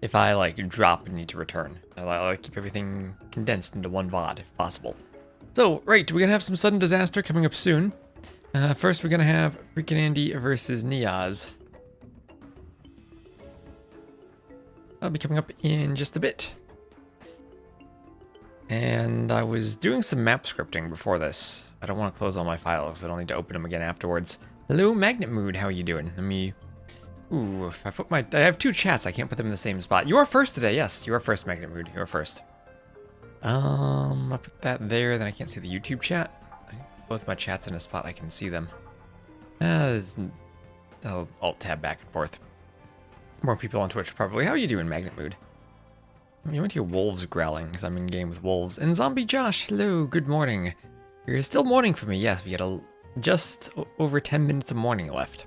if I like drop and need to return. I like keep everything condensed into one VOD if possible. So, right, we're gonna have some sudden disaster coming up soon. First, we're gonna have FreakinAndy versus NeoZz. That'll be coming up in just a bit. And I was doing some map scripting before this. I don't want to close all my files. I don't need to open them again afterwards. Hello, Magnet Mood. How are you doing? Let me... Ooh, if I put my... I have two chats. I can't put them in the same spot. You are first today. Yes, you are first, Magnet Mood. You are first. I'll put that there. Then I can't see the YouTube chat. Both my chats in a spot I can see them. I'll alt-tab back and forth. More people on Twitch, probably. How are you doing, Magnet Mood? You might hear wolves growling, because I'm in game with wolves. And Zombie Josh, hello, good morning. It's still morning for me, yes. We got just over 10 minutes of morning left.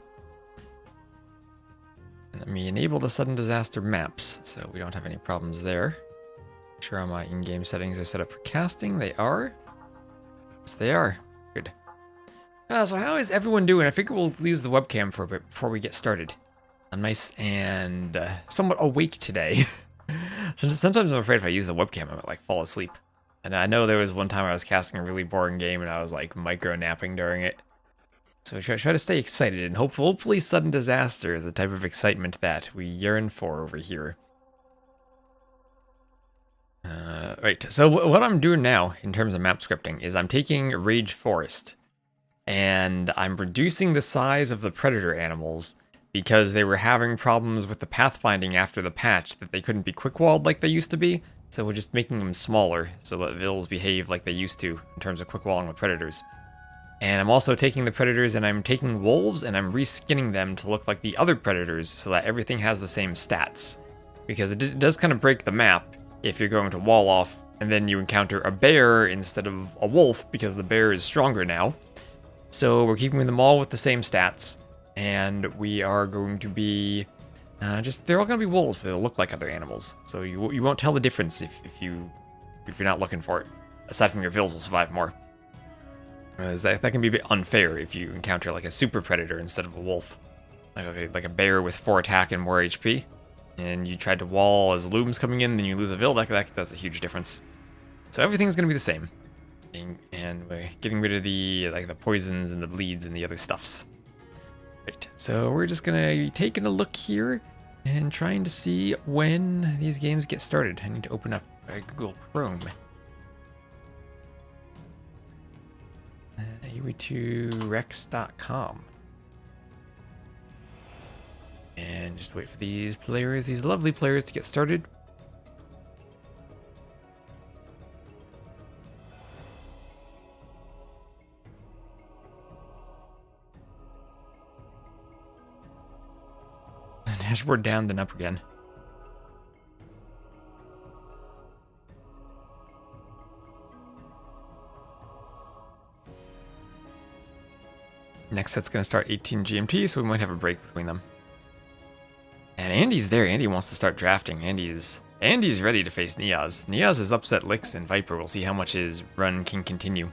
And let me enable the sudden disaster maps, so we don't have any problems there. Make sure all my in-game settings are set up for casting. They are. Yes, they are. Good. So how is everyone doing? I figure we'll use the webcam for a bit before we get started. I'm nice and somewhat awake today. Sometimes I'm afraid if I use the webcam, I might like fall asleep. And I know there was one time I was casting a really boring game and I was like micro-napping during it. So try to stay excited, and hopefully sudden disaster is the type of excitement that we yearn for over here. Right, so what I'm doing now in terms of map scripting is I'm taking Rage Forest and I'm reducing the size of the predator animals because they were having problems with the pathfinding after the patch that they couldn't be quick-walled like they used to be. So we're just making them smaller so that vills behave like they used to in terms of quick-walling with predators. And I'm also taking the predators and I'm taking wolves and I'm reskinning them to look like the other predators so that everything has the same stats. Because it does kind of break the map if you're going to wall off and then you encounter a bear instead of a wolf because the bear is stronger now. So we're keeping them all with the same stats. And we are going to be they're all going to be wolves, but they'll look like other animals. So you won't tell the difference if you're not looking for it. Aside from your vills will survive more. That can be a bit unfair if you encounter like a super predator instead of a wolf. Like a bear with 4 attack and more HP. And you tried to wall as looms coming in, then you lose a vill, that's a huge difference. So everything's going to be the same. And we're getting rid of the poisons and the bleeds and the other stuffs. Right, so we're just going to be taking a look here and trying to see when these games get started. I need to open up Google Chrome. rex.com. And just wait for these lovely players to get started. Dashboard down, then up again. Next set's going to start 18 GMT, so we might have a break between them. And Andy's there. Andy wants to start drafting. Andy's ready to face NeoZz. NeoZz has upset Lix and Viper. We'll see how much his run can continue.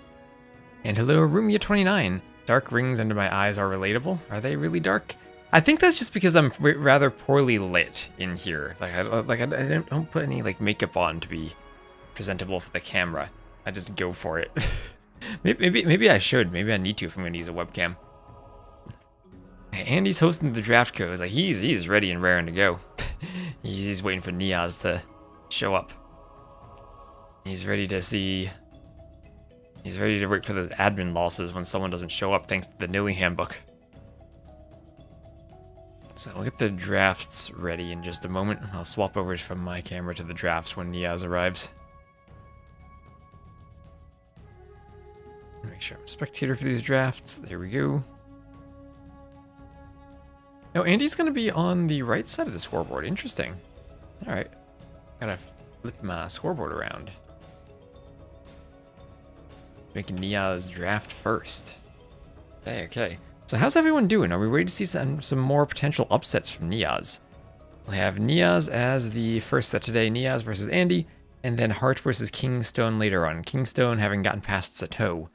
And hello, Rumia29. Dark rings under my eyes are relatable. Are they really dark? I think that's just because I'm rather poorly lit in here. I don't put any makeup on to be presentable for the camera. I just go for it. maybe I should. Maybe I need to if I'm going to use a webcam. Andy's hosting the draft codes. He's ready and raring to go. He's waiting for NeoZz to show up. He's ready to see. He's ready to wait for those admin losses when someone doesn't show up thanks to the Nilly handbook. So we'll get the drafts ready in just a moment. I'll swap over from my camera to the drafts when NeoZz arrives. Make sure I'm a spectator for these drafts. There we go. Now, Andy's going to be on the right side of the scoreboard. Interesting. All right. Gotta flip my scoreboard around. Making NeoZz draft first. Okay. So how's everyone doing? Are we ready to see some more potential upsets from NeoZz? We have NeoZz as the first set today. NeoZz versus Andy. And then Hearttt versus KingstoNe later on. KingstoNe having gotten past Sato.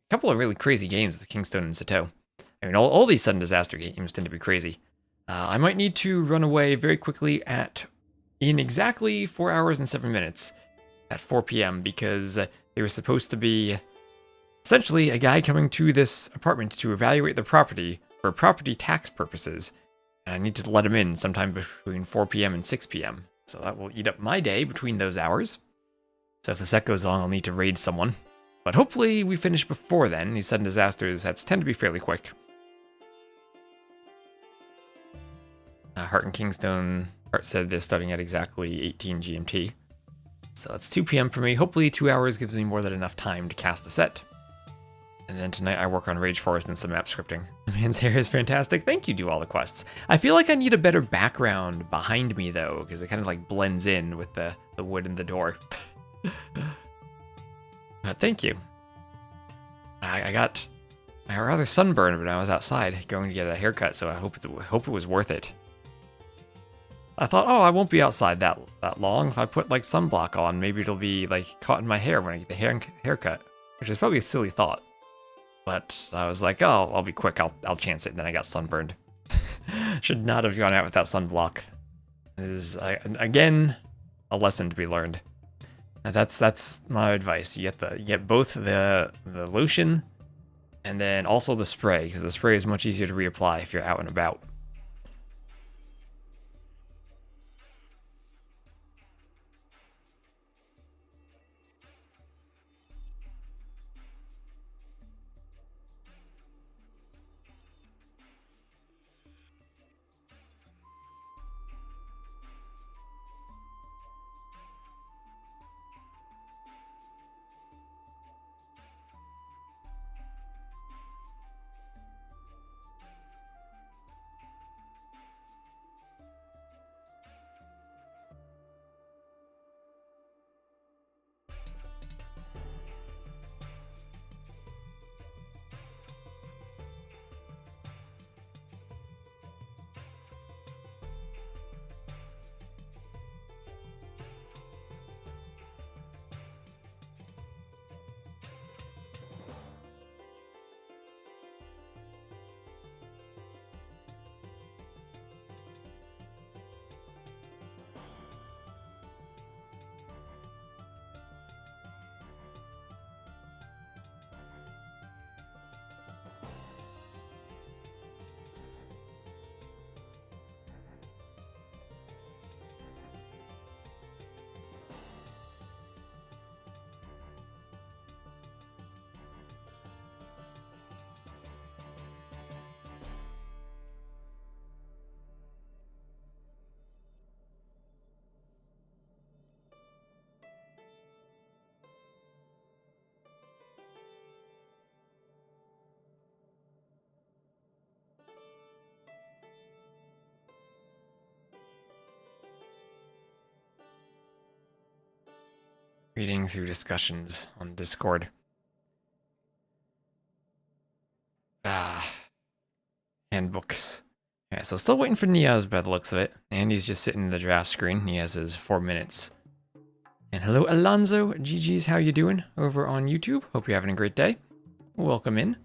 A couple of really crazy games with KingstoNe and Sato. I mean, all these sudden disaster games tend to be crazy. I might need to run away very quickly at in exactly 4 hours and 7 minutes at 4 p.m. because they were supposed to be essentially a guy coming to this apartment to evaluate the property for property tax purposes. And I need to let him in sometime between 4 p.m. and 6 p.m. So that will eat up my day between those hours. So if the set goes long, I'll need to raid someone. But hopefully we finish before then. These sudden disasters sets tend to be fairly quick. Hearttt and KingstoNe. Hearttt said they're starting at exactly 18 GMT. So it's 2 p.m. for me. Hopefully 2 hours gives me more than enough time to cast the set. And then tonight I work on Rage Forest and some map scripting. The man's hair is fantastic. Thank you, do all the quests. I feel like I need a better background behind me though, because it kind of like blends in with the wood and the door. But thank you. I got rather sunburned when I was outside going to get a haircut, so I hope it was worth it. I thought, oh, I won't be outside that long. If I put like sunblock on, maybe it'll be like caught in my hair when I get the haircut, which is probably a silly thought. But I was like, oh, I'll be quick. I'll chance it. And then I got sunburned. Should not have gone out without sunblock. This is again a lesson to be learned. And that's my advice. You get both the lotion and then also the spray, because the spray is much easier to reapply if you're out and about. Reading through discussions on Discord. Handbooks. Yeah, so still waiting for NeoZz by the looks of it. Andy's just sitting in the draft screen. NeoZz is 4 minutes. And hello, Alonzo. GG's, how you doing over on YouTube? Hope you're having a great day. Welcome in.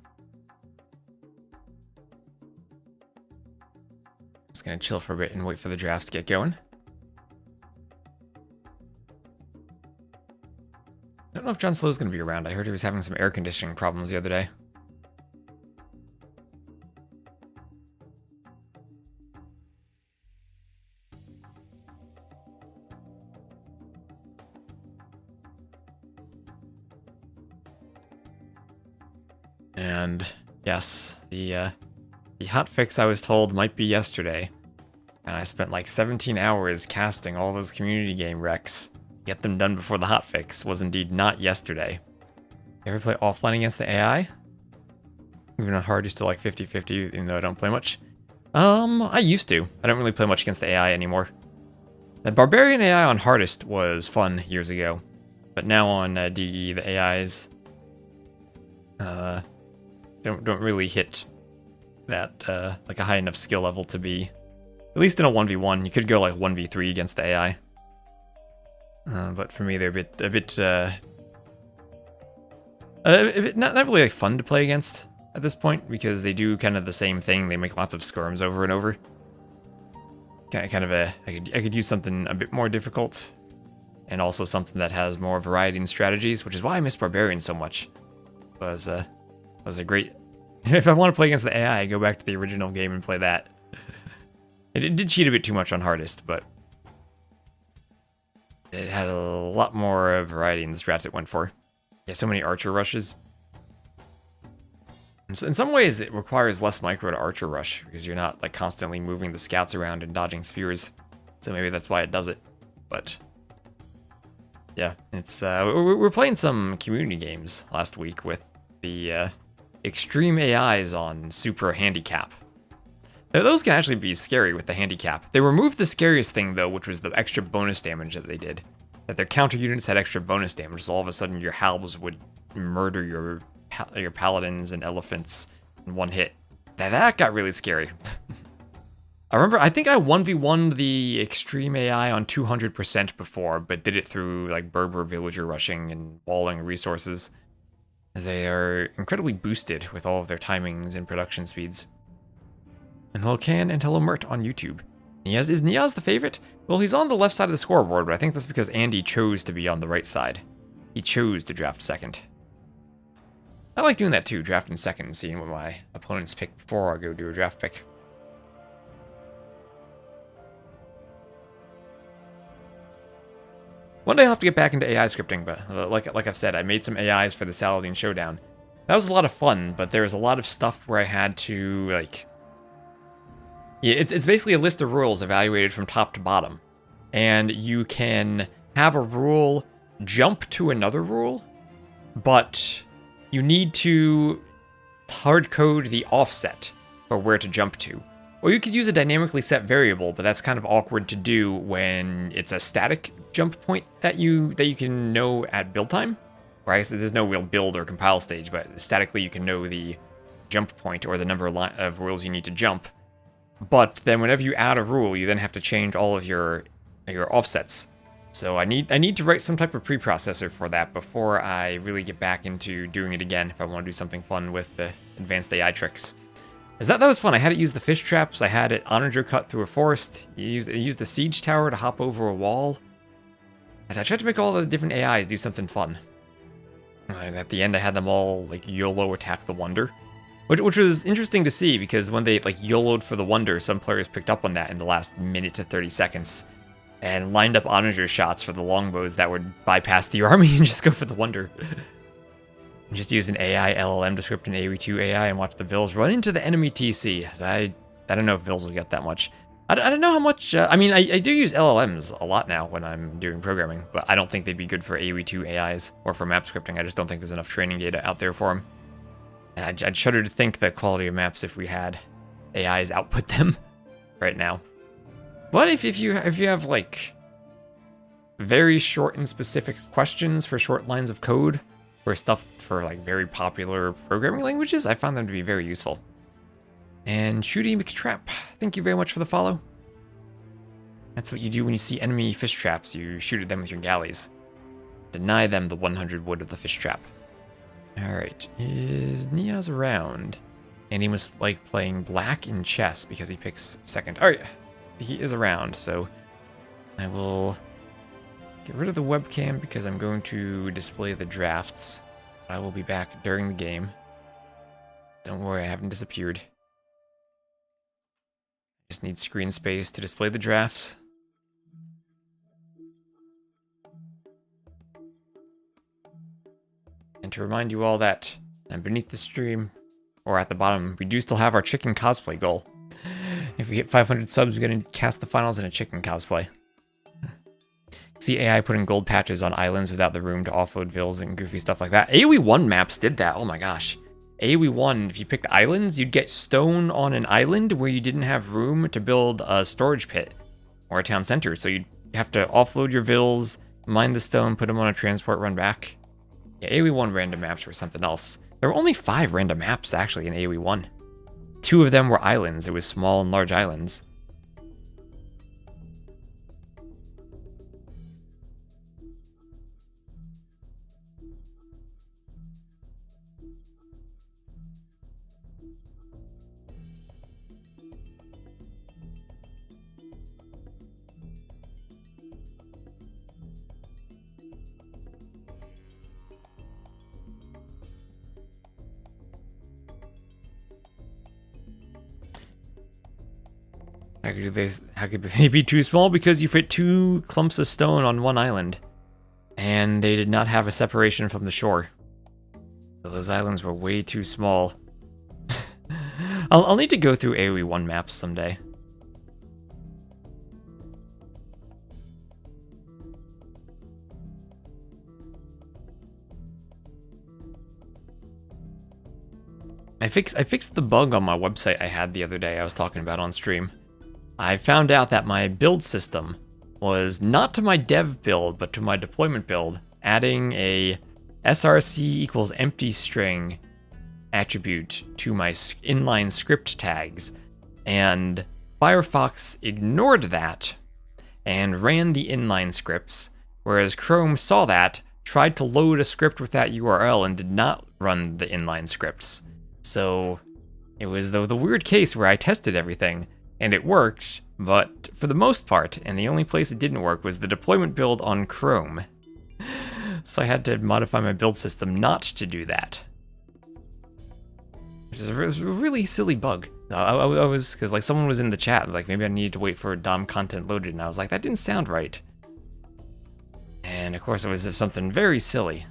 Just gonna chill for a bit and wait for the drafts to get going. I don't know if John Slow's going to be around. I heard he was having some air conditioning problems the other day. And yes, the hotfix I was told might be yesterday. And I spent like 17 hours casting all those community game recs. Get them done before the hotfix was indeed not yesterday. You ever play offline against the AI? Even on hard, you still like 50-50, even though I don't play much. I used to. I don't really play much against the AI anymore. The Barbarian AI on hardest was fun years ago. But now on DE, the AIs don't really hit that like a high enough skill level to be, at least in a 1v1. You could go like 1v3 against the AI. But for me, they're a bit not really like fun to play against at this point, because they do kind of the same thing. They make lots of skirms over and over. kind of I could use something a bit more difficult, and also something that has more variety in strategies, which is why I miss Barbarian so much. It was a great. If I want to play against the AI, I go back to the original game and play that. It did cheat a bit too much on hardest, but it had a lot more variety in the strats it went for. Yeah, so many archer rushes. In some ways, it requires less micro to archer rush, because you're not like constantly moving the scouts around and dodging spears. So maybe that's why it does it. But yeah, it's we're playing some community games last week with the extreme AIs on super handicap. Those can actually be scary with the handicap. They removed the scariest thing though, which was the extra bonus damage that they did. That their counter units had extra bonus damage, so all of a sudden your halbs would murder your paladins and elephants in one hit. That got really scary. I think I 1v1'd the extreme AI on 200% before, but did it through like Berber villager rushing and walling resources, as they are incredibly boosted with all of their timings and production speeds. And hello Can and hello Mert on YouTube. NeoZz, is NeoZz the favorite? Well, he's on the left side of the scoreboard, but I think that's because Andy chose to be on the right side. He chose to draft second. I like doing that too, drafting second and seeing what my opponents pick before I go do a draft pick. One day I'll have to get back into AI scripting, but like I've said, I made some AIs for the Saladin Showdown. That was a lot of fun, but there was a lot of stuff where I had to, like... Yeah, it's basically a list of rules evaluated from top to bottom. And you can have a rule jump to another rule, but you need to hard code the offset for where to jump to. Or you could use a dynamically set variable, but that's kind of awkward to do when it's a static jump point that you can know at build time. Or I guess there's no real build or compile stage, but statically you can know the jump point or the number of rules you need to jump. But then whenever you add a rule, you then have to change all of your offsets. So I need to write some type of preprocessor for that before I really get back into doing it again if I want to do something fun with the advanced AI tricks. That was fun. I had it use the fish traps. I had it onager cut through a forest. It used the siege tower to hop over a wall. I tried to make all the different AIs do something fun. And at the end, I had them all like YOLO attack the Wonder. Which was interesting to see, because when they like YOLO'd for the Wonder, some players picked up on that in the last minute to 30 seconds. And lined up onager shots for the longbows that would bypass the army and just go for the Wonder. And just use an AI LLM to script an AoE2 AI and watch the Vils run into the enemy TC. I don't know if Vils will get that much. I don't know how much... I mean, I do use LLMs a lot now when I'm doing programming, but I don't think they'd be good for AoE2 AIs or for map scripting. I just don't think there's enough training data out there for them. And I'd shudder to think the quality of maps if we had AIs output them right now. But if you have like very short and specific questions for short lines of code or stuff for like very popular programming languages, I found them to be very useful. And Shooty McTrap, thank you very much for the follow. That's what you do when you see enemy fish traps. You shoot at them with your galleys. Deny them the 100 wood of the fish trap. Alright, is NeoZz around? And he must like playing black in chess because he picks second. Alright, he is around, so I will get rid of the webcam because I'm going to display the drafts. I will be back during the game. Don't worry, I haven't disappeared. Just need screen space to display the drafts. And to remind you all that beneath the stream, or at the bottom, we do still have our chicken cosplay goal. If we hit 500 subs, we're going to cast the finals in a chicken cosplay. See AI putting gold patches on islands without the room to offload vills and goofy stuff like that. AoE 1 maps did that, oh my gosh. AoE 1, if you picked islands, you'd get stone on an island where you didn't have room to build a storage pit or a town center. So you'd have to offload your vills, mine the stone, put them on a transport, run back. Yeah, AoE 1 random maps were something else. There were only 5 random maps actually in AoE 1. 2 of them were islands. It was small and large islands. How could they be too small? Because you fit 2 clumps of stone on one island, and they did not have a separation from the shore. So those islands were way too small. I'll need to go through AoE 1 maps someday. I fixed the bug on my website I had the other day I was talking about on stream. I found out that my build system was not to my dev build, but to my deployment build, adding a src equals empty string attribute to my inline script tags, and Firefox ignored that and ran the inline scripts, whereas Chrome saw that, tried to load a script with that URL, and did not run the inline scripts. So it was the weird case where I tested everything, and it worked, but for the most part, and the only place it didn't work was the deployment build on Chrome. So I had to modify my build system not to do that. Which is a really silly bug. I was, because like someone was in the chat, like maybe I needed to wait for DOM content loaded, and I was like, that didn't sound right. And of course it was something very silly.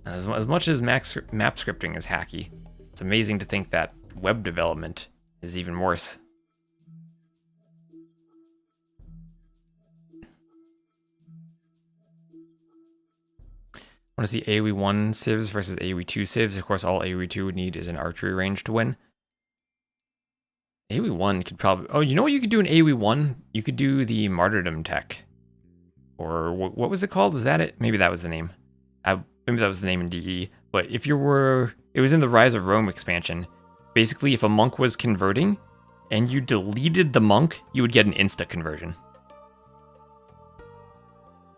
As much as map scripting is hacky, it's amazing to think that web development is even worse. Want to see AoE 1 civs versus AoE 2 civs? Of course, all AoE 2 would need is an archery range to win. AoE 1 could probably... Oh, you know what you could do in AoE 1? You could do the martyrdom tech. Or what was it called? Was that it? Maybe that was the name. Maybe that was the name in DE. But if you were... It was in the Rise of Rome expansion. Basically, if a monk was converting, and you deleted the monk, you would get an insta-conversion.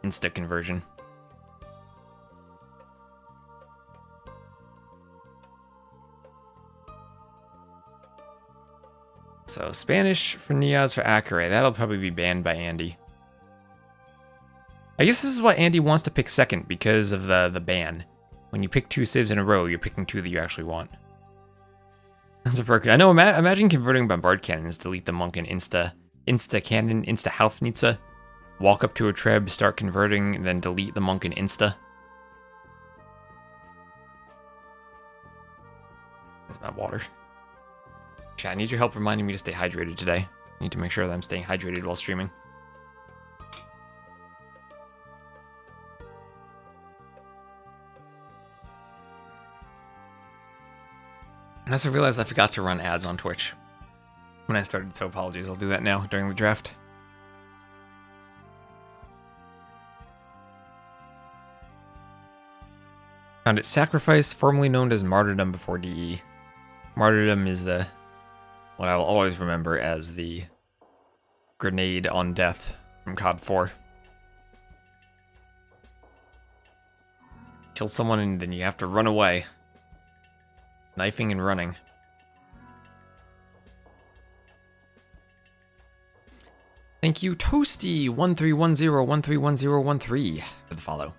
Insta-conversion. So, Spanish for NeoZz for Acaray. That'll probably be banned by Andy. I guess this is what Andy wants to pick second because of the ban. When you pick 2 civs in a row, you're picking 2 that you actually want. That's a perk. I know, imagine converting bombard cannons, delete the monk and insta cannon, insta Haufnitze, walk up to a treb, start converting, and then delete the monk and insta. That's my water. Chat, I need your help reminding me to stay hydrated today. I need to make sure that I'm staying hydrated while streaming. I also realized I forgot to run ads on Twitch when I started, so apologies. I'll do that now during the draft. Found it. Sacrifice, formerly known as martyrdom before DE. Martyrdom is what I will always remember as the grenade on death from COD 4. Kill someone and then you have to run away. Knifing and running. Thank you, Toasty1310131013 for the follow.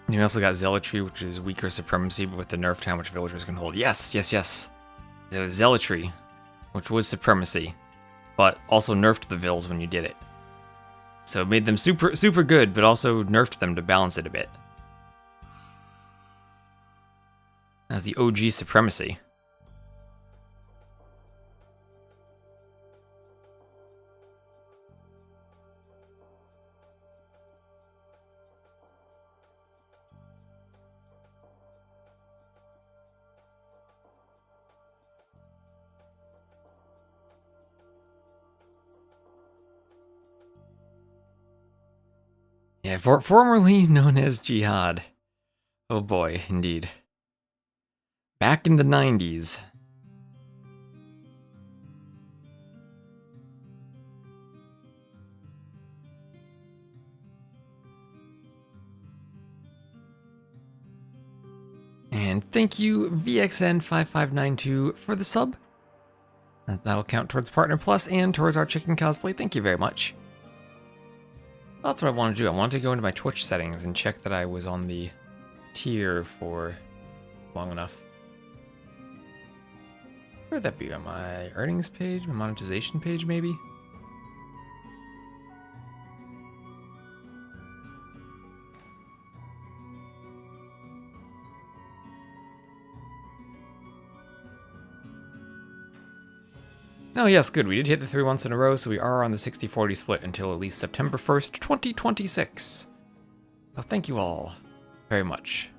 You also got Zealotry, which is weaker supremacy, but with the nerf to how much villagers can hold. Yes, yes, yes. There was Zealotry, which was supremacy, but also nerfed the vills when you did it. So it made them super good, but also nerfed them to balance it a bit. That's the OG supremacy. Yeah, formerly known as Jihad. Oh boy, indeed. Back in the 90s. And thank you, VXN5592, for the sub. That'll count towards Partner Plus and towards our chicken cosplay. Thank you very much. That's what I want to do. I want to go into my Twitch settings and check that I was on the tier for long enough. Where would that be? On my earnings page? My monetization page, maybe? Oh yes, good. We did hit the 3 once in a row, so we are on the 60-40 split until at least September 1st, 2026. So thank you all very much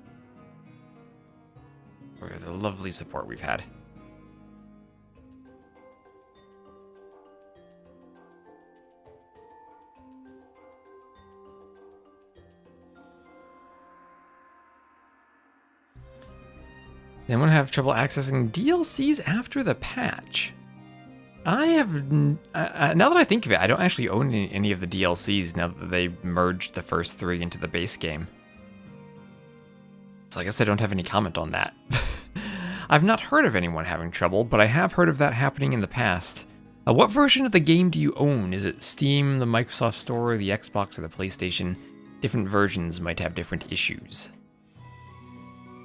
for the lovely support we've had. Anyone have trouble accessing DLCs after the patch? I have, now that I think of it, I don't actually own any of the DLCs now that they merged the first 3 into the base game. So I guess I don't have any comment on that. I've not heard of anyone having trouble, but I have heard of that happening in the past. What version of the game do you own? Is it Steam, the Microsoft Store, the Xbox, or the PlayStation? Different versions might have different issues.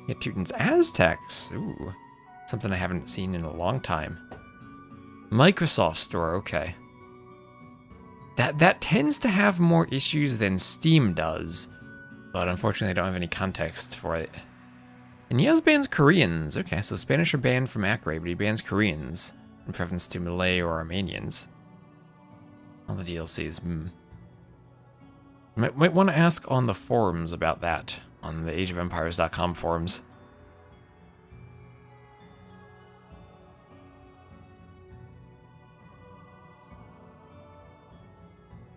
Yeah, Teuton's Aztecs. Ooh, something I haven't seen in a long time. Microsoft Store, okay. That tends to have more issues than Steam does, but unfortunately I don't have any context for it. And NeoZz bans Koreans. Okay, so Spanish are banned from Acaray, but he bans Koreans in preference to Malay or Armenians. All the DLCs, Might want to ask on the forums about that, on the ageofempires.com forums.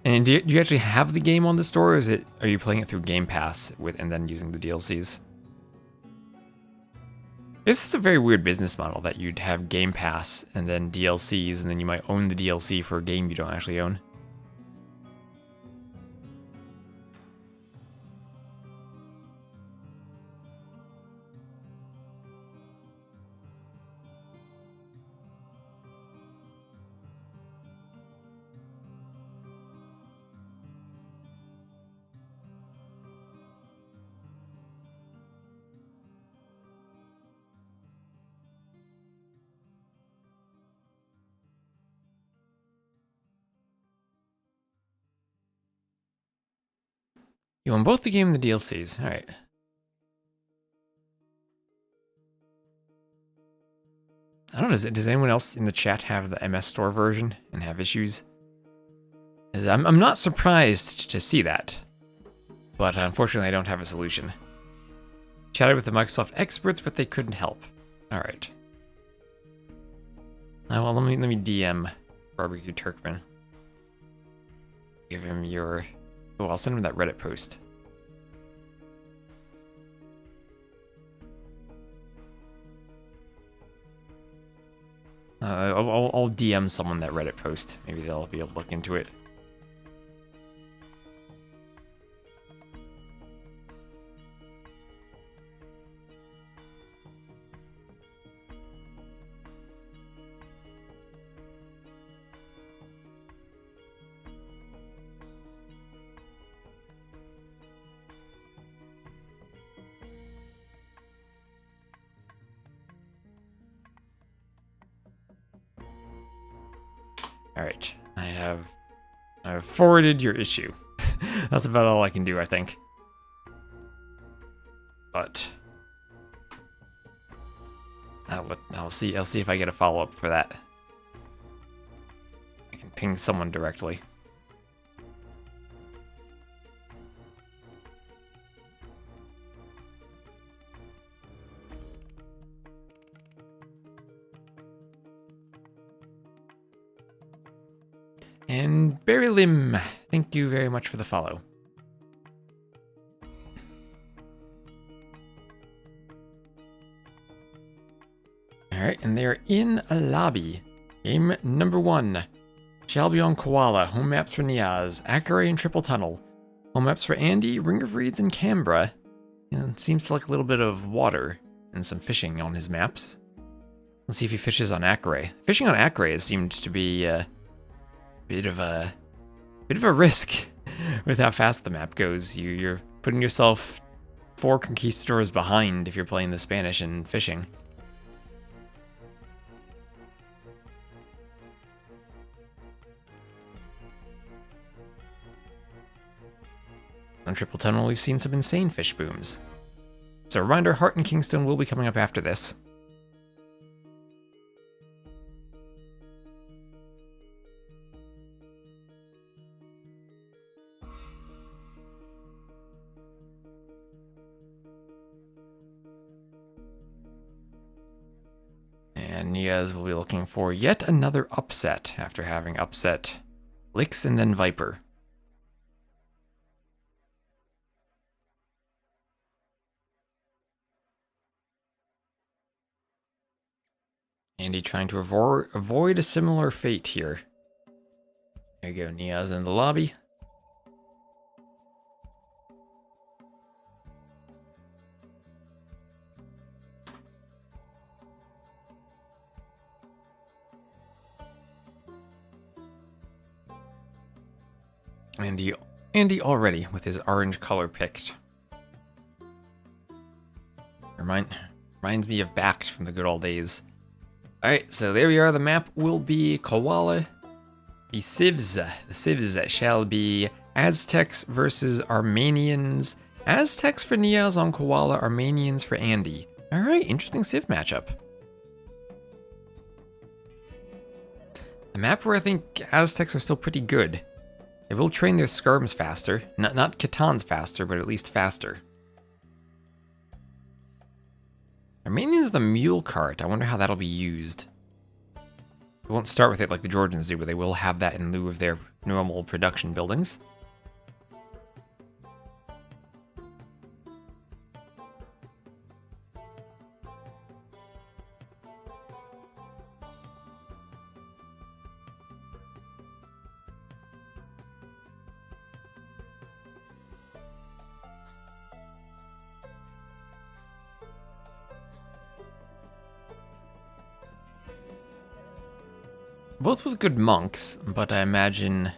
And do you actually have the game on the store, or are you playing it through Game Pass and then using the DLCs? This is a very weird business model that you'd have Game Pass and then DLCs, and then you might own the DLC for a game you don't actually own. You own both the game and the DLCs. All right. I don't know, does anyone else in the chat have the MS Store version and have issues? I'm not surprised to see that, but unfortunately I don't have a solution. Chatted with the Microsoft experts, but they couldn't help. All right. Well, let me DM Barbecue Turkman. Give him your... Oh, I'll send him that Reddit post. I'll DM someone that Reddit post. Maybe they'll be able to look into it. Alright, I've forwarded your issue. That's about all I can do, I think. But I'll see if I get a follow-up for that. I can ping someone directly. And Barry Lim, thank you very much for the follow. Alright, and they are in a lobby. Game number 1. Shall be on Koala, home maps for NeoZz, Acaray and Triple Tunnel. Home maps for Andy, Ring of Reeds, and Canberra. And it seems like a little bit of water and some fishing on his maps. Let's see if he fishes on Acaray. Fishing on Acaray has seemed to be a bit of a risk with how fast the map goes. You're putting yourself 4 conquistadors behind if you're playing the Spanish and fishing. On Triple Tunnel, we've seen some insane fish booms. So a reminder, Hearttt and KingstoNe will be coming up after this. And NeoZz will be looking for yet another upset after having upset Lix and then Viper. Andy trying to avoid a similar fate here. There you go, NeoZz in the lobby. Andy already with his orange color picked. Reminds me of Backed from the good old days. Alright, so there we are. The map will be Koala. The civs shall be Aztecs versus Armenians. Aztecs for NeoZz on Koala, Armenians for Andy. Alright, interesting civ matchup. A map where I think Aztecs are still pretty good. They will train their skirms faster. Not Catans faster, but at least faster. Armenians with a mule cart. I wonder how that'll be used. They won't start with it like the Georgians do, but they will have that in lieu of their normal production buildings. Both with good monks, but I imagine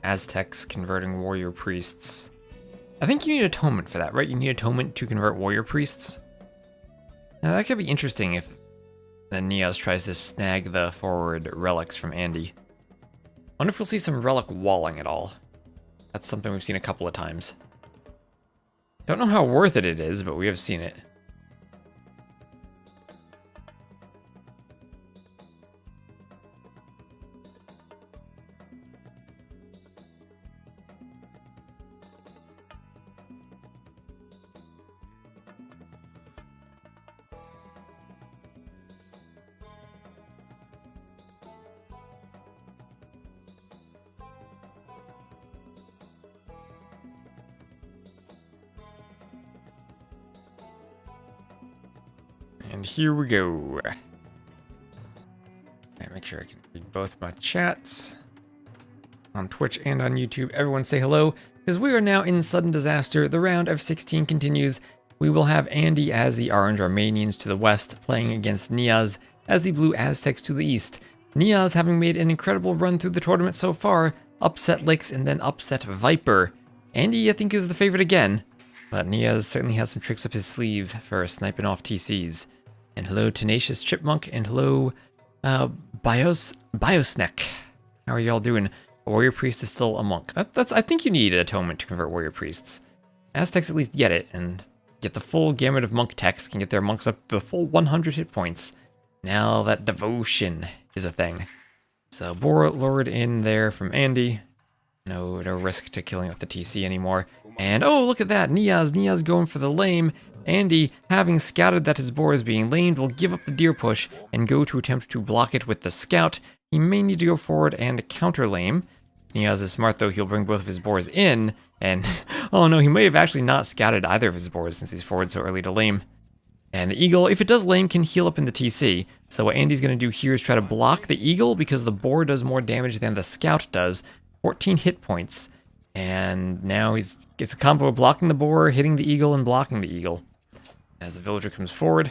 Aztecs converting warrior priests. I think you need atonement for that, right? You need atonement to convert warrior priests. Now that could be interesting if then NeoZz tries to snag the forward relics from Andy. I wonder if we'll see some relic walling at all. That's something we've seen a couple of times. Don't know how worth it is, but we have seen it. And here we go. Make sure I can read both my chats on Twitch and on YouTube. Everyone say hello, because we are now in sudden disaster. The round of 16 continues. We will have Andy as the orange Armenians to the west, playing against NeoZz as the blue Aztecs to the east. NeoZz, having made an incredible run through the tournament so far, upset Lix and then upset Viper. Andy, I think, is the favorite again, but NeoZz certainly has some tricks up his sleeve for sniping off TCs. And hello, Tenacious Chipmunk, and hello, Biosneck. How are y'all doing? A warrior priest is still a monk. I think you need atonement to convert warrior priests. Aztecs at least get it, and get the full gamut of monk techs, can get their monks up to the full 100 hit points. Now that devotion is a thing. So, Boar lured in there from Andy. No risk to killing off the TC anymore. And oh, look at that, NeoZz going for the lame. Andy, having scouted that his boar is being lamed, will give up the deer push and go to attempt to block it with the scout. He may need to go forward and counter lame. NeoZz is smart though, he'll bring both of his boars in, and oh no, he may have actually not scouted either of his boars since he's forward so early to lame. And the eagle, if it does lame, can heal up in the TC. So what Andy's going to do here is try to block the eagle because the boar does more damage than the scout does. 14 hit points. And now he gets a combo of blocking the boar, hitting the eagle, and blocking the eagle. As the villager comes forward,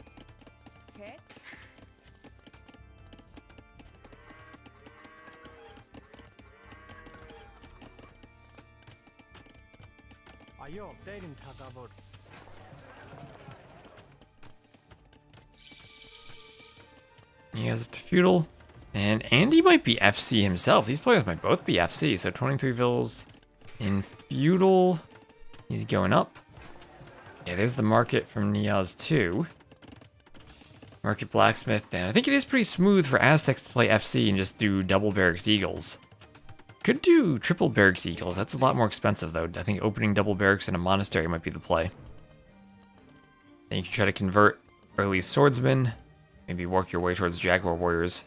He has up to feudal. And Andy might be FC himself. These players might both be FC. So 23 vills in feudal. He's going up. Yeah, there's the market from NeoZz too. Market blacksmith. And I think it is pretty smooth for Aztecs to play FC and just do double barracks eagles. Could do triple barracks eagles. That's a lot more expensive though. I think opening double barracks in a monastery might be the play. Then you can try to convert early swordsmen. Maybe work your way towards jaguar warriors.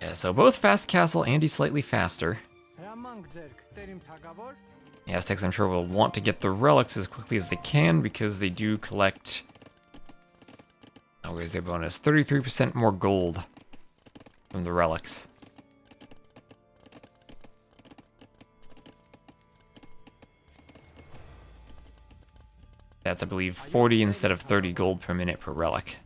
Yeah, so both fast castle, Andy slightly faster. The Aztecs, I'm sure, will want to get the relics as quickly as they can because they do collect... Oh, where's their bonus? 33% more gold from the relics. That's, I believe, 40 instead of 30 gold per minute per relic.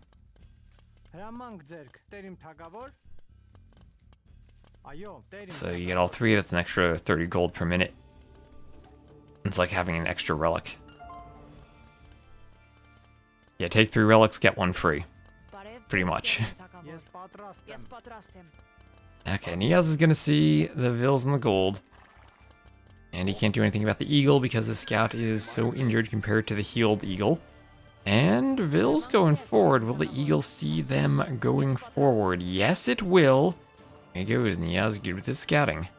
So you get all three, that's an extra 30 gold per minute. It's like having an extra relic. Yeah, take 3 relics, get 1 free. Pretty much. Okay, NeoZz is gonna see the vills and the gold. And he can't do anything about the eagle because the scout is so injured compared to the healed eagle. And vills going forward, will the eagle see them going forward? Yes, it will. There he goes, NeoZz good with his scouting.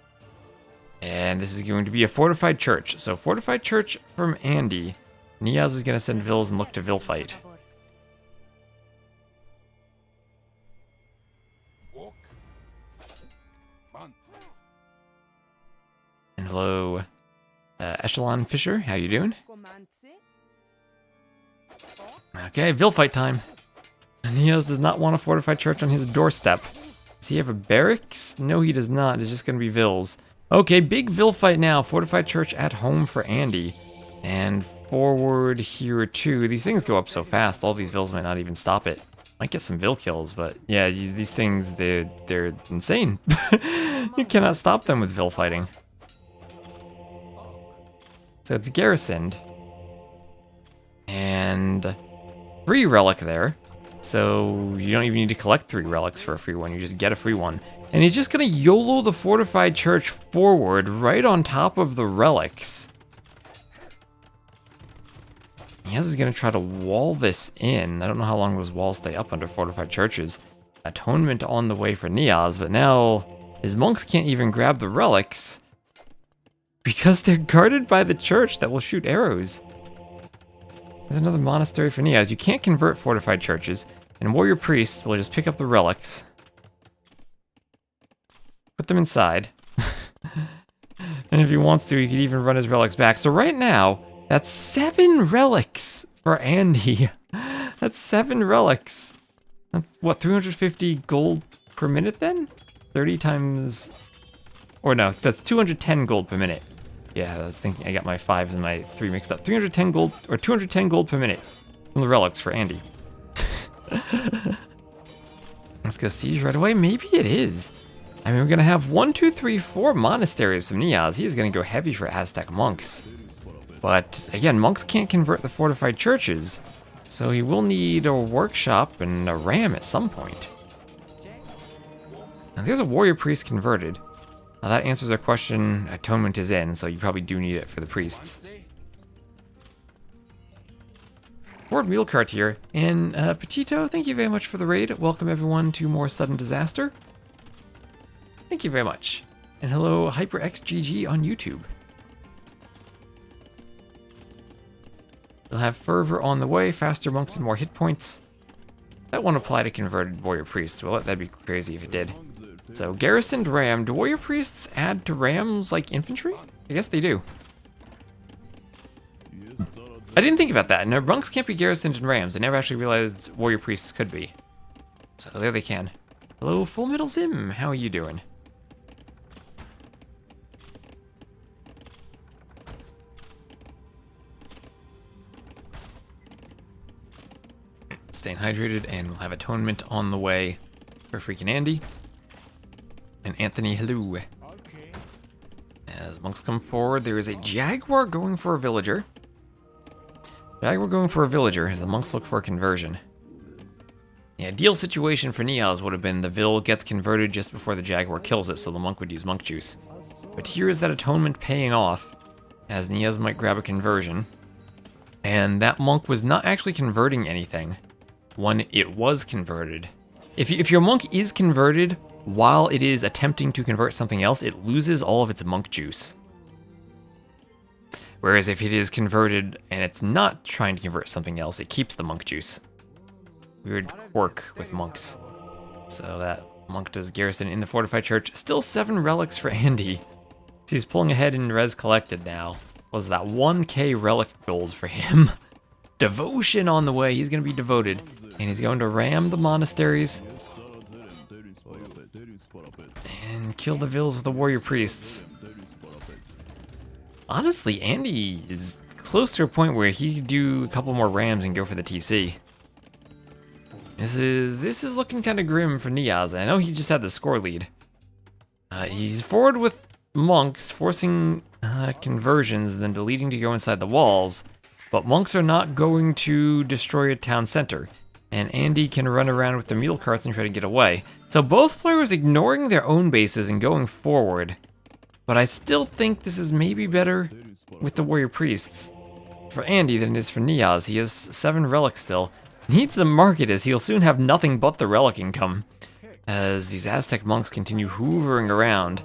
And this is going to be a fortified church. So fortified church from Andy. NeoZz is going to send vills and look to vill fight. And hello, Echelon Fisher, how you doing? Okay, vill fight time. NeoZz does not want a fortified church on his doorstep. Does he have a barracks? No, he does not. It's just going to be vills. Okay, big vill fight now. Fortified church at home for Andy. And forward here too. These things go up so fast, all these vills might not even stop it. Might get some vill kills, but yeah, these things, they're insane. You cannot stop them with vill fighting. So it's garrisoned. And 3 relic there. So you don't even need to collect 3 relics for a free one, you just get a free one. And he's just gonna YOLO the fortified church forward right on top of the relics. NeoZz is gonna try to wall this in. I don't know how long those walls stay up under fortified churches. Atonement on the way for NeoZz, but now his monks can't even grab the relics because they're guarded by the church that will shoot arrows. There's another monastery for NeoZz. You can't convert fortified churches, and warrior priests will just pick up the relics, put them inside, and if he wants to, he could even run his relics back. So right now, that's 7 relics for Andy. That's 7 relics. That's what, 350 gold per minute then? 30 times, or no, that's 210 gold per minute. Yeah, I was thinking, I got my 5 and my 3 mixed up. 310 gold, or 210 gold per minute from the relics for Andy. Let's go siege right away. Maybe it is. I mean, we're gonna have 1, 2, 3, 4 monasteries from NeoZz. He is gonna go heavy for Aztec monks. But again, monks can't convert the fortified churches, so he will need a workshop and a ram at some point. Now there's a warrior priest converted. Now that answers our question. Atonement is in, so you probably do need it for the priests. Board Wheel Cart here, and Petito, thank you very much for the raid. Welcome everyone to more Sudden Disaster. Thank you very much. And hello HyperXGG on YouTube. We'll have Fervor on the way, faster monks and more hit points. That won't apply to converted warrior priests, will it? That'd be crazy if it did. So, garrisoned ram. Do warrior priests add to rams like infantry? I guess they do. I didn't think about that. No, monks can't be garrisoned in rams. I never actually realized warrior priests could be. So there they can. Hello, Full Metal Zim. How are you doing? Staying hydrated, and we'll have atonement on the way for FreakinAndy. And Anthony, hello. As monks come forward, there is a jaguar going for a villager. Jaguar going for a villager as the monks look for a conversion. The ideal situation for NeoZz would have been the Vil gets converted just before the Jaguar kills it, so the monk would use monk juice. But here is that atonement paying off, as NeoZz might grab a conversion. And that monk was not actually converting anything when it was converted. If your monk is converted while it is attempting to convert something else, it loses all of its monk juice. Whereas if it is converted and it's not trying to convert something else, it keeps the monk juice. Weird quirk with monks. So that monk does garrison in the fortified church. Still 7 relics for Andy. He's pulling ahead in res collected now. What was that 1k relic gold for him? Devotion on the way. He's going to be devoted. And he's going to ram the monasteries. And kill the Vils with the warrior priests. Honestly, Andy is close to a point where he could do a couple more rams and go for the TC. This is looking kind of grim for NeoZz. I know he just had the score lead. He's forward with monks, forcing conversions, and then deleting to go inside the walls. But monks are not going to destroy a town center. And Andy can run around with the mule carts and try to get away. So both players ignoring their own bases and going forward. But I still think this is maybe better with the warrior priests for Andy than it is for NeoZz. He has 7 relics still. Needs to market as he'll soon have nothing but the relic income. As these Aztec monks continue hoovering around.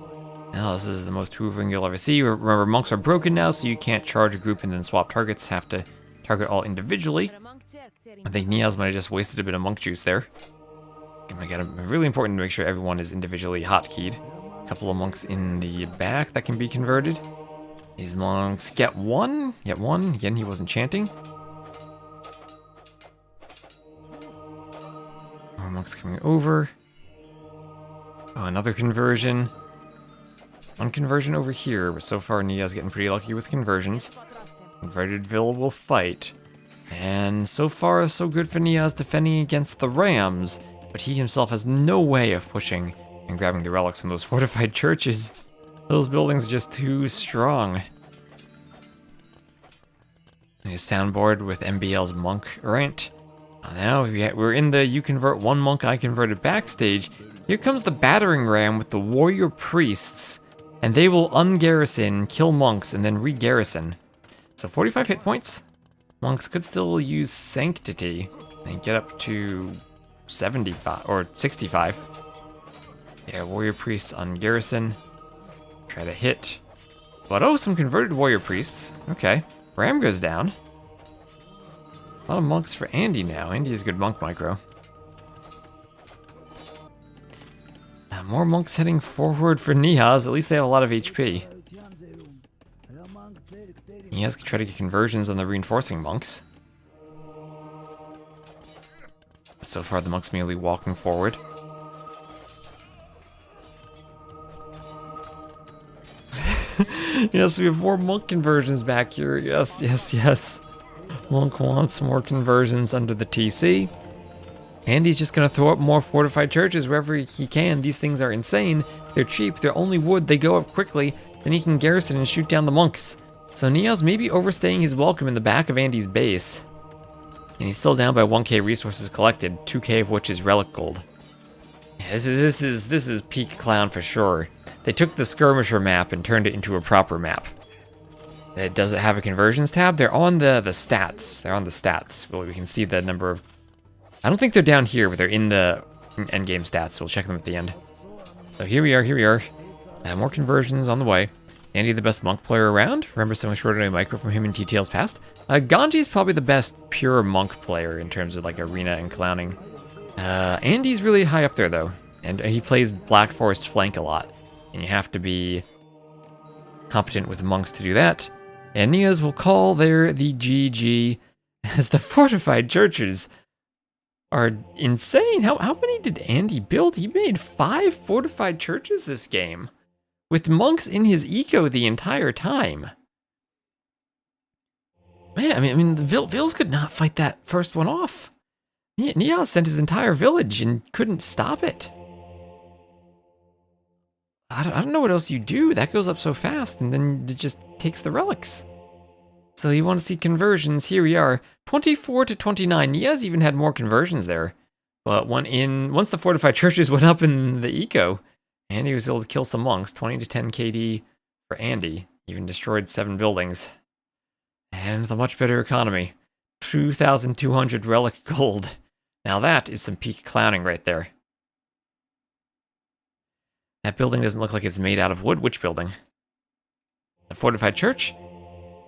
Now this is the most hoovering you'll ever see. Remember, monks are broken now, so you can't charge a group and then swap targets. Have to target all individually. I think NeoZz might have just wasted a bit of monk juice there. Really important to make sure everyone is individually hotkeyed. A couple of monks in the back that can be converted. These monks get one. Again, he wasn't chanting. More monks coming over. Oh, another conversion. One conversion over here, but so far NeoZz getting pretty lucky with conversions. Converted Vil will fight. And so far, so good for NeoZz defending against the Rams, but he himself has no way of pushing and grabbing the relics from those fortified churches. Those buildings are just too strong. A soundboard with MBL's monk rant. Now we're in the you convert one monk, I converted backstage. Here comes the battering ram with the warrior priests, and they will ungarrison, kill monks, and then re-garrison. So 45 hit points. Monks could still use sanctity and get up to 75 or 65. Yeah, warrior priests on garrison. Try to hit. But oh, some converted warrior priests. Okay. Ram goes down. A lot of monks for Andy now. Andy is a good monk micro. More monks heading forward for NeoZz. At least they have a lot of HP. NeoZz can try to get conversions on the reinforcing monks. So far, the monks merely walking forward. Yes, we have more monk conversions back here. Yes, yes, yes. Monk wants more conversions under the TC. Andy's just going to throw up more fortified churches wherever he can. These things are insane. They're cheap. They're only wood. They go up quickly. Then he can garrison and shoot down the monks. So NeoZz may be overstaying his welcome in the back of Andy's base. And he's still down by 1k resources collected, 2k of which is relic gold. Yeah, this is peak clown for sure. They took the skirmisher map and turned it into a proper map. Does it have a conversions tab? They're on the stats. They're on the stats. Well, we can see the number of... I don't think they're down here, but they're in the endgame stats. So we'll check them at the end. So here we are. More conversions on the way. Andy, the best monk player around. Remember some extraordinary micro from him in TTL's past. Ganji's probably the best pure monk player in terms of like arena and clowning. Andy's really high up there though. And he plays Black Forest flank a lot. And you have to be competent with monks to do that. And NeoZz will call there the GG as the fortified churches are insane. How many did Andy build? He made 5 fortified churches this game with monks in his eco the entire time. Man, I mean, the Vils could not fight that first one off. NeoZz sent his entire village and couldn't stop it. I don't know what else you do. That goes up so fast, and then it just takes the relics. So you want to see conversions? Here we are, 24 to 29. NeoZz even had more conversions there. But once the fortified churches went up in the eco, Andy was able to kill some monks. 20 to 10 KD for Andy. Even destroyed 7 buildings. And with a much better economy. 2,200 relic gold. Now that is some peak clowning right there. That building doesn't look like it's made out of wood. Which building? The fortified church?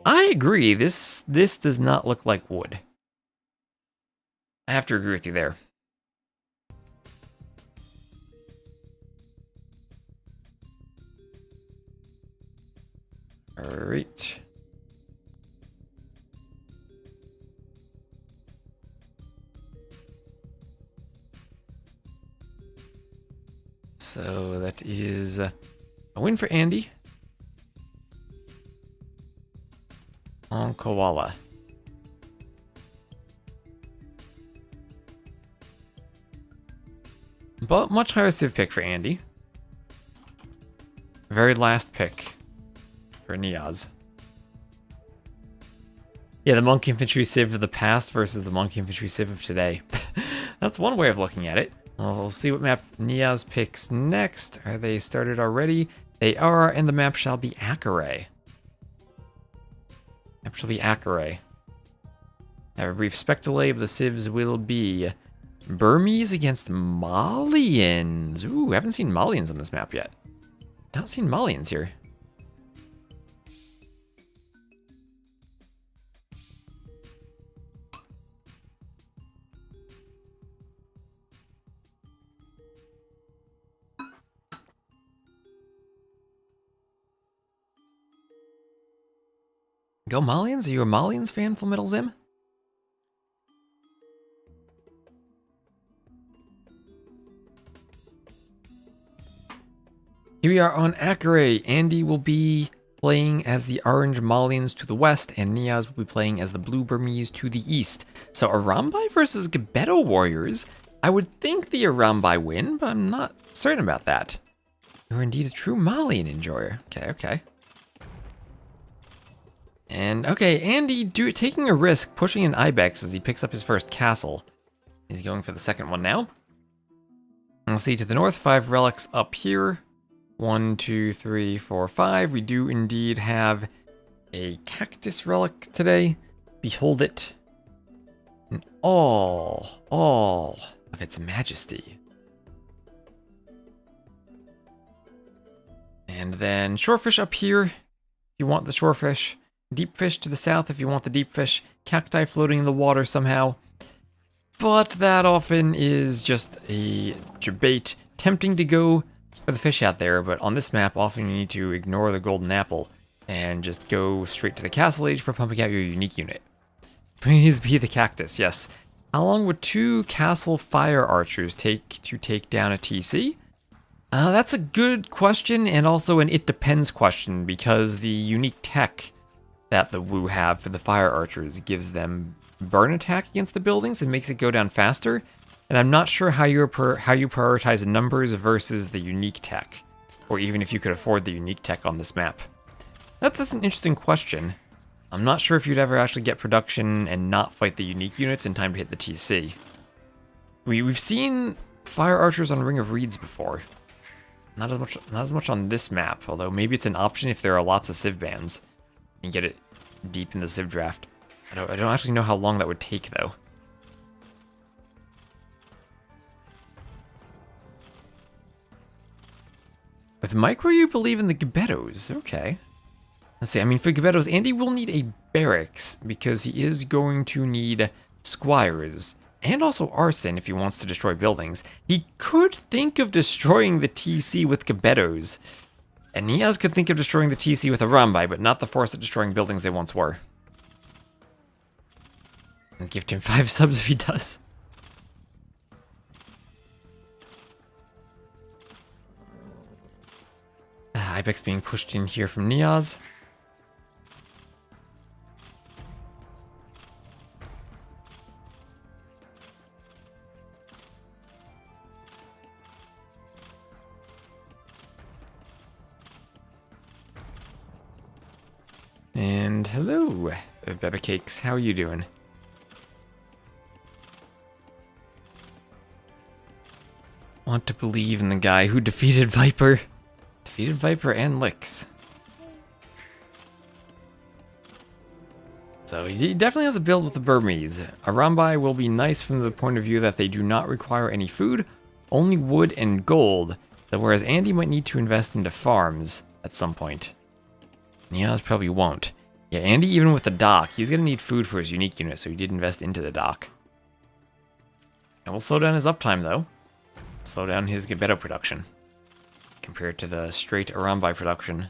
I agree. This does not look like wood. I have to agree with you there. Alright. So that is a win for Andy on Koala. But much higher civ pick for Andy. Very last pick for NeoZz. Yeah, the monk infantry civ of the past versus the monk infantry civ of today. That's one way of looking at it. Well, we'll see what map NeoZz picks next. Are they started already? They are, and the map shall be Acaray. Map shall be Acaray. Have a brief spec delay, but the civs will be Burmese against Malians. Ooh, haven't seen Malians on this map yet. Not seen Malians here. Go Malians? Are you a Malians fan, Full Metal Zim? Here we are on Acaray. Andy will be playing as the orange Malians to the west, and NeoZz will be playing as the blue Burmese to the east. So Arambai versus Gebeto Warriors. I would think the Arambai win, but I'm not certain about that. You're indeed a true Malian enjoyer. Okay. And okay, Andy taking a risk, pushing an Ibex as he picks up his first castle. He's going for the second one now. We'll see to the north, 5 relics up here. 1, 2, 3, 4, 5. We do indeed have a cactus relic today. Behold it. In all of its majesty. And then shorefish up here, if you want the shorefish. Deep fish to the south if you want the deep fish. Cacti floating in the water somehow. But that often is just a debate. Tempting to go for the fish out there, but on this map, often you need to ignore the golden apple and just go straight to the castle age for pumping out your unique unit. Please be the cactus, yes. How long would 2 castle fire archers take to take down a TC? That's a good question, and also an it depends question, because the unique tech that the Wu have for the fire archers gives them burn attack against the buildings and makes it go down faster. And I'm not sure how you prioritize numbers versus the unique tech, or even if you could afford the unique tech on this map. That's an interesting question. I'm not sure if you'd ever actually get production and not fight the unique units in time to hit the TC. We've seen fire archers on Ring of Reeds before. Not as much on this map, although maybe it's an option if there are lots of civ bans. And get it deep in the civ draft. I don't actually know how long that would take though. With micro, you believe in the Gebetos. Okay. Let's see. I mean, for Gebetos, Andy will need a barracks because he is going to need squires and also arson if he wants to destroy buildings. He could think of destroying the TC with Gebetos. And NeoZz could think of destroying the TC with a Rambai, but not the force of destroying buildings they once were. And gift him 5 subs if he does. Ibex being pushed in here from NeoZz. And hello, Beba Cakes. How are you doing? Want to believe in the guy who defeated Viper. Defeated Viper and Licks. So he definitely has a build with the Burmese. Arambai will be nice from the point of view that they do not require any food, only wood and gold. So whereas Andy might need to invest into farms at some point. NeoZz probably won't. Yeah, Andy, even with the dock, he's going to need food for his unique unit, so he did invest into the dock. And we'll slow down his uptime, though. Slow down his Gebeto production. Compared to the straight Arambai production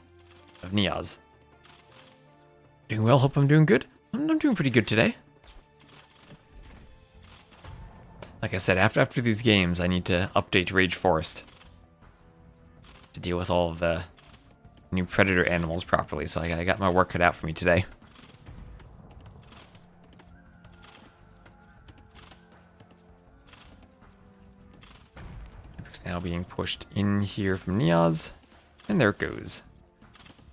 of NeoZz. Doing well, hope I'm doing good. I'm doing pretty good today. Like I said, after these games, I need to update Rage Forest. To deal with all of the new predator animals properly, so I got my work cut out for me today. It's now being pushed in here from NeoZz, and there it goes.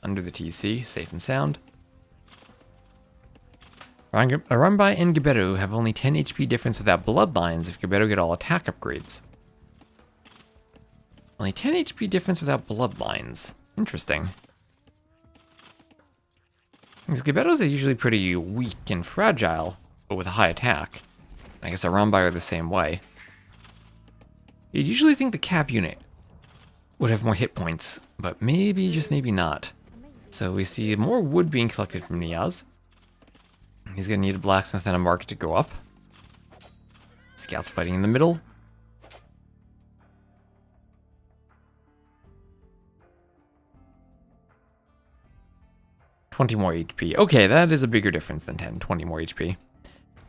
Under the TC, safe and sound. Arambai and Gebeto have only 10 HP difference without bloodlines if Gebeto get all attack upgrades. Only 10 HP difference without bloodlines. Interesting. Because Gebetos are usually pretty weak and fragile, but with a high attack. I guess Arambai are the same way. You'd usually think the Cav unit would have more hit points, but maybe, just maybe not. So we see more wood being collected from NeoZz. He's going to need a blacksmith and a market to go up. Scouts fighting in the middle. $20 more HP. Okay, that is a bigger difference than 10. 20 more HP.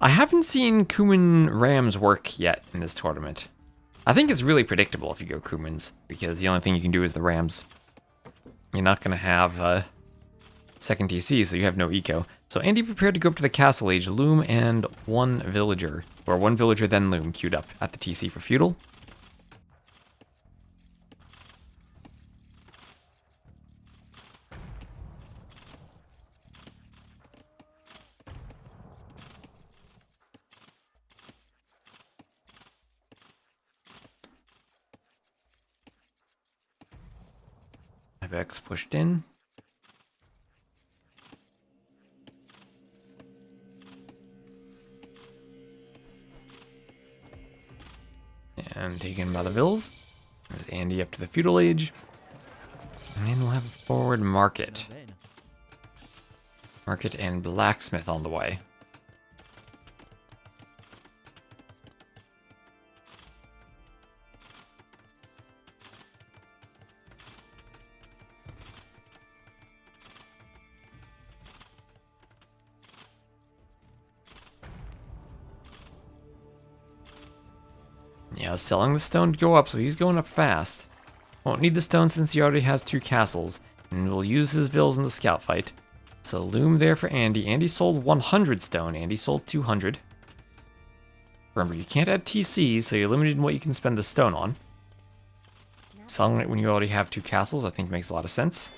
I haven't seen Kuman Rams work yet in this tournament. I think it's really predictable if you go Kumans, because the only thing you can do is the Rams. You're not going to have second TC, so you have no eco. So Andy prepared to go up to the Castle Age, Loom and one villager. Or one villager then Loom queued up at the TC for Feudal. Ibex pushed in. And taken by the Vills. There's Andy up to the Feudal Age. And then we'll have a forward market. Market and blacksmith on the way. Yeah, selling the stone to go up, so he's going up fast. Won't need the stone since he already has 2 castles, and will use his vills in the scout fight. So Loom there for Andy. Andy sold 100 stone, Andy sold 200. Remember, you can't add TC, so you're limited in what you can spend the stone on. Selling it when you already have 2 castles, I think makes a lot of sense.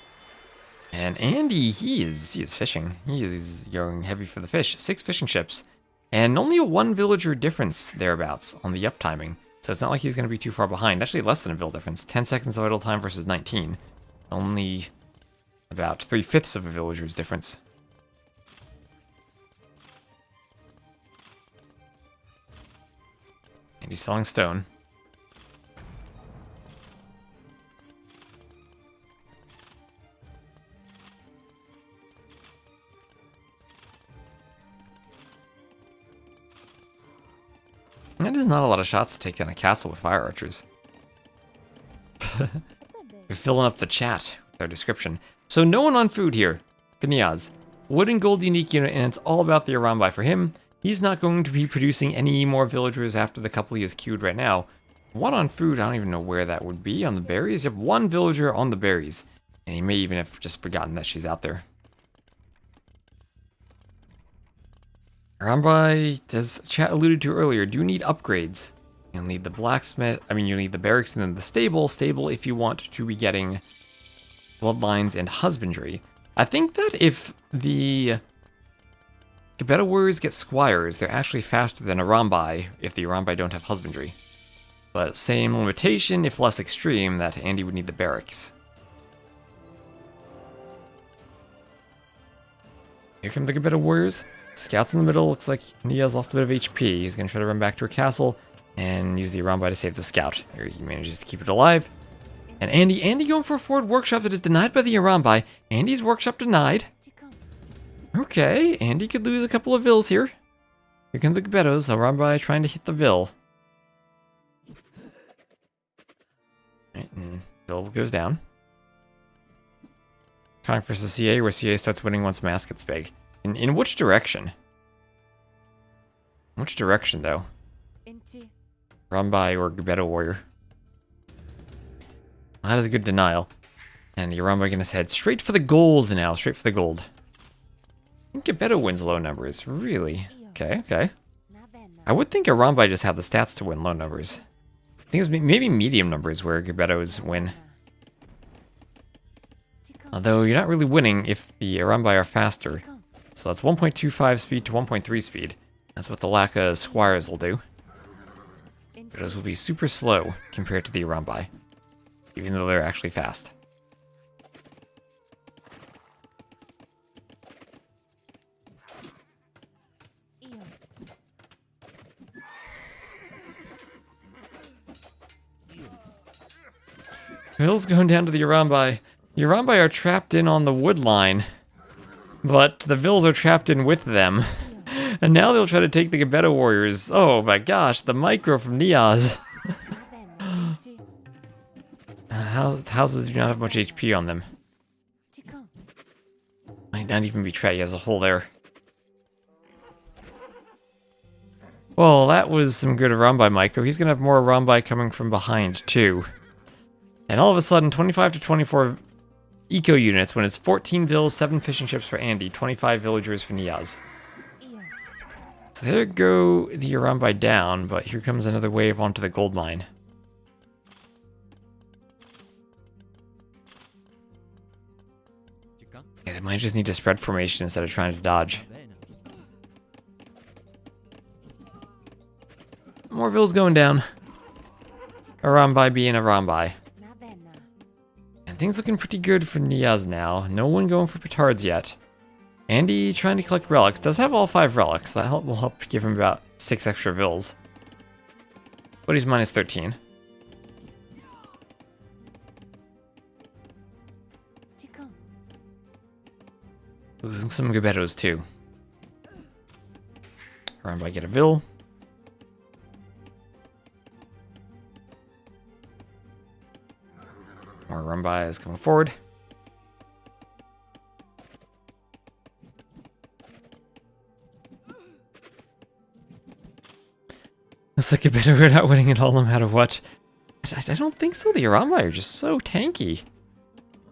And Andy, he is fishing. He's going heavy for the fish. 6 fishing ships. And only a 1 villager difference thereabouts on the uptiming. So it's not like he's going to be too far behind. Actually, less than a vill difference. 10 seconds of idle time versus 19. Only about 3/5 of a villager's difference. And he's selling stone. That is not a lot of shots to take down a castle with fire archers. We're filling up the chat with our description. So no one on food here. NeoZz. Wood and gold unique unit, and it's all about the Arambai for him. He's not going to be producing any more villagers after the couple he has queued right now. One on food, I don't even know where that would be. On the berries? You have 1 villager on the berries. And he may even have just forgotten that she's out there. Arambai, as chat alluded to earlier, do need upgrades. You'll need the blacksmith, you'll need the barracks and then the stable. Stable if you want to be getting bloodlines and husbandry. I think that if the Gebeto warriors get squires, they're actually faster than Arambai if the Arambai don't have husbandry. But same limitation, if less extreme, that Andy would need the barracks. Here come the Gebeto warriors. Scouts in the middle. Looks like NeoZz lost a bit of HP. He's going to try to run back to her castle and use the Arambai to save the scout. There he manages to keep it alive. And Andy going for a forward workshop that is denied by the Arambai. Andy's workshop denied. Okay, Andy could lose a couple of vills here. Here come the Gebetos. Arambai trying to hit the vill. Right, and vill goes down. Time versus CA, where CA starts winning once mass gets big. In which direction? Which direction, though? Arambai or Gebeto warrior? Well, that is a good denial. And the Arambai gonna head straight for the gold now. Straight for the gold. I think Gebeto wins low numbers. Really? Okay, okay. I would think Arambai just have the stats to win low numbers. I think it's maybe medium numbers where Gebetos win. Although you're not really winning if the Arambai are faster. So that's 1.25 speed to 1.3 speed. That's what the lack of squires will do. Gebetos will be super slow compared to the Arambai, even though they're actually fast. Vill's going down to the Arambai. The Arambai are trapped in on the wood line, but the Vills are trapped in with them. And now they'll try to take the Gebeto warriors. Oh my gosh, the micro from NeoZz. Houses do not have much HP on them. Might not even be trapped. He has a hole there. Well, that was some good Arambai micro. He's going to have more Arambai coming from behind, too. And all of a sudden, 25 to 24 eco units when it's 14 vills, 7 fishing ships for Andy, 25 villagers for NeoZz. So there go the Arambai down, but here comes another wave onto the gold mine. Yeah, they might just need to spread formation instead of trying to dodge. More vills going down. Arambai being Arambai. And things looking pretty good for NeoZz now. No one going for petards yet. Andy trying to collect relics. Does have all 5 relics. That will help give him about 6 extra vills. But he's minus 13. Losing some Gebetos too. Arambai get a vill. More Arambai is coming forward. Looks like we're not winning at all no matter what. I don't think so. The Arambai are just so tanky.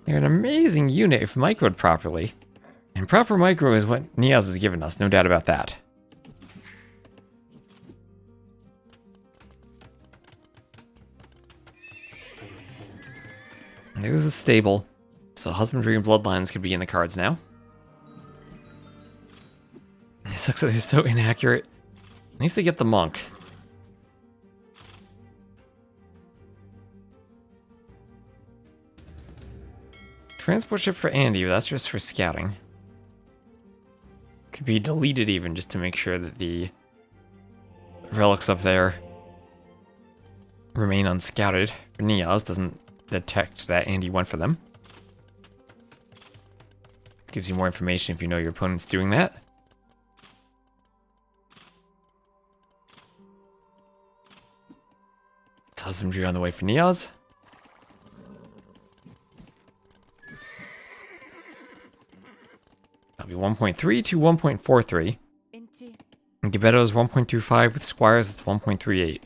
They're an amazing unit if microed properly. And proper micro is what NeoZz has given us, no doubt about that. And there's a stable. So husbandry and bloodlines could be in the cards now. It sucks that they're so inaccurate. At least they get the monk. Transport ship for Andy, but that's just for scouting. Could be deleted even just to make sure that the relics up there remain unscouted. For NeoZz doesn't detect that Andy went for them. Gives you more information if you know your opponent's doing that. Husbandry on the way for NeoZz. That'll be 1.3 to 1.43. And Gebeto's 1.25 with squires, it's 1.38.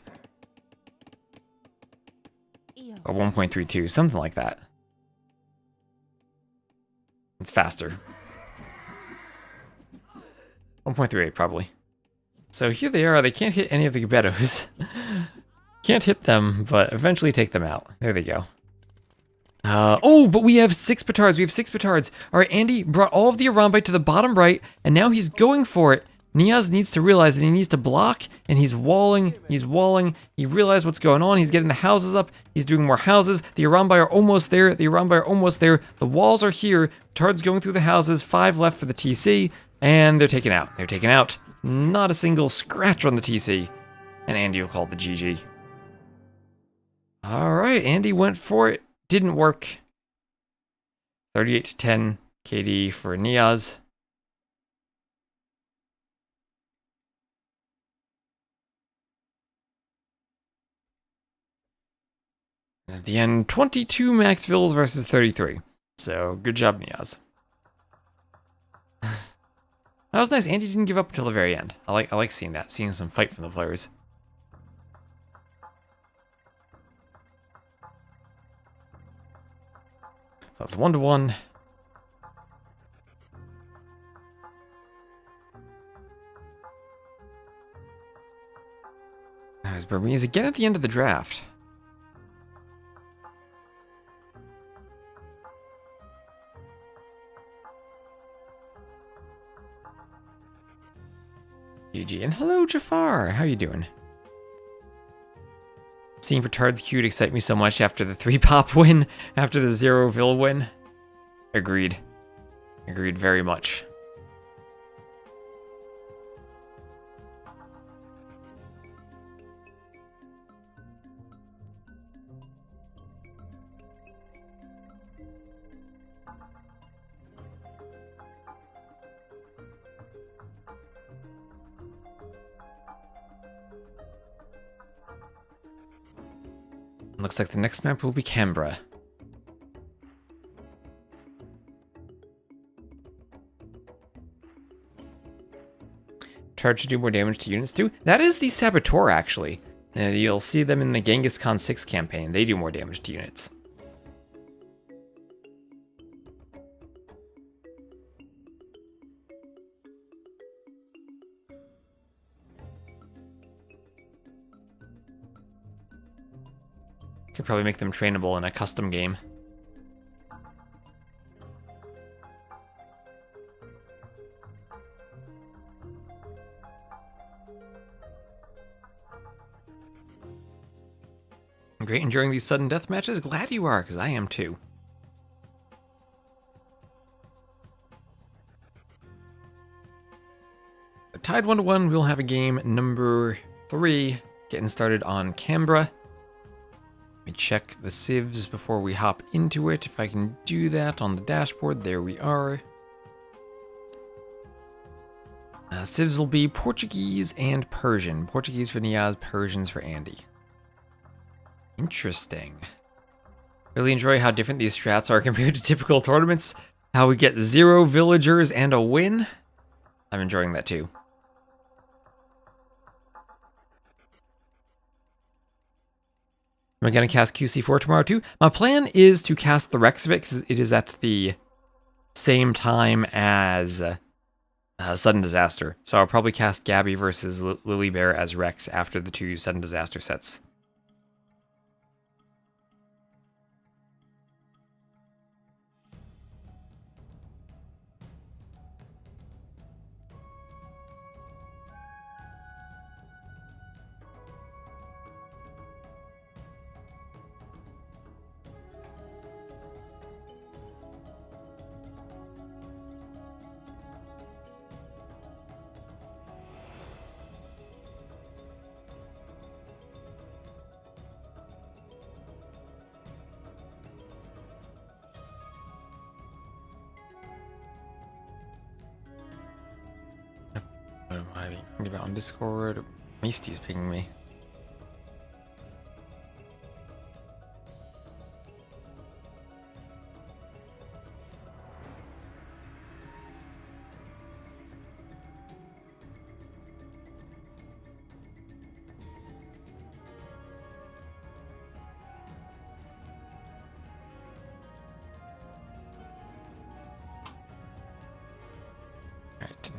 Or 1.32, something like that. It's faster. 1.38 probably. So here they are, they can't hit any of the Gebetos. Can't hit them, but eventually take them out. There they go. Oh, but we have 6 petards. We have 6 petards. All right, Andy brought all of the Arambite to the bottom right, and now he's going for it. NeoZz needs to realize that he needs to block, and he's walling. He's walling. He realized what's going on. He's getting the houses up. He's doing more houses. The Arambai are almost there. The Arambai are almost there. The walls are here. Petards going through the houses. 5 left for the TC, and they're taken out. They're taken out. Not a single scratch on the TC, and Andy will call it the GG. All right, Andy went for it. Didn't work. 38 to 10 KD for NeoZz. At the end, 22 max fills versus 33. So, good job, NeoZz. That was nice. Andy didn't give up until the very end. I like seeing that, seeing some fight from the players. So that's 1-1. There's Burmese again at the end of the draft. GG, and hello Jafar, how you doing? Seeing Petard's queue excite me so much after the 3-pop win, after the 0-vill win. Agreed. Agreed very much. Looks like the next map will be Canberra. Charge to do more damage to units too. That is the Saboteur, actually. You'll see them in the Genghis Khan 6 campaign. They do more damage to units. Could probably make them trainable in a custom game. Great, enjoying these sudden death matches? Glad you are, because I am too. Tied 1-1, we'll have a game number 3 getting started on Canberra. Let me check the civs before we hop into it. If I can do that on the dashboard, there we are. Civs will be Portuguese and Persian. Portuguese for NeoZz, Persians for Andy. Interesting. Really enjoy how different these strats are compared to typical tournaments. How we get 0 villagers and a win. I'm enjoying that too. Am I going to cast QC4 tomorrow too? My plan is to cast the Rex of it because it is at the same time as Sudden Disaster. So I'll probably cast Gabby versus Lily Bear as Rex after the 2 Sudden Disaster sets. What am I thinking about on Discord? Misty's pinging me.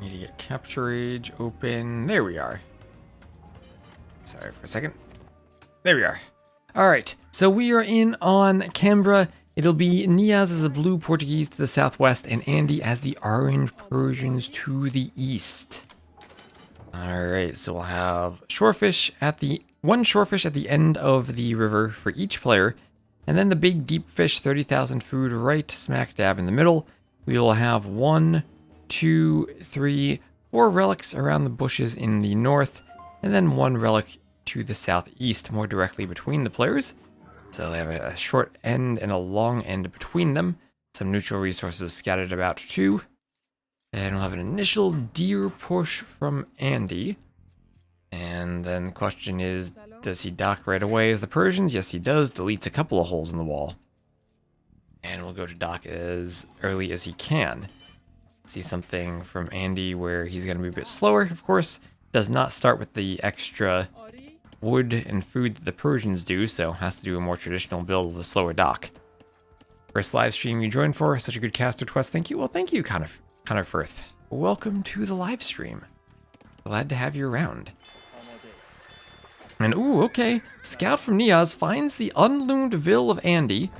Need to get Capture Age open. There we are. Sorry for a second. There we are. All right, so we are in on Canberra. It'll be NeoZz as the blue Portuguese to the southwest and Andy as the orange Persians to the east. Alright, so we'll have one shorefish at the end of the river for each player, and then the big deep fish 30,000 food right smack dab in the middle. We will have 1, 2, 3, 4 relics around the bushes in the north, and then 1 relic to the southeast, more directly between the players. So they have a short end and a long end between them. Some neutral resources scattered about too. And we'll have an initial deer push from Andy. And then the question is, does he dock right away as the Persians? Yes, he does. Deletes a couple of holes in the wall. And we'll go to dock as early as he can. See something from Andy where he's going to be a bit slower, of course. Does not start with the extra wood and food that the Persians do, so has to do a more traditional build with a slower dock. First live stream you joined for, such a good cast request, thank you. Well, thank you, Connor Firth. Welcome to the live stream. Glad to have you around. And ooh, okay, scout from NeoZz finds the unloomed Vil of Andy.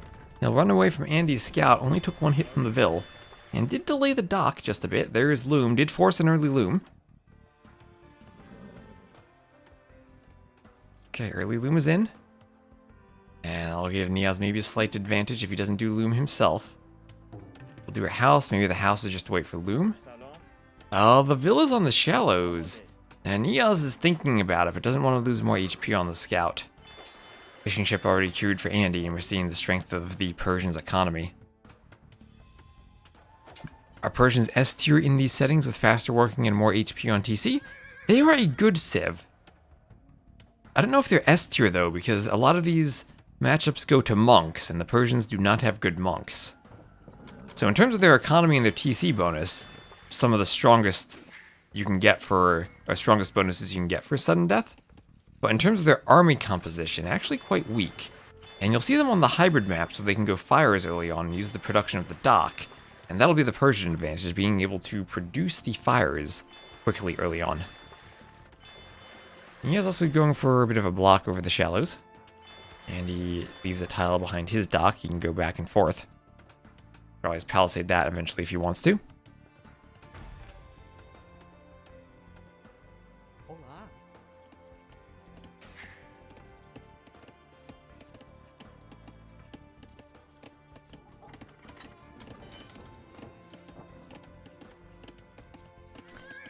He'll run away from Andy's scout, only took 1 hit from the Vil, and did delay the dock just a bit. There is loom, did force an early loom. Okay, early loom is in. And I'll give NeoZz maybe a slight advantage if he doesn't do loom himself. We'll do a house. Maybe the house is just to wait for loom. Oh, the villa's on the shallows. And NeoZz is thinking about it, but doesn't want to lose more HP on the scout. Fishing ship already queued for Andy, and we're seeing the strength of the Persians' economy. Are Persians S tier in these settings with faster working and more HP on TC? They are a good civ. I don't know if they're S tier though, because a lot of these matchups go to monks, and the Persians do not have good monks. So in terms of their economy and their TC bonus, some of the strongest you can get for, or strongest bonuses you can get for sudden death. But in terms of their army composition, actually quite weak. And you'll see them on the hybrid map, so they can go fires early on and use the production of the dock. And that'll be the Persian advantage, being able to produce the fires quickly early on. He is also going for a bit of a block over the shallows. And he leaves a tile behind his dock. He can go back and forth. Probably always palisade that eventually if he wants to.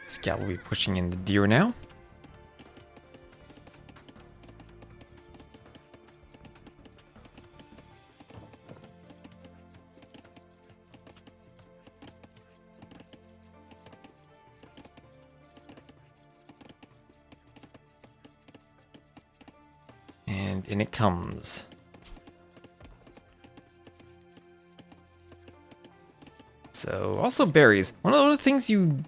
Scout will be pushing in the deer now. And in it comes. So also berries. One of the things you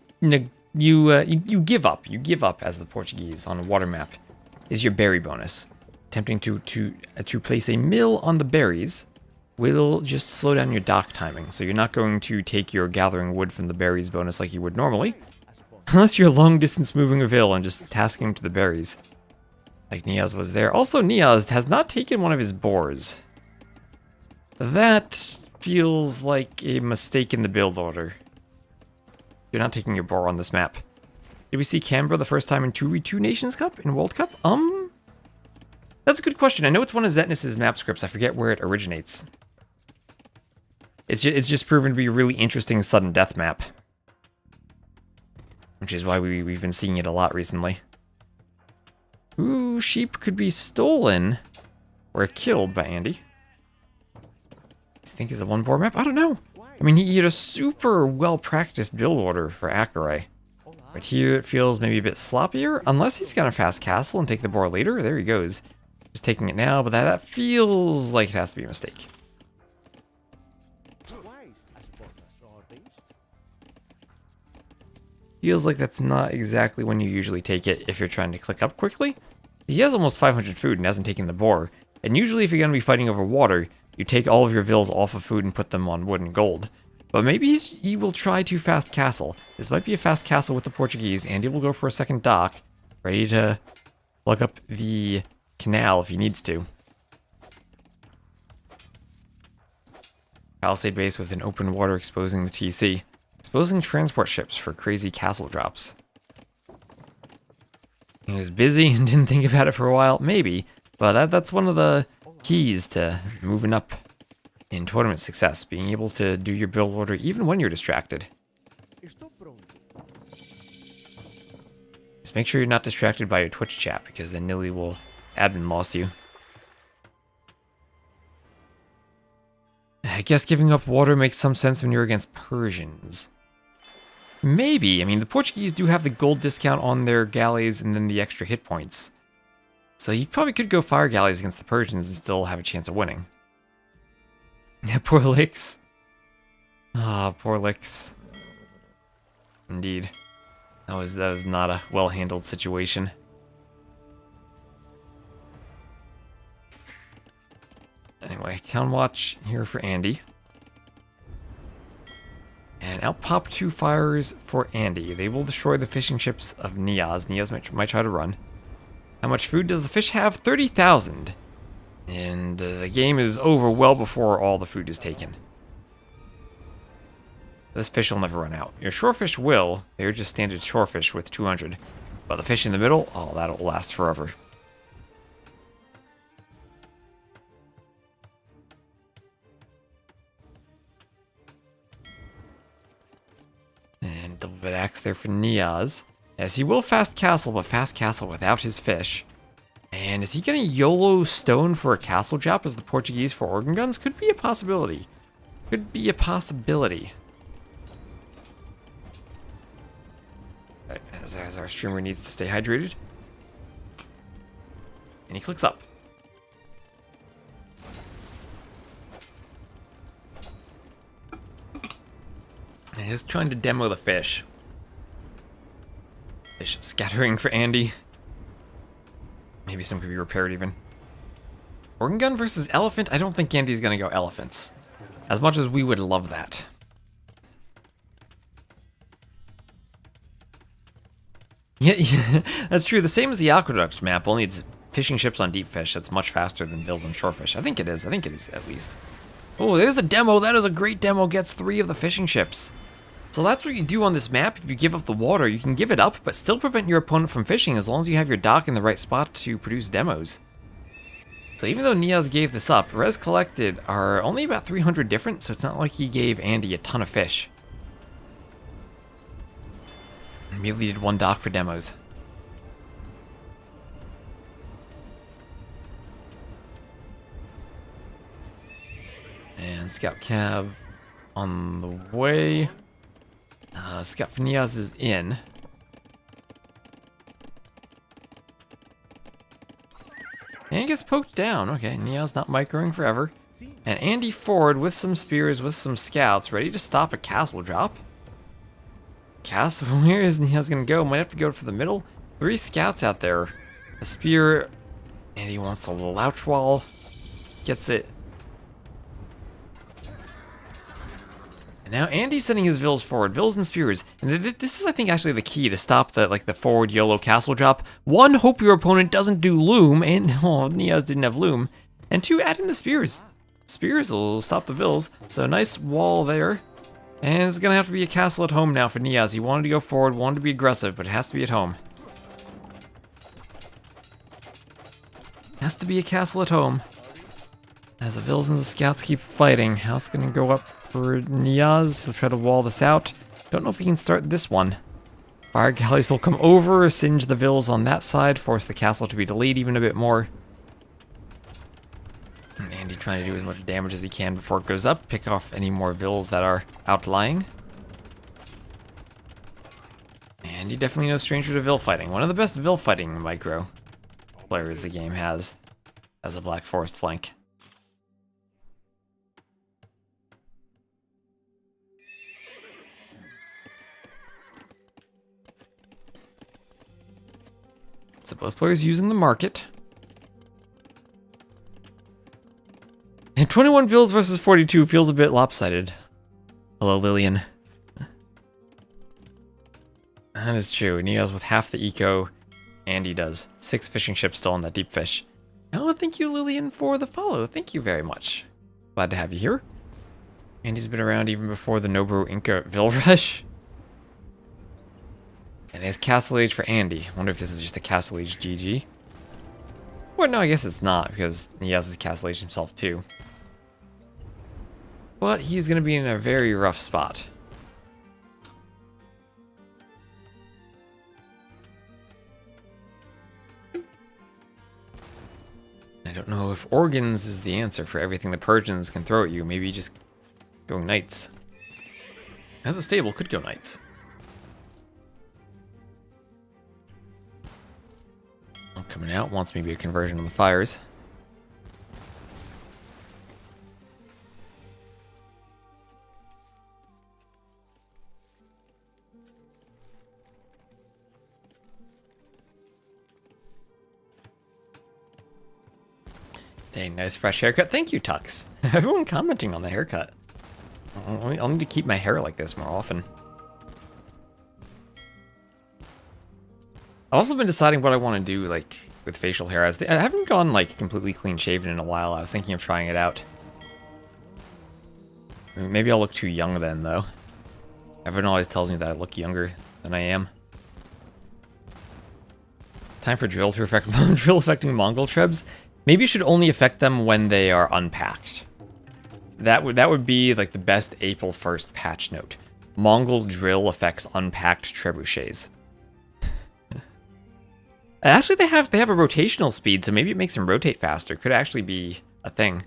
give up as the Portuguese on a water map is your berry bonus. Attempting to place a mill on the berries will just slow down your dock timing. So you're not going to take your gathering wood from the berries bonus like you would normally, unless you're long distance moving a Vil and just tasking to the berries, like NeoZz was there. Also, NeoZz has not taken one of his boars. That feels like a mistake in the build order. You're not taking your boar on this map. Did we see Canberra the first time in 2v2 Nations Cup in World Cup? That's a good question. I know it's one of Zetness's map scripts. I forget where it originates. It's just proven to be a really interesting sudden death map, which is why we've been seeing it a lot recently. Ooh, sheep could be stolen or killed by Andy. Do you think it's a one boar map? I don't know. I mean, he had a super well-practiced build order for Acaray. But here it feels maybe a bit sloppier, unless he's gonna fast castle and take the boar later. There he goes. Just taking it now, but that feels like it has to be a mistake. Feels like that's not exactly when you usually take it if you're trying to click up quickly. He has almost 500 food and hasn't taken the boar. And usually if you're gonna be fighting over water, you take all of your Vils off of food and put them on wood and gold. But maybe he will try to fast castle. This might be a fast castle with the Portuguese, and he will go for a second dock, ready to plug up the canal if he needs to. Palisade base with an open water exposing the TC. Exposing transport ships for crazy castle drops. He was busy and didn't think about it for a while. Maybe. But that's one of the keys to moving up in tournament success. Being able to do your build order even when you're distracted. Just make sure you're not distracted by your Twitch chat, because then Nilly will admin loss you. I guess giving up water makes some sense when you're against Persians. Maybe. I mean, the Portuguese do have the gold discount on their galleys and then the extra hit points. So you probably could go fire galleys against the Persians and still have a chance of winning. Yeah, poor Licks. Ah, poor Licks. Indeed. That was not a well-handled situation. Anyway, town watch here for Andy. And out pop 2 fires for Andy. They will destroy the fishing ships of NeoZz. NeoZz might try to run. How much food does the fish have? 30,000. And the game is over well before all the food is taken. This fish will never run out. Your shorefish will. They're just standard shorefish with 200. But the fish in the middle, oh, that'll last forever. And double bit axe there for NeoZz. Yes, he will fast castle, but fast castle without his fish. And is he going to YOLO stone for a castle drop as the Portuguese for organ guns? Could be a possibility. Could be a possibility. Right, as our streamer needs to stay hydrated. And he clicks up. And he's trying to demo the fish. Fish scattering for Andy. Maybe some could be repaired even. Organ gun versus elephant? I don't think Andy's gonna go elephants. As much as we would love that. Yeah, that's true. The same as the aqueduct map, only it's fishing ships on deep fish. That's much faster than bills on shorefish. I think it is at least. Oh, there's a demo. That is a great demo. Gets 3 of the fishing ships. So that's what you do on this map. If you give up the water, you can give it up, but still prevent your opponent from fishing as long as you have your dock in the right spot to produce demos. So even though NeoZz gave this up, res collected are only about 300 different, so it's not like he gave Andy a ton of fish. Immediately did 1 dock for demos. And Scout Cav on the way. Scout for NeoZz is in. And he gets poked down. Okay, NeoZz not microing forever. And Andy forward with some spears, with some scouts, ready to stop a castle drop. Castle, where is NeoZz gonna go? Might have to go for the middle. 3 scouts out there. A spear. And he wants the louch wall. Gets it. And now Andy's sending his vills forward. Vills and spears. And this is, I think, actually the key to stop the forward YOLO castle drop. 1, hope your opponent doesn't do loom. And, oh, NeoZz didn't have loom. And 2, add in the spears. Spears will stop the vills. So nice wall there. And it's gonna have to be a castle at home now for NeoZz. He wanted to go forward, wanted to be aggressive, but it has to be at home. Has to be a castle at home. As the vills and the scouts keep fighting, house gonna go up for NeoZz. He'll try to wall this out. Don't know if he can start this one. Fire galleys will come over, singe the vills on that side, force the castle to be delayed even a bit more. And Andy trying to do as much damage as he can before it goes up. Pick off any more vills that are outlying. Andy definitely no stranger to vill fighting. One of the best vill fighting micro players the game has as a Black Forest flank. So both players using the market. And 21 vills versus 42 feels a bit lopsided. Hello, Lillian. That is true. NeoZz with half the eco. Andy does. 6 fishing ships still on that deep fish. Oh, thank you, Lillian, for the follow. Thank you very much. Glad to have you here. Andy's been around even before the Nobro Inca Vil Rush. And there's Castle Age for Andy. I wonder if this is just a Castle Age GG. Well, no, I guess it's not, because he has his Castle Age himself too. But he's going to be in a very rough spot. I don't know if organs is the answer for everything the Persians can throw at you. Maybe just go knights. As a stable, could go knights. Coming out wants maybe a conversion on the fires. Dang, nice fresh haircut. Thank you, Tux. Everyone commenting on the haircut. I'll need to keep my hair like this more often. I've also been deciding what I want to do, like, with facial hair. I haven't gone, like, completely clean-shaven in a while. I was thinking of trying it out. Maybe I'll look too young then, though. Everyone always tells me that I look younger than I am. Time for drill to affect drill affecting Mongol trebs. Maybe you should only affect them when they are unpacked. That would be, like, the best April 1st patch note. Mongol drill affects unpacked trebuchets. Actually, they have a rotational speed, so maybe it makes them rotate faster. Could actually be a thing.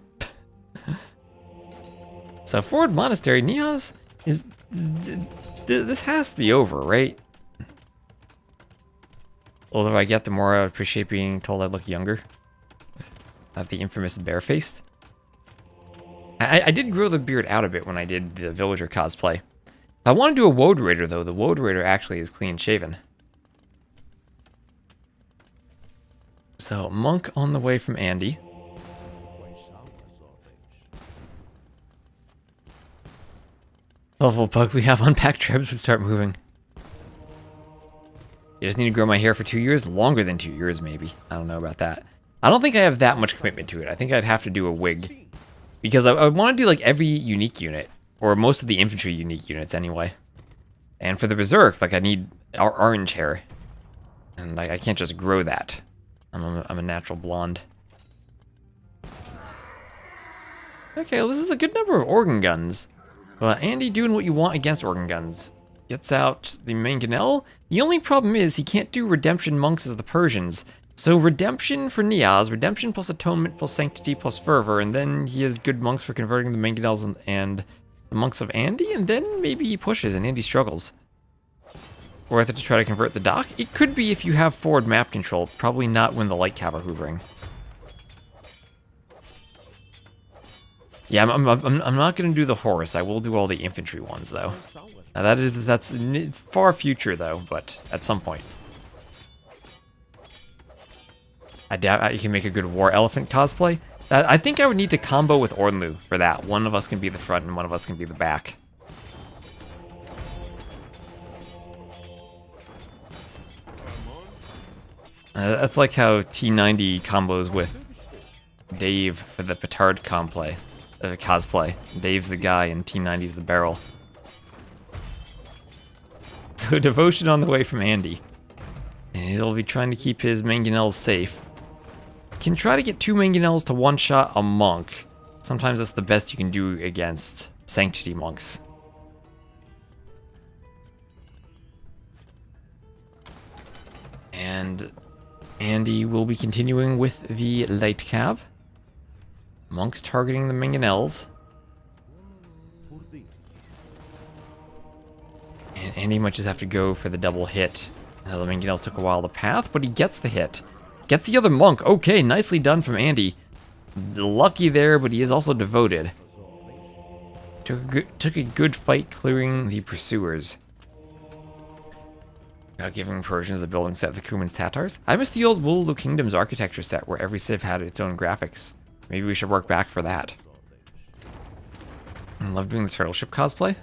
So, Forward Monastery, NeoZz is... This has to be over, right? Although I get, the more I appreciate being told I look younger. Not the infamous barefaced. I did grow the beard out a bit when I did the villager cosplay. If I want to do a Woad Raider, though, the Woad Raider actually is clean shaven. So, monk on the way from Andy. Level bugs we have unpacked trebs would start moving. You just need to grow my hair for 2 years? Longer than 2 years, maybe. I don't know about that. I don't think I have that much commitment to it. I think I'd have to do a wig. Because I want to do, like, every unique unit. Or most of the infantry unique units, anyway. And for the Berserk, like, I need orange hair. And I can't just grow that. I'm a natural blonde. Okay, well, this is a good number of organ guns. Andy doing what you want against organ guns. Gets out the mangonel. The only problem is he can't do redemption monks as the Persians. So redemption for NeoZz, redemption plus atonement plus sanctity plus fervor, and then he has good monks for converting the mangonels and the monks of Andy, and then maybe he pushes and Andy struggles. Worth it to try to convert the dock? It could be if you have forward map control, probably not when the light cav are hoovering. Yeah, I'm not going to do the horse. I will do all the infantry ones, though. Now that's far future, though, but at some point. I doubt you can make a good war elephant cosplay. I think I would need to combo with Ornlu for that. One of us can be the front and one of us can be the back. That's like how T90 combos with Dave for the Petard cosplay. Dave's the guy and T90's the barrel. So devotion on the way from Andy. And it'll be trying to keep his mangonels safe. Can try to get 2 mangonels to one-shot a monk. Sometimes that's the best you can do against sanctity monks. And Andy will be continuing with the light cav. Monks targeting the mangonels. And Andy might just have to go for the double hit. The mangonels took a while to path, but he gets the hit. Gets the other monk. Okay, nicely done from Andy. Lucky there, but he is also devoted. Took a good fight clearing the pursuers. Giving Persians the building set of the Cuman's Tatars. I miss the old Wooloo Kingdoms architecture set where every civ had its own graphics. Maybe we should work back for that. I love doing the turtle ship cosplay.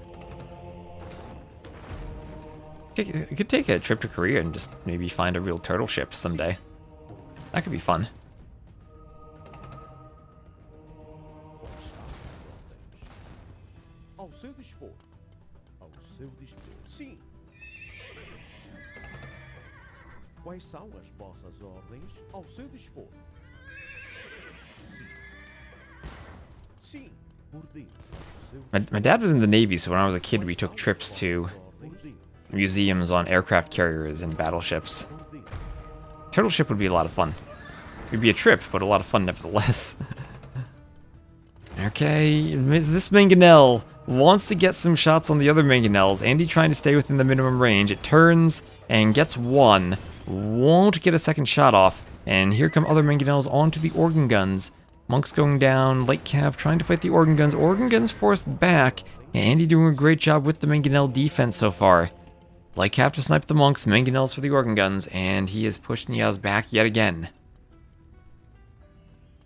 I could take a trip to Korea and just maybe find a real turtle ship someday. That could be fun. seu dispor. Sim. Quais são as vossas ordens ao seu dispor? Sim. Sim. Por dentro. My dad was in the Navy, so when I was a kid, we took trips to museums on aircraft carriers and battleships. Turtle ship would be a lot of fun. It'd be a trip, but a lot of fun nevertheless. Okay, this mangonel wants to get some shots on the other mangonels. Andy trying to stay within the minimum range. It turns and gets one. Won't get a second shot off. And here come other mangonels onto the organ guns. Monk's going down. Light Cav trying to fight the organ guns. Organ guns forced back. And Andy doing a great job with the mangonel defense so far. Light Cav to snipe the monks. Mangonels for the organ guns. And he has pushed NeoZz back yet again.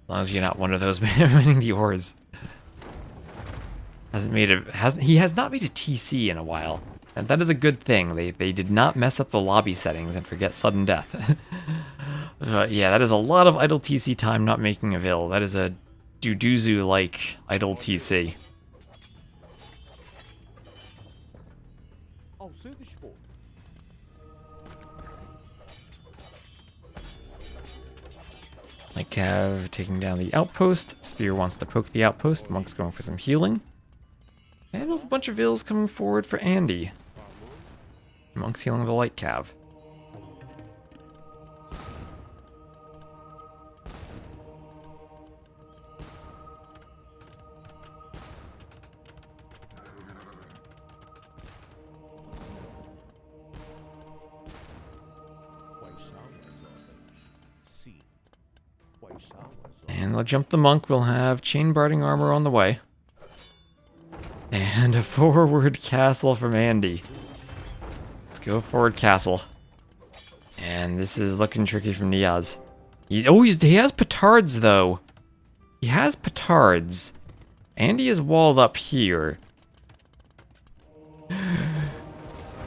As long as you're not one of those winning the ores. He has not made a TC in a while. And that is a good thing. They did not mess up the lobby settings and forget sudden death. But yeah, that is a lot of idle TC time not making avail. That is a Duduzu-like idle TC. Like Cav taking down the outpost. Spear wants to poke the outpost. Monk's going for some healing. And a bunch of ills coming forward for Andy. Monk's healing the Light Cav. And they'll jump the monk. We'll have chain barding armor on the way. And a forward castle from Andy. Let's go forward castle. And this is looking tricky from NeoZz. He has petards though. He has petards. Andy is walled up here.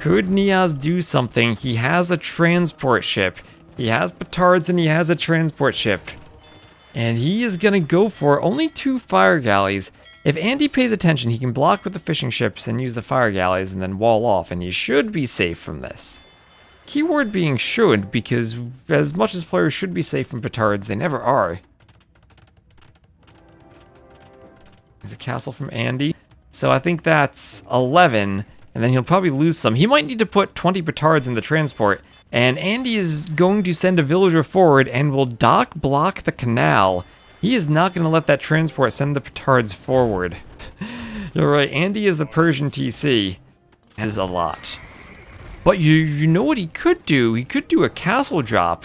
Could NeoZz do something? He has a transport ship. He has petards and he has a transport ship. And he is gonna go for only 2 fire galleys. If Andy pays attention, he can block with the fishing ships and use the fire galleys and then wall off, and he should be safe from this. Keyword being should, because as much as players should be safe from petards, they never are. There's a castle from Andy. So I think that's 11, and then he'll probably lose some. He might need to put 20 petards in the transport, and Andy is going to send a villager forward and will dock block the canal. He is not going to let that transport send the petards forward. You're right, Andy is the Persian TC. That is a lot. But you know what he could do? He could do a castle drop.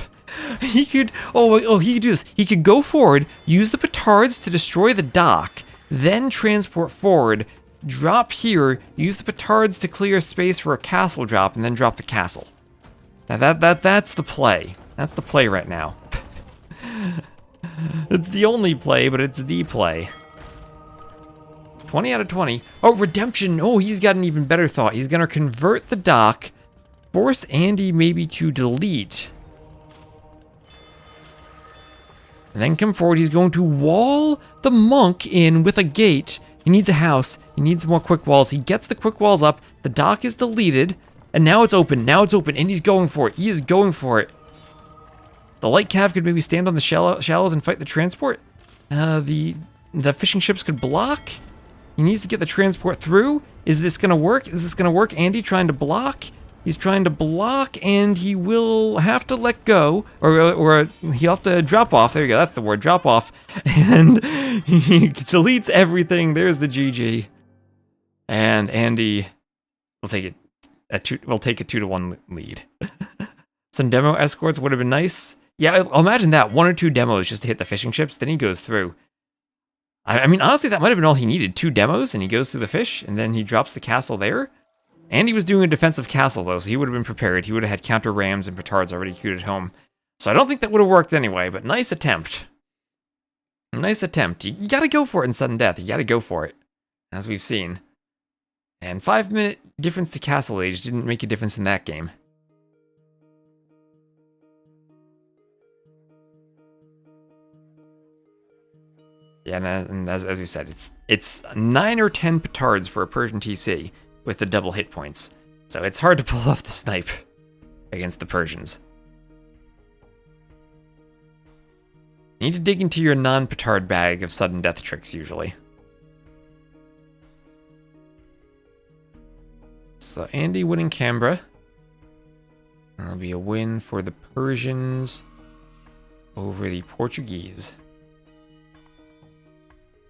He could, he could do this. He could go forward, use the petards to destroy the dock, then transport forward, drop here, use the petards to clear space for a castle drop, and then drop the castle. Now that's the play. That's the play right now. It's the only play, but it's the play. 20 out of 20. Oh, redemption. Oh, he's got an even better thought. He's going to convert the dock, force Andy maybe to delete. And then come forward. He's going to wall the monk in with a gate. He needs a house. He needs more quick walls. He gets the quick walls up. The dock is deleted. And now it's open. Now it's open. And he's going for it. He is going for it. The Light Cav could maybe stand on the shallows and fight the transport. The fishing ships could block. He needs to get the transport through. Is this going to work? Is this going to work? Andy trying to block. He's trying to block, and he will have to let go. Or he'll have to drop off. There you go. That's the word. Drop off. And he deletes everything. There's the GG. And Andy will take it. We'll take a 2-1 lead. Some demo escorts would have been nice. Yeah, I'll imagine that. 1 or 2 demos just to hit the fishing ships, then he goes through. I mean, honestly, that might have been all he needed. 2 demos, and he goes through the fish, and then he drops the castle there. And he was doing a defensive castle, though, so he would have been prepared. He would have had counter rams and petards already queued at home. So I don't think that would have worked anyway, but nice attempt. Nice attempt. You gotta go for it in sudden death. You gotta go for it, as we've seen. And 5-minute difference to castle age didn't make a difference in that game. Yeah, and as we said, it's 9 or 10 petards for a Persian TC. with the double hit points. So it's hard to pull off the snipe against the Persians. You need to dig into your non-petard bag of sudden death tricks, usually. So Andy winning Canberra. That'll be a win for the Persians over the Portuguese.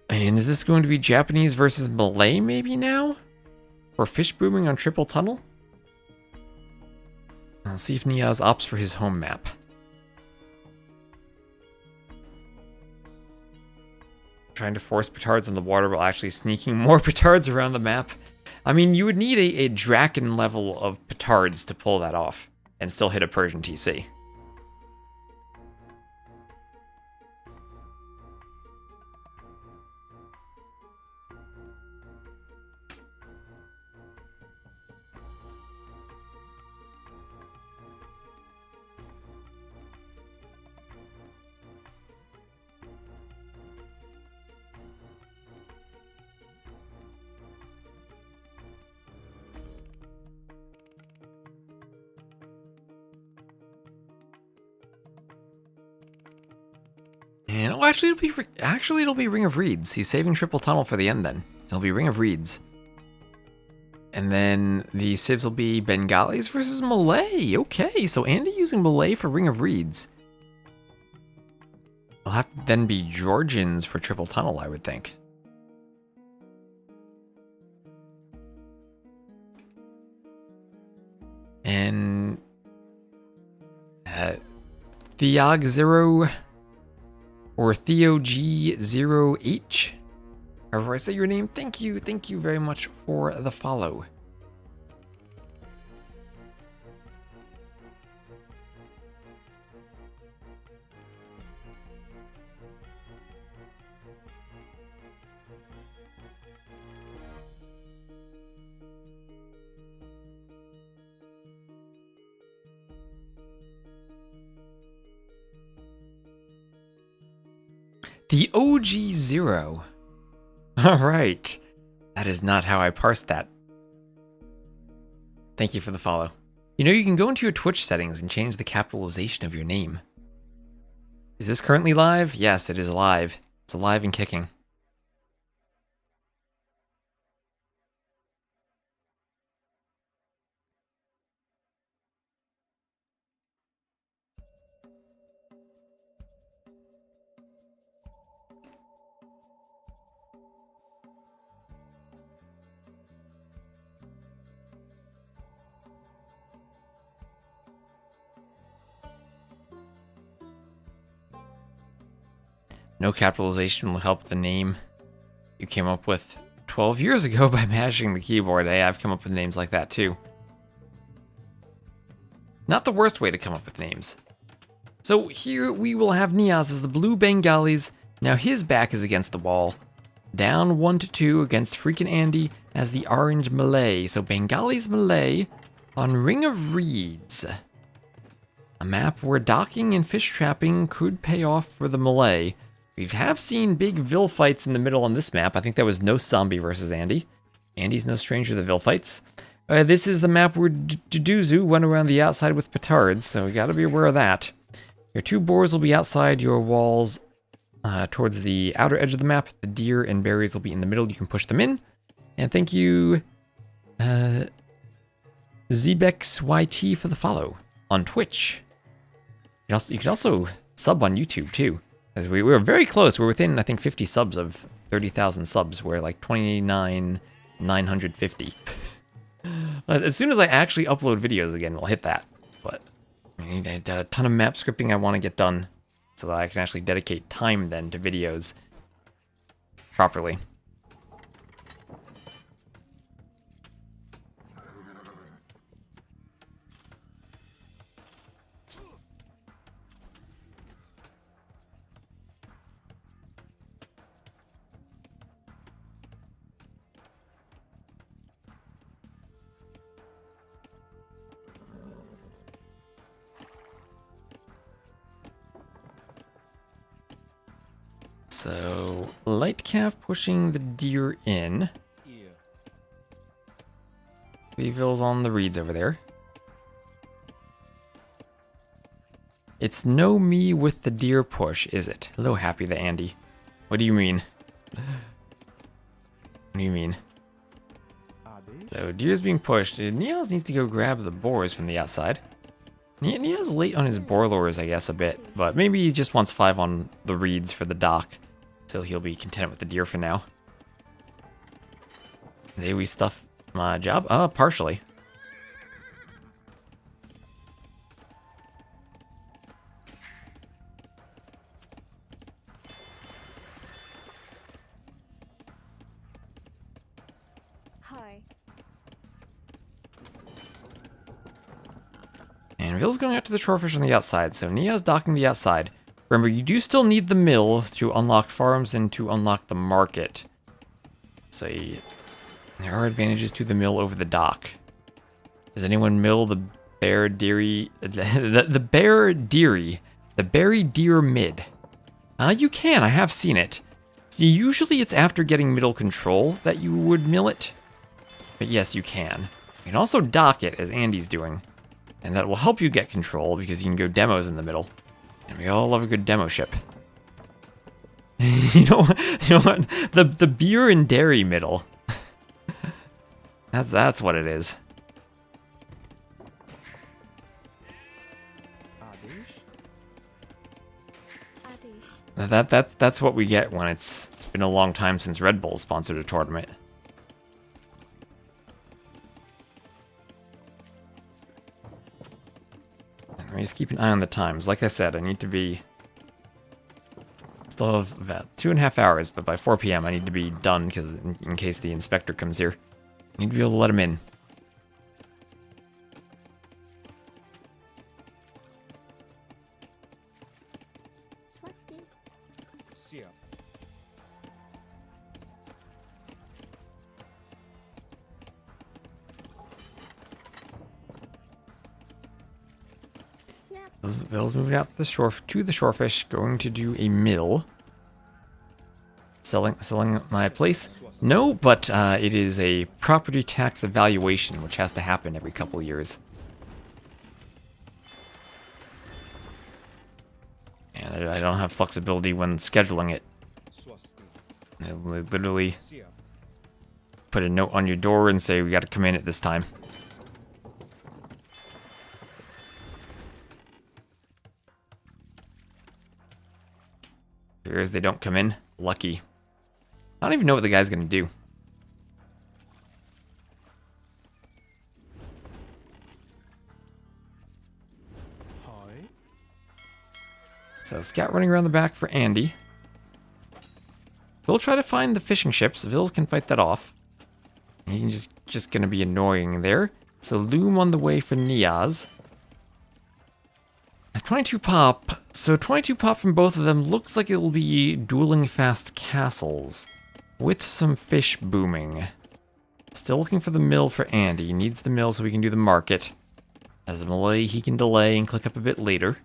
And is this going to be Japanese versus Malay maybe now? Or fish booming on Triple Tunnel? I'll see if NeoZz opts for his home map. Trying to force petards on the water while actually sneaking more petards around the map. I mean, you would need a Draken level of petards to pull that off and still hit a Persian TC. And oh, actually it'll be Ring of Reeds. He's saving Triple Tunnel for the end then. It'll be Ring of Reeds. And then the civs will be Bengalis versus Malay. Okay, so Andy using Malay for Ring of Reeds. It'll have to then be Georgians for Triple Tunnel, I would think. And Theog 0 or Theo G0H. However I say your name, thank you very much for the follow. The OG0. Alright. That is not how I parsed that. Thank you for the follow. You know, you can go into your Twitch settings and change the capitalization of your name. Is this currently live? Yes, it is live. It's alive and kicking. No capitalization will help the name you came up with 12 years ago by mashing the keyboard. Hey, I've come up with names like that too. Not the worst way to come up with names. So here we will have NeoZz as the blue Bengalis. Now his back is against the wall. Down 1-2 against FreakinAndy as the orange Malay. So Bengalis Malay on Ring of Reeds. A map where docking and fish trapping could pay off for the Malay. We have seen big Vil fights in the middle on this map. I think that was no Zombie versus Andy. Andy's no stranger to the Vil fights. This is the map where Duduzu went around the outside with petards, so we gotta be aware of that. Your two boars will be outside your walls towards the outer edge of the map. The deer and berries will be in the middle. You can push them in. And thank you, ZBexYT for the follow on Twitch. You can also sub on YouTube too. As we were very close. We're within, I think, 50 subs of 30,000 subs. We're like 29,950. As soon as I actually upload videos again, we'll hit that. But I need a ton of map scripting I want to get done so that I can actually dedicate time then to videos properly. So, light calf pushing the deer in. 3 vills on the reeds over there. It's no me with the deer push, is it? Hello, Happy the Andy. What do you mean? What do you mean? So, deer's being pushed. NeoZz needs to go grab the boars from the outside. NeoZz late on his boar lures, I guess, a bit. But maybe he just wants 5 on the reeds for the dock. So he'll be content with the deer for now. Is AoE stuff my job? Partially. Hi. And Vill's going out to the shorefish on the outside, so NeoZz docking the outside. Remember, you do still need the mill to unlock farms and to unlock the market. So there are advantages to the mill over the dock. Does anyone mill the bear deery, the bear deery, the berry deer mid? You can, I have seen it. So usually it's after getting middle control that you would mill it. But yes, you can. You can also dock it, as Andy's doing. And that will help you get control, because you can go demos in the middle. And we all love a good demo ship. you know what? The beer and dairy middle. That's what it is. That's what we get when it's been a long time since Red Bull sponsored a tournament. Let me just keep an eye on the times. Like I said, I need to be... Still have about 2.5 hours, but by 4 p.m. I need to be done, because in case the inspector comes here. I need to be able to let him in. Bill's moving out to the shorefish, going to do a mill. Selling my place? No, but it is a property tax evaluation, which has to happen every couple years. And I don't have flexibility when scheduling it. I literally put a note on your door and say we got to come in at this time. Here's they don't come in. Lucky. I don't even know what the guy's gonna do. So scout running around the back for Andy. We'll try to find the fishing ships. Vils can fight that off. He's just gonna be annoying there. So loom on the way for NeoZz. 22 pop. So 22 pop from both of them. Looks like it will be dueling fast castles with some fish booming. Still looking for the mill for Andy. He needs the mill so we can do the market. As a Malay, he can delay and click up a bit later.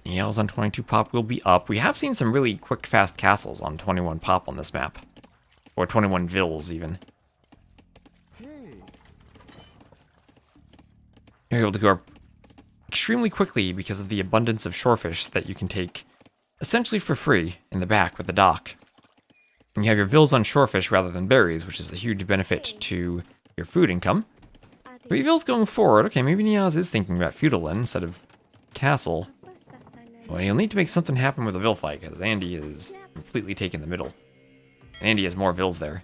NeoZz on 22 pop will be up. We have seen some really quick fast castles on 21 pop on this map. Or 21 Vils even. You're able to go up extremely quickly because of the abundance of shorefish that you can take essentially for free in the back with the dock. And you have your Vils on shorefish rather than berries, which is a huge benefit to your food income. 3 Vils going forward. Okay, maybe NeoZz is thinking about feudal instead of castle. Well, he'll need to make something happen with the Vil fight, because Andy is completely taking the middle. And Andy has more Vils there.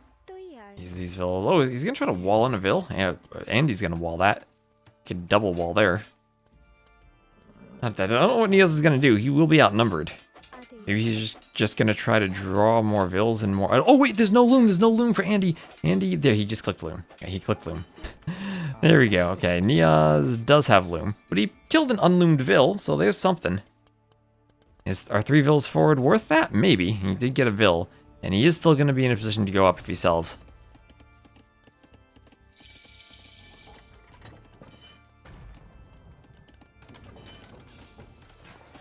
These Vils... Oh, he's going to try to wall in a Vil? Yeah, Andy's going to wall that. Could double wall there. Not that, I don't know what NeoZz is going to do. He will be outnumbered. Maybe he's just going to try to draw more Vils and more... Oh, wait, there's no loom. There's no loom for Andy. Andy, there, he just clicked loom. Okay, he clicked loom. There we go. Okay, NeoZz does have loom. But he killed an unloomed Vil, so there's something. Are 3 Vils forward worth that? Maybe. He did get a Vil. And he is still going to be in a position to go up if he sells.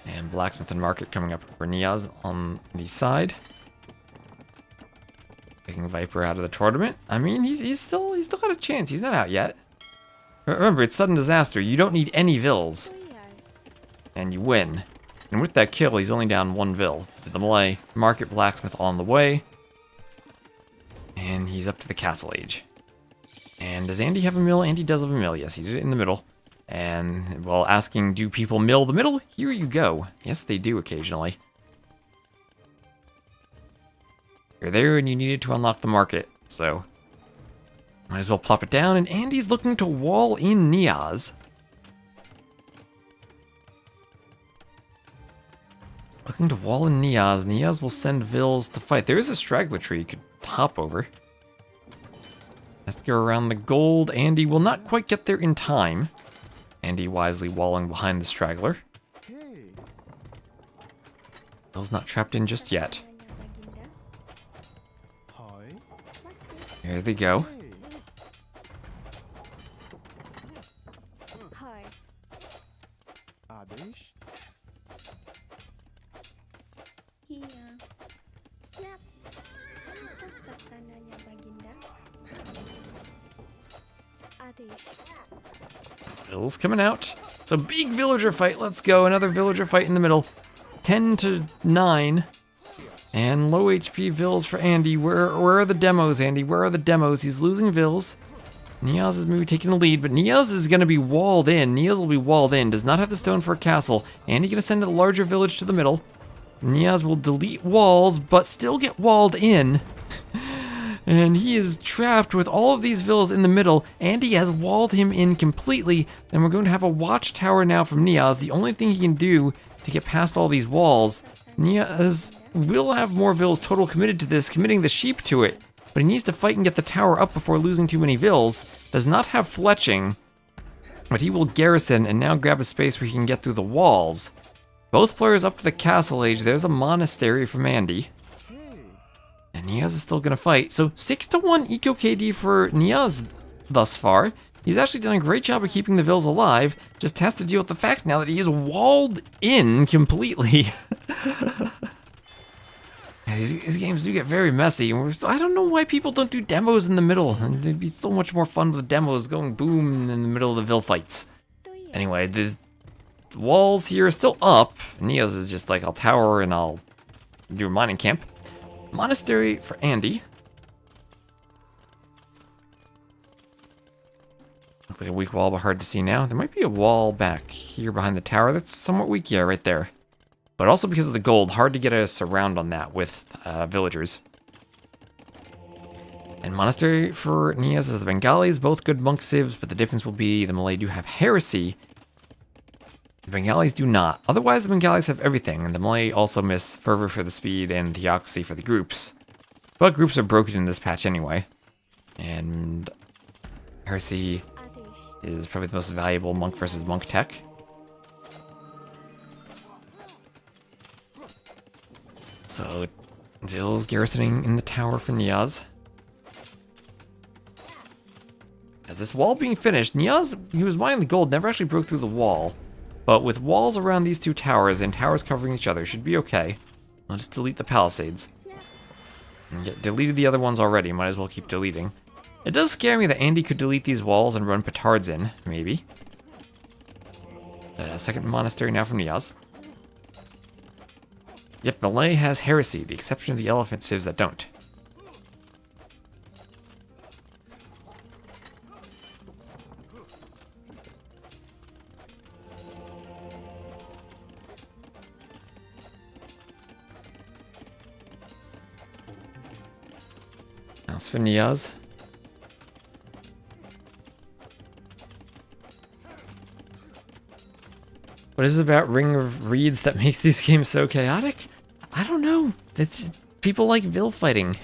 And blacksmith and market coming up for NeoZz on the side. Picking King Viper out of the tournament. I mean, he's still got a chance. He's not out yet. Remember, it's sudden disaster. You don't need any vills. And you win. And with that kill, he's only down 1 vill. To the melee, Market Blacksmith on the way. And he's up to the Castle Age. And does Andy have a mill? Andy does have a mill. Yes, he did it in the middle. And while asking, do people mill the middle? Here you go. Yes, they do occasionally. You're there and you needed to unlock the market, so might as well plop it down. And Andy's looking to wall in NeoZz. Looking to wall in NeoZz. NeoZz will send vills to fight. There is a straggler tree you could hop over. Has to go around the gold. Andy will not quite get there in time. Andy wisely walling behind the straggler. Vill's not trapped in just yet. There they go. Vill's coming out. So big villager fight. Let's go. Another villager fight in the middle. 10 to 9. And low HP vills for Andy. Where are the demos, Andy? Where are the demos? He's losing vills. NeoZz is maybe taking the lead, but NeoZz is going to be walled in. NeoZz will be walled in. Does not have the stone for a castle. Andy going to send a larger village to the middle. NeoZz will delete walls, but still get walled in. And he is trapped with all of these villas in the middle. Andy has walled him in completely. And we're going to have a watchtower now from NeoZz. The only thing he can do to get past all these walls. NeoZz will have more vills total committed to this, committing the sheep to it. But he needs to fight and get the tower up before losing too many vills. Does not have fletching. But he will garrison and now grab a space where he can get through the walls. Both players up to the castle age. There's a monastery from Andy. And NeoZz is still going to fight. So 6 to 1 eco KD for NeoZz thus far. He's actually done a great job of keeping the vills alive. Just has to deal with the fact now that he is walled in completely. These games do get very messy. And I don't know why people don't do demos in the middle. And it'd be so much more fun with demos going boom in the middle of the vill fights. Anyway, the walls here are still up. NeoZz is just like, I'll tower and I'll do a mining camp. Monastery for Andy. Look like a weak wall, but hard to see now. There might be a wall back here behind the tower that's somewhat weak. Yeah, right there. But also because of the gold, hard to get a surround on that with villagers. And monastery for NeoZz is the Bengalis, both good monk civs, but the difference will be the Malay do have heresy. The Bengalis do not. Otherwise, the Bengalis have everything, and the Malay also miss fervor for the speed and theocracy for the groups. But groups are broken in this patch anyway. And heresy is probably the most valuable monk versus monk tech. So, Vill's garrisoning in the tower for NeoZz. As this wall being finished, NeoZz, he was mining the gold, never actually broke through the wall. But with walls around these two towers and towers covering each other, should be okay. I'll just delete the palisades. And deleted the other ones already, might as well keep deleting. It does scare me that Andy could delete these walls and run petards in, maybe. Second monastery now from NeoZz. Yep, Malay has heresy, the exception of the elephant civs that don't. House for NeoZz. What is it about Ring of Reeds that makes these games so chaotic? I don't know. It's just, people like vill fighting.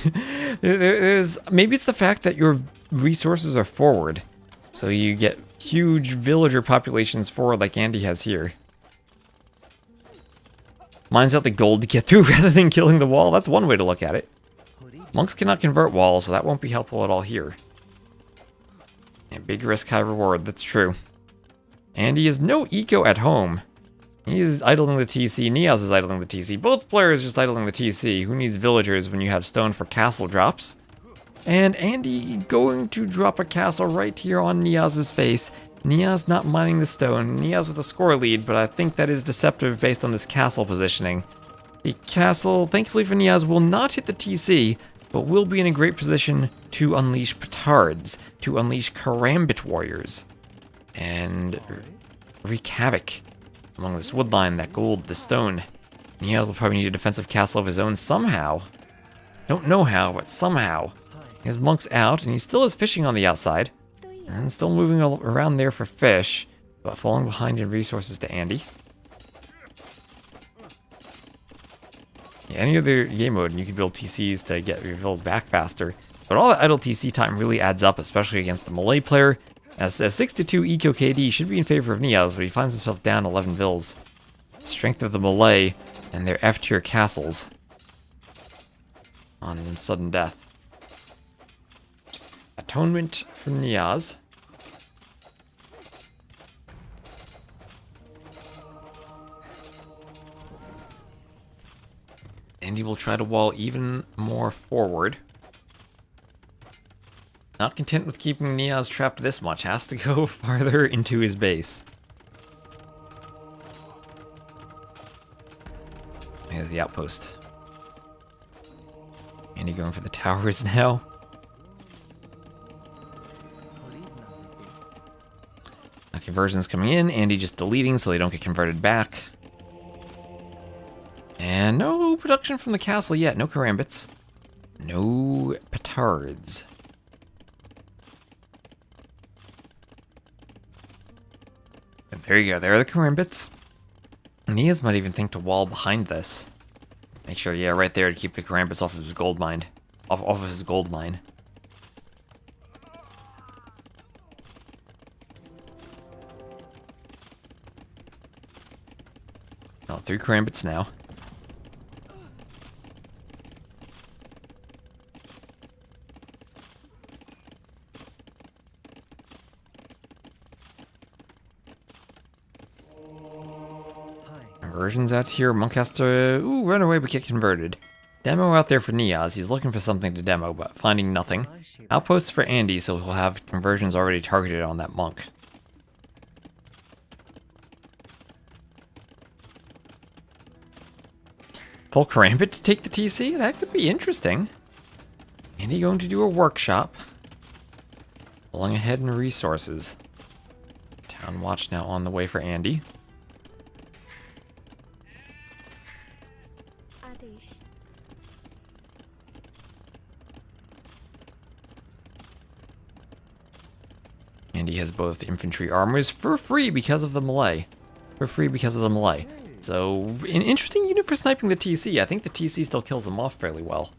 Maybe it's the fact that your resources are forward, so you get huge villager populations forward like Andy has here. Mines out the gold to get through rather than killing the wall. That's one way to look at it. Monks cannot convert walls, so that won't be helpful at all here. And big risk, high reward. That's true. And he has no eco at home. He's idling the TC. NeoZz is idling the TC. Both players just idling the TC. Who needs villagers when you have stone for castle drops? And Andy going to drop a castle right here on NeoZz's face. NeoZz not mining the stone. NeoZz with a score lead, but I think that is deceptive based on this castle positioning. The castle, thankfully for NeoZz, will not hit the TC, but will be in a great position to unleash petards, to unleash karambit warriors, and wreak havoc along this woodline, that gold, the stone. NeoZz will probably need a defensive castle of his own somehow. Don't know how, but somehow. His monk's out, and he still is fishing on the outside, and still moving around there for fish, but falling behind in resources to Andy. Yeah, any other game mode, and you can build TCs to get your villas back faster. But all the idle TC time really adds up, especially against the Malay player. As a 6-2 Eco KD should be in favor of NeoZz, but he finds himself down 11 vills. Strength of the Malay and their F-tier castles on sudden death. Atonement for NeoZz. And he will try to wall even more forward. Not content with keeping NeoZz trapped this much, has to go farther into his base. There's the outpost. Andy going for the towers now. Conversions coming in, Andy just deleting so they don't get converted back. And no production from the castle yet, no karambits. No petards. And there you go, there are the karambits. NeoZz might even think to wall behind this. Make sure, yeah, right there to keep the karambits off of his gold mine. Off of his gold mine. Oh, 3 karambits now. Conversions out here. Monk has to run away but get converted. Demo out there for NeoZz. He's looking for something to demo, but finding nothing. Outposts for Andy, so he'll have conversions already targeted on that monk. Full karambit to take the TC? That could be interesting. Andy going to do a workshop. Pulling ahead in resources. Town watch now on the way for Andy. Andy has both infantry armors for free because of the Malay. So, an interesting unit for sniping the TC. I think the TC still kills them off fairly well.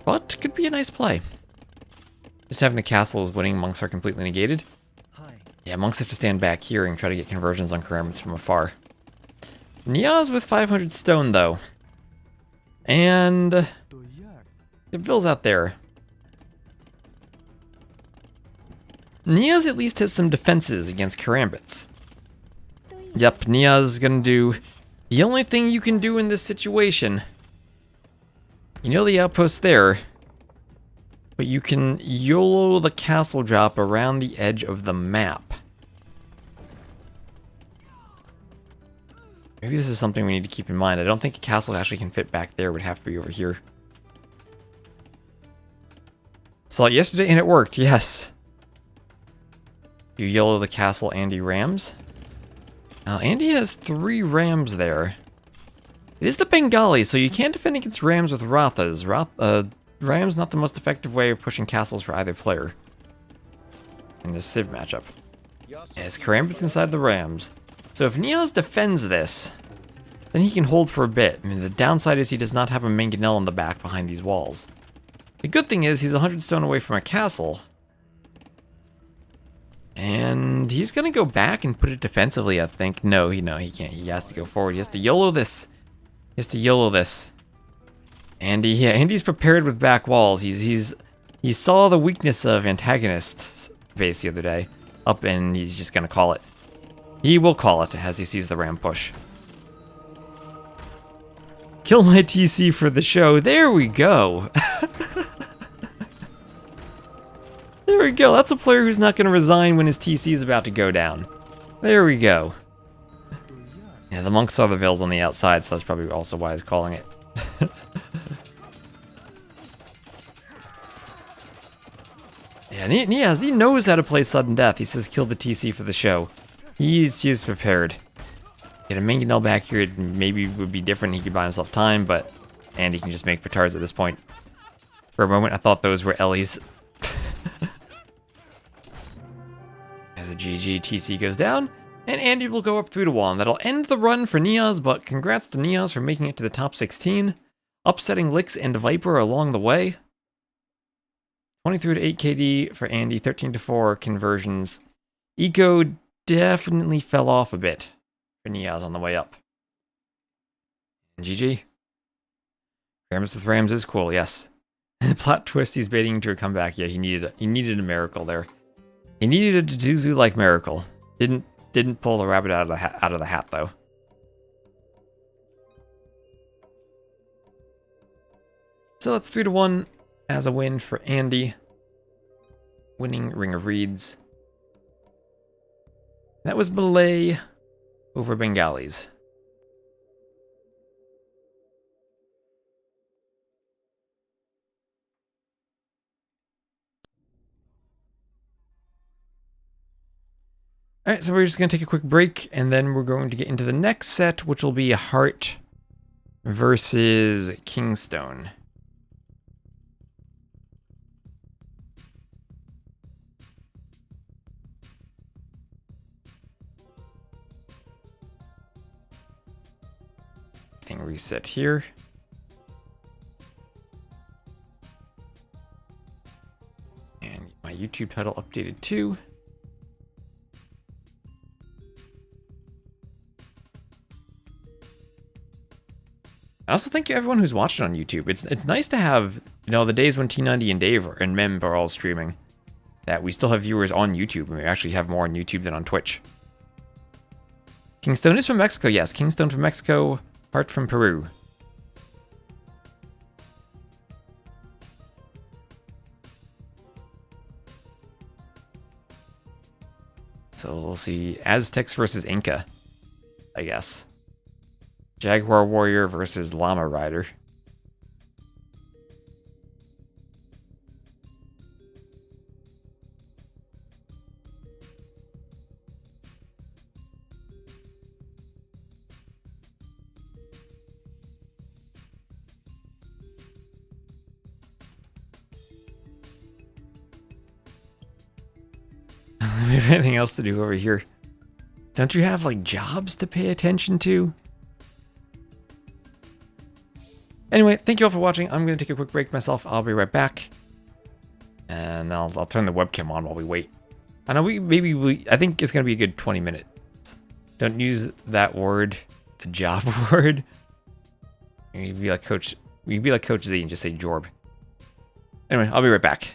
But, could be a nice play. Just having the castle is winning, monks are completely negated. Yeah, monks have to stand back here and try to get conversions on karambits from afar. NeoZz with 500 stone, though. And the vills out there. NeoZz at least has some defenses against karambits. Yep, NeoZz is gonna do the only thing you can do in this situation. You know the outpost there, but you can YOLO the castle drop around the edge of the map. Maybe this is something we need to keep in mind. I don't think a castle actually can fit back there. It would have to be over here. Saw it yesterday and it worked, yes. You YOLO the castle Andy rams. Now, Andy has 3 rams there. It is the Bengali, so you can defend against rams with Rathas. Ram's not the most effective way of pushing castles for either player in this Civ matchup. As karambits inside the rams. So if NeoZz defends this, then he can hold for a bit. I mean, the downside is he does not have a mangonel in the back behind these walls. The good thing is he's 100 stone away from a castle. And he's gonna go back and put it defensively, I think. No, he can't. He has to go forward. He has to YOLO this. Andy, yeah, Andy's prepared with back walls. He saw the weakness of antagonist's base the other day. Up, and he's just gonna call it. He will call it as he sees the ram push. Kill my TC for the show. There we go. There we go. That's a player who's not going to resign when his TC is about to go down. There we go. Yeah, the monks saw the veils on the outside, so that's probably also why he's calling it. Yeah, NeoZz, he knows how to play sudden death. He says kill the TC for the show. He's prepared. Get a mangonel back here, it maybe would be different. He could buy himself time, but Andy can just make petards at this point. For a moment, I thought those were Ellie's. As a GG, TC goes down, and Andy will go up 3-1. That'll end the run for NeoZz, but congrats to NeoZz for making it to the top 16. Upsetting Lix and Viper along the way. 23 to 8 KD for Andy, 13 to 4 conversions. Eco definitely fell off a bit for NeoZz on the way up. And GG. Rams with Rams is cool, yes. Plot twist, he's baiting to a comeback. Yeah, he needed a miracle there. He needed a Deduzu-like miracle. Didn't pull the rabbit out of the hat though. So that's 3-1 as a win for Andy. Winning Ring of Reeds. That was Malay over Bengalis. Alright, so we're just going to take a quick break, and then we're going to get into the next set, which will be Hearttt versus KingstoNe. Thing reset here. And my YouTube title updated too. I also thank you everyone who's watching on YouTube. It's nice to have, you know, the days when T90 and Dave and Mem are all streaming, that we still have viewers on YouTube, and we actually have more on YouTube than on Twitch. KingstoNe is from Mexico, yes. KingstoNe from Mexico, Hearttt from Peru. So we'll see Aztecs versus Inca, I guess. Jaguar Warrior versus Llama Rider. We have anything else to do over here? Don't you have, like, jobs to pay attention to? Anyway, thank you all for watching. I'm going to take a quick break myself. I'll be right back. And I'll turn the webcam on while we wait. I know I think it's going to be a good 20 minutes. Don't use that word, the job word. You can be like Coach Z and just say Jorb. Anyway, I'll be right back.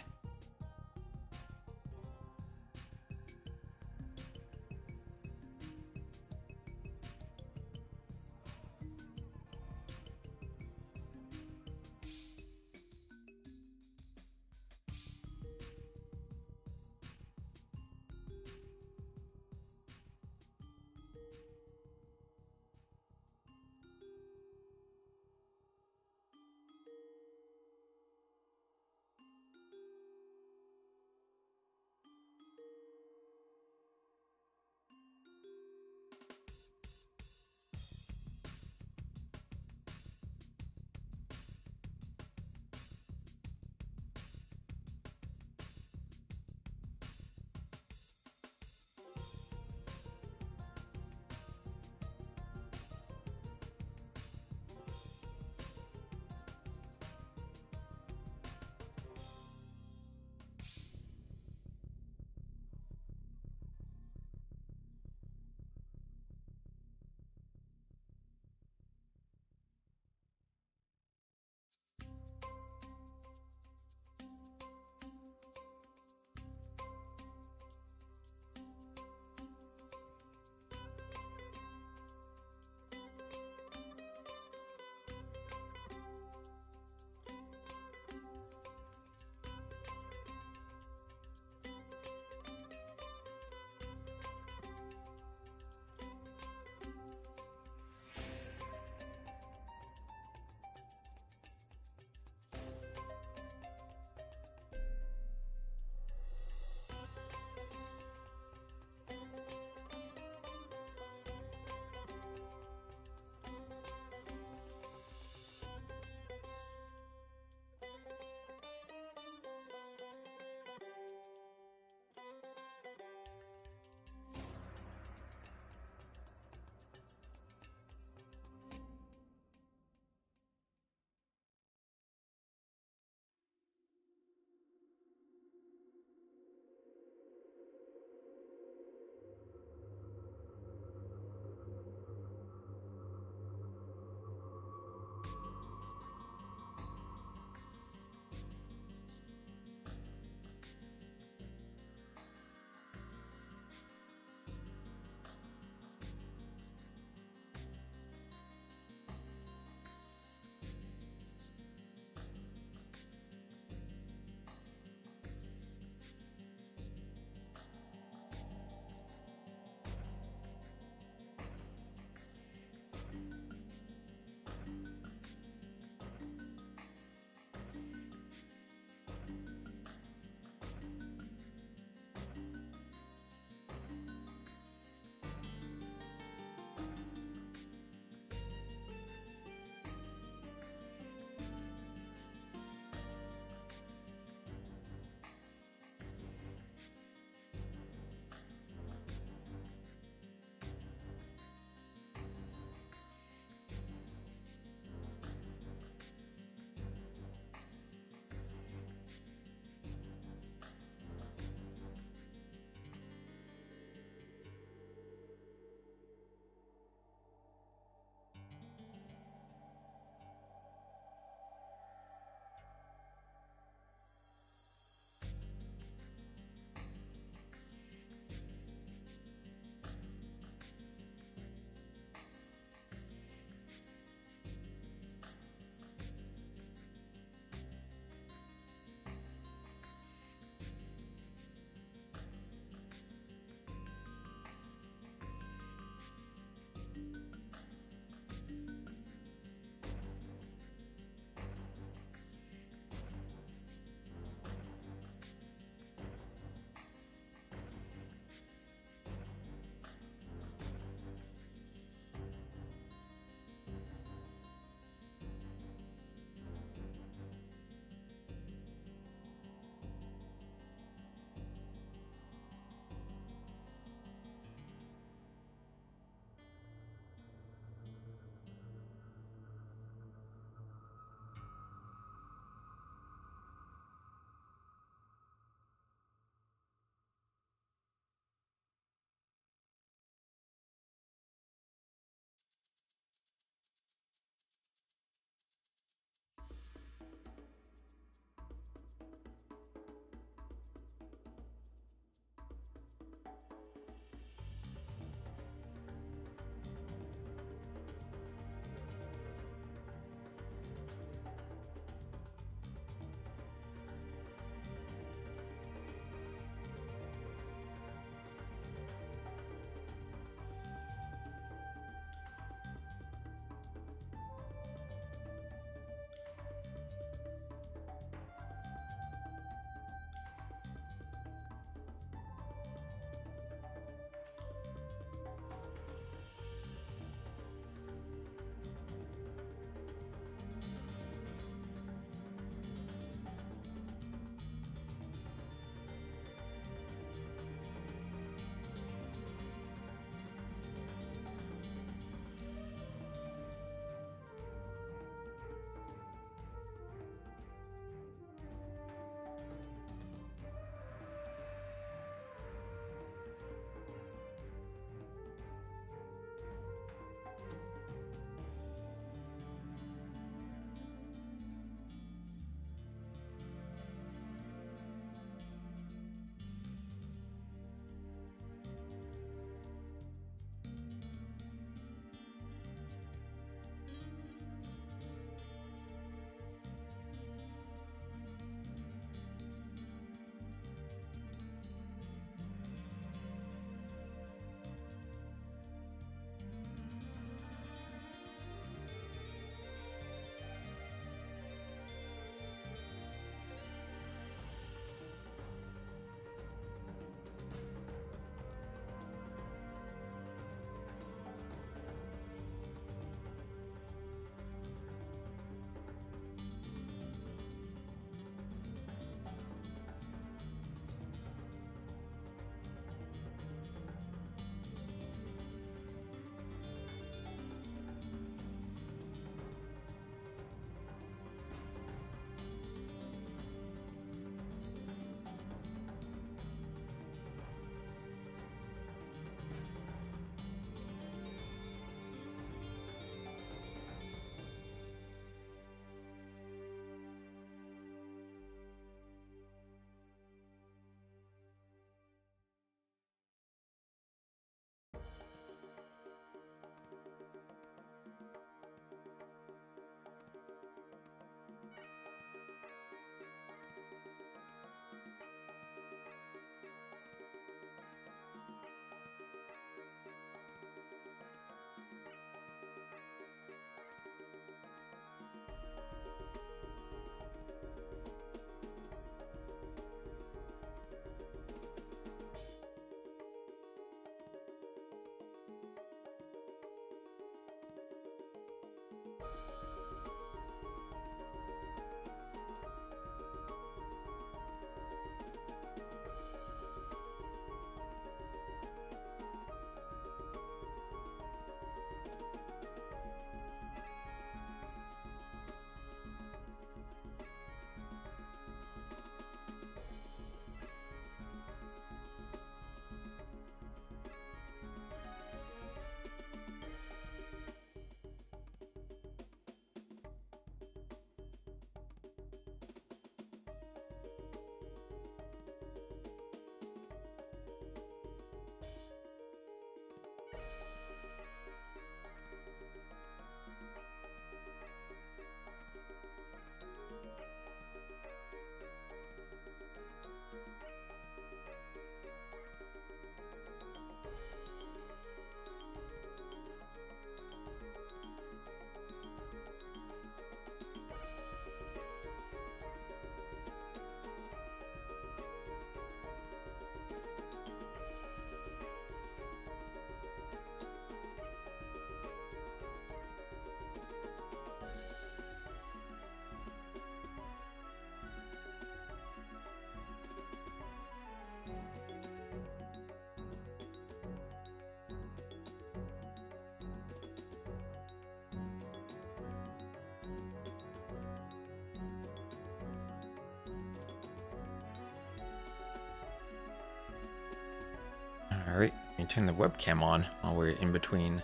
Alright, let me turn the webcam on while we're in between.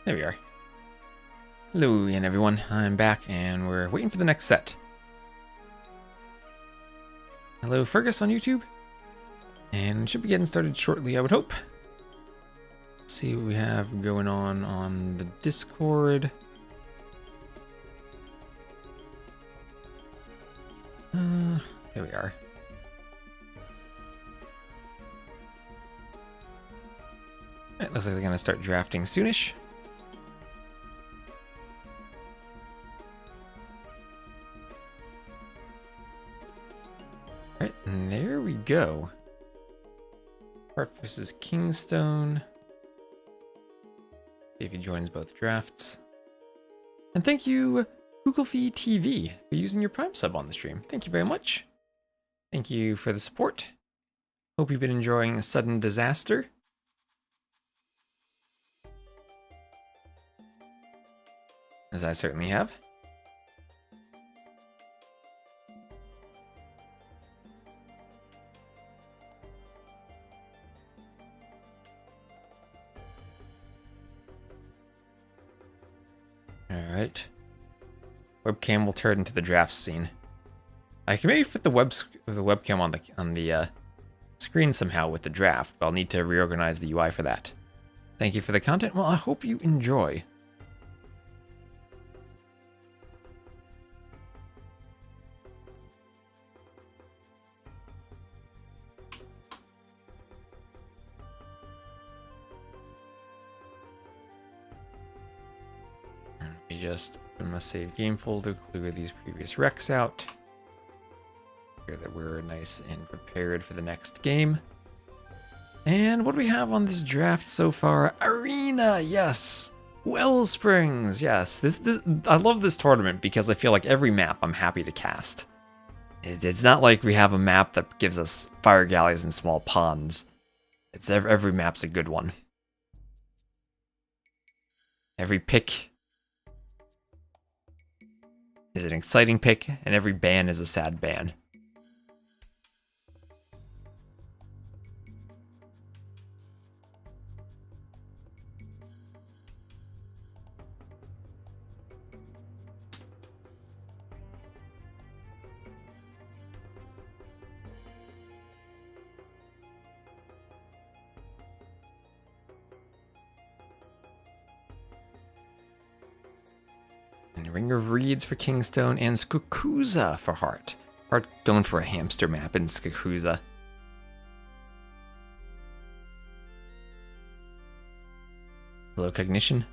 There we are. Hello again, everyone. I'm back, and we're waiting for the next set. Hello, Fergus on YouTube. And should be getting started shortly, I would hope. Let's see what we have going on the Discord. There we are. It looks like they're going to start drafting soonish. Alright, and there we go. Hearttt versus KingstoNe. See if he joins both drafts. And thank you, Googlefee TV, for using your Prime sub on the stream. Thank you very much. Thank you for the support. Hope you've been enjoying Sudden Disaster. As I certainly have. Alright. Webcam will turn into the draft scene. I can maybe put the webcam on the screen somehow with the draft, but I'll need to reorganize the UI for that. Thank you for the content. Well, I hope you enjoy. Let me just open my save game folder, clear these previous recs out. Here that we're nice and prepared for the next game. And what do we have on this draft so far? Arena, yes. Wellsprings, yes. This I love this tournament because I feel like every map I'm happy to cast. It's not like we have a map that gives us fire galleys and small ponds. It's every map's a good one. Every pick is an exciting pick, and every ban is a sad ban. Ring of Reeds for KingstoNe and Skukuza for Hearttt. Hearttt going for a hamster map in Skukuza. Hello, Cognition.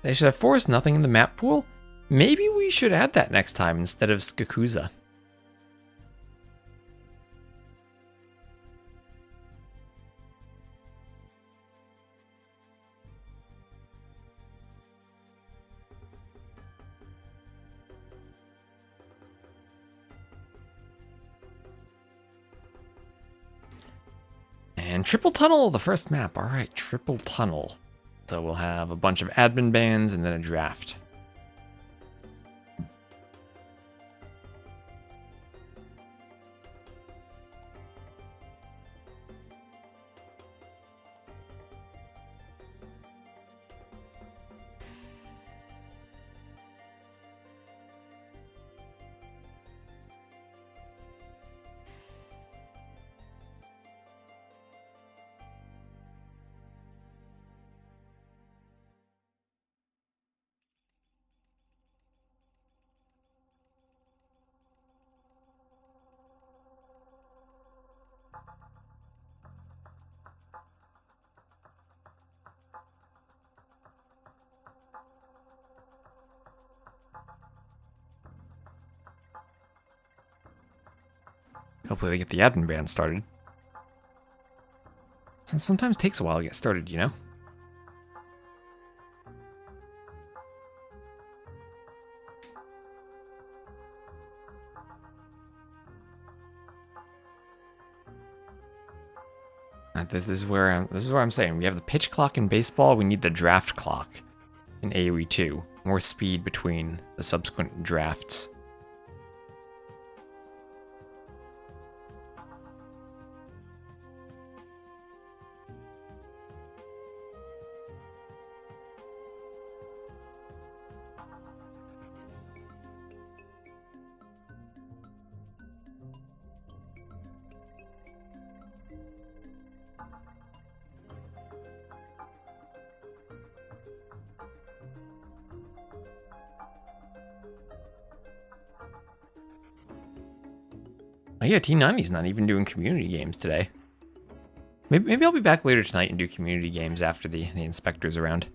They should have forced nothing in the map pool. Maybe we should add that next time instead of Skukuza. And Triple Tunnel, the first map. All right, Triple Tunnel. So we'll have a bunch of admin bans and then a draft. Hopefully they get the admin ban started. Sometimes it takes a while to get started, you know? This is where I'm saying we have the pitch clock in baseball. We need the draft clock in AoE 2. More speed between the subsequent drafts. Oh yeah, T90's not even doing community games today. Maybe I'll be back later tonight and do community games after the inspector's around.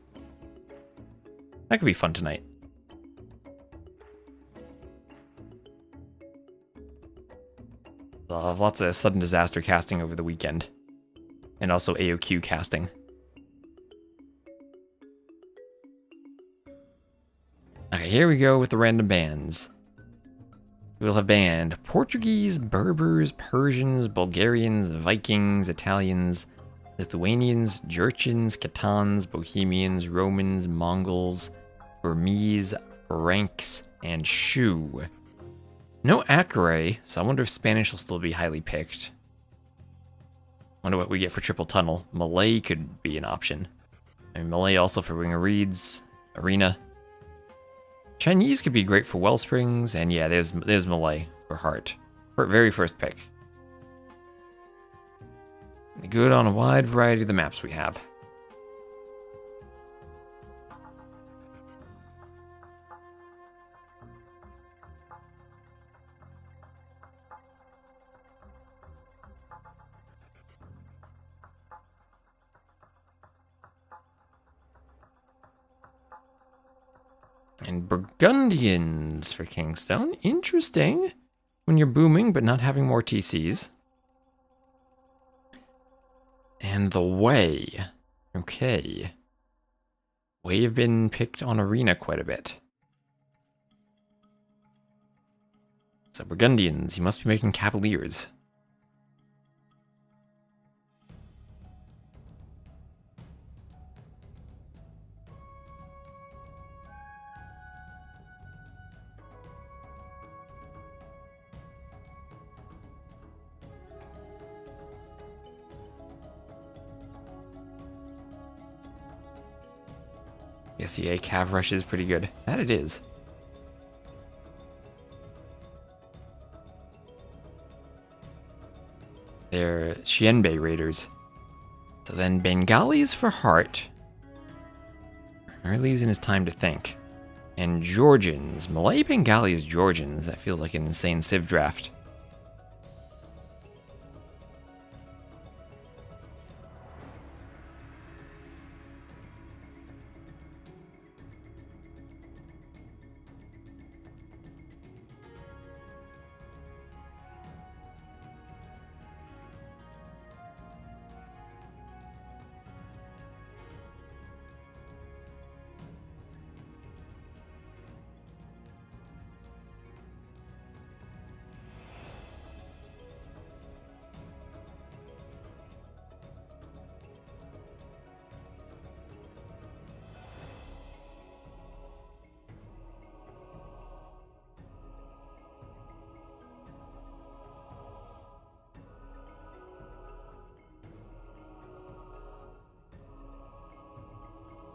That could be fun tonight. I'll have lots of sudden disaster casting over the weekend. And also AOQ casting. Okay, here we go with the random bands. We'll have banned Portuguese, Berbers, Persians, Bulgarians, Vikings, Italians, Lithuanians, Jurchens, Catans, Bohemians, Romans, Mongols, Burmese, Franks, and Shu. No Acaray, so I wonder if Spanish will still be highly picked. Wonder what we get for Triple Tunnel. Malay could be an option. I mean, Malay also for Ring of Reeds, Arena. Chinese could be great for Wellsprings, and yeah, there's Malay for Hearttt. For very first pick. Good on a wide variety of the maps we have. And Burgundians for KingstoNe. Interesting. When you're booming, but not having more TCs. And the Way. Okay. Way have been picked on Arena quite a bit. So Burgundians, you must be making Cavaliers. Yes, yeah, Cav Rush is pretty good. That it is. They're Xianbei Raiders. So then Bengalis for Hearttt. Really using his time to think. And Georgians. Malay Bengalis Georgians. That feels like an insane Civ draft.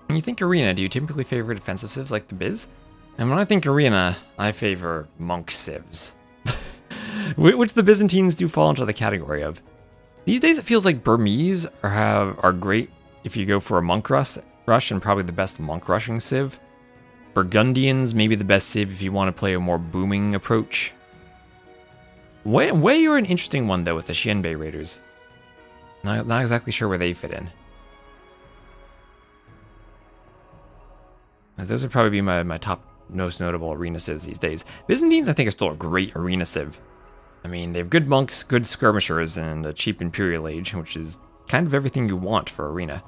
When you think Arena, do you typically favor defensive civs like the Biz? And when I think Arena, I favor monk civs. Which the Byzantines do fall into the category of. These days it feels like Burmese are great if you go for a monk rush and probably the best monk rushing civ. Burgundians, maybe the best civ if you want to play a more booming approach. Way are an interesting one though with the Xianbei Raiders. Not exactly sure where they fit in. Those would probably be my top most notable arena civs these days. Byzantines, I think, are still a great arena civ. I mean, they have good monks, good skirmishers, and a cheap Imperial Age, which is kind of everything you want for arena.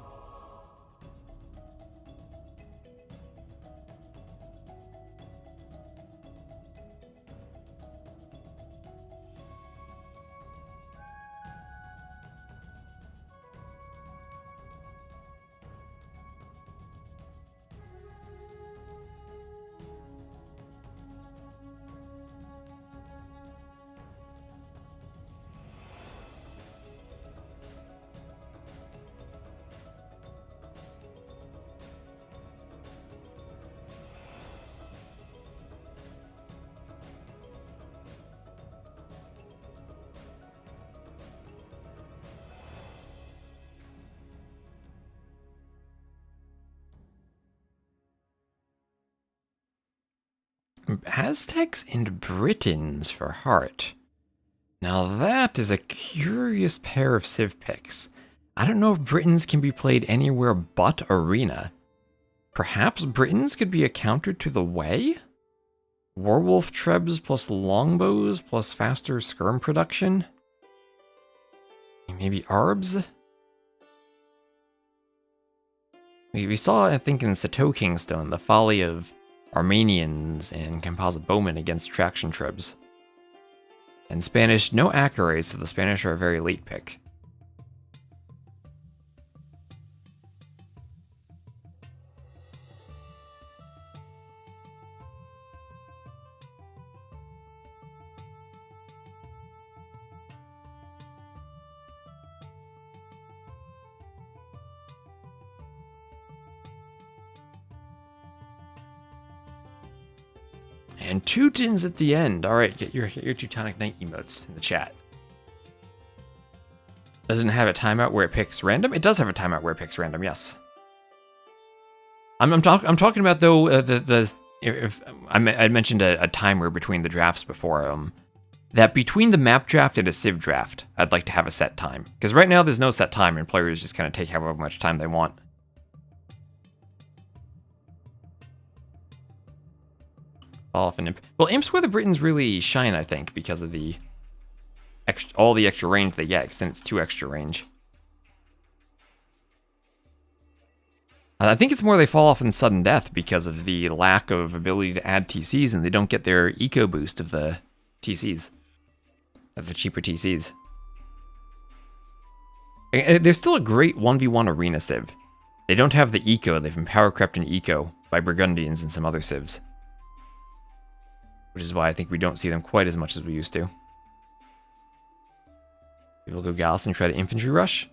Aztecs and Britons for Hearttt. Now that is a curious pair of Civ picks. I don't know if Britons can be played anywhere but Arena. Perhaps Britons could be a counter to the Way? Warwolf Trebs plus Longbows plus faster skirm production? Maybe Arbs? We saw, I think, in Sato KingstoNe, the folly of Armenians and composite bowmen against traction Trebs. And Spanish, no Acaray, so the Spanish are a very late pick. And 2 tins at the end. Alright, get your Teutonic Knight emotes in the chat. Doesn't it have a timeout where it picks random? It does have a timeout where it picks random, yes. I'm talking about, though, I mentioned a timer between the drafts before. That between the map draft and a Civ draft, I'd like to have a set time. Because right now there's no set time, and players just kind of take however much time they want. Often, well, Imps where the Britons really shine, I think, because of the all the extra range they get, because then it's 2 extra range. I think it's more they fall off in sudden death because of the lack of ability to add TCs, and they don't get their eco boost of the TCs, of the cheaper TCs. There's still a great 1v1 arena civ. They don't have the eco. They've been power crept in eco by Burgundians and some other civs. Which is why I think we don't see them quite as much as we used to. People go Gallus and try to infantry rush.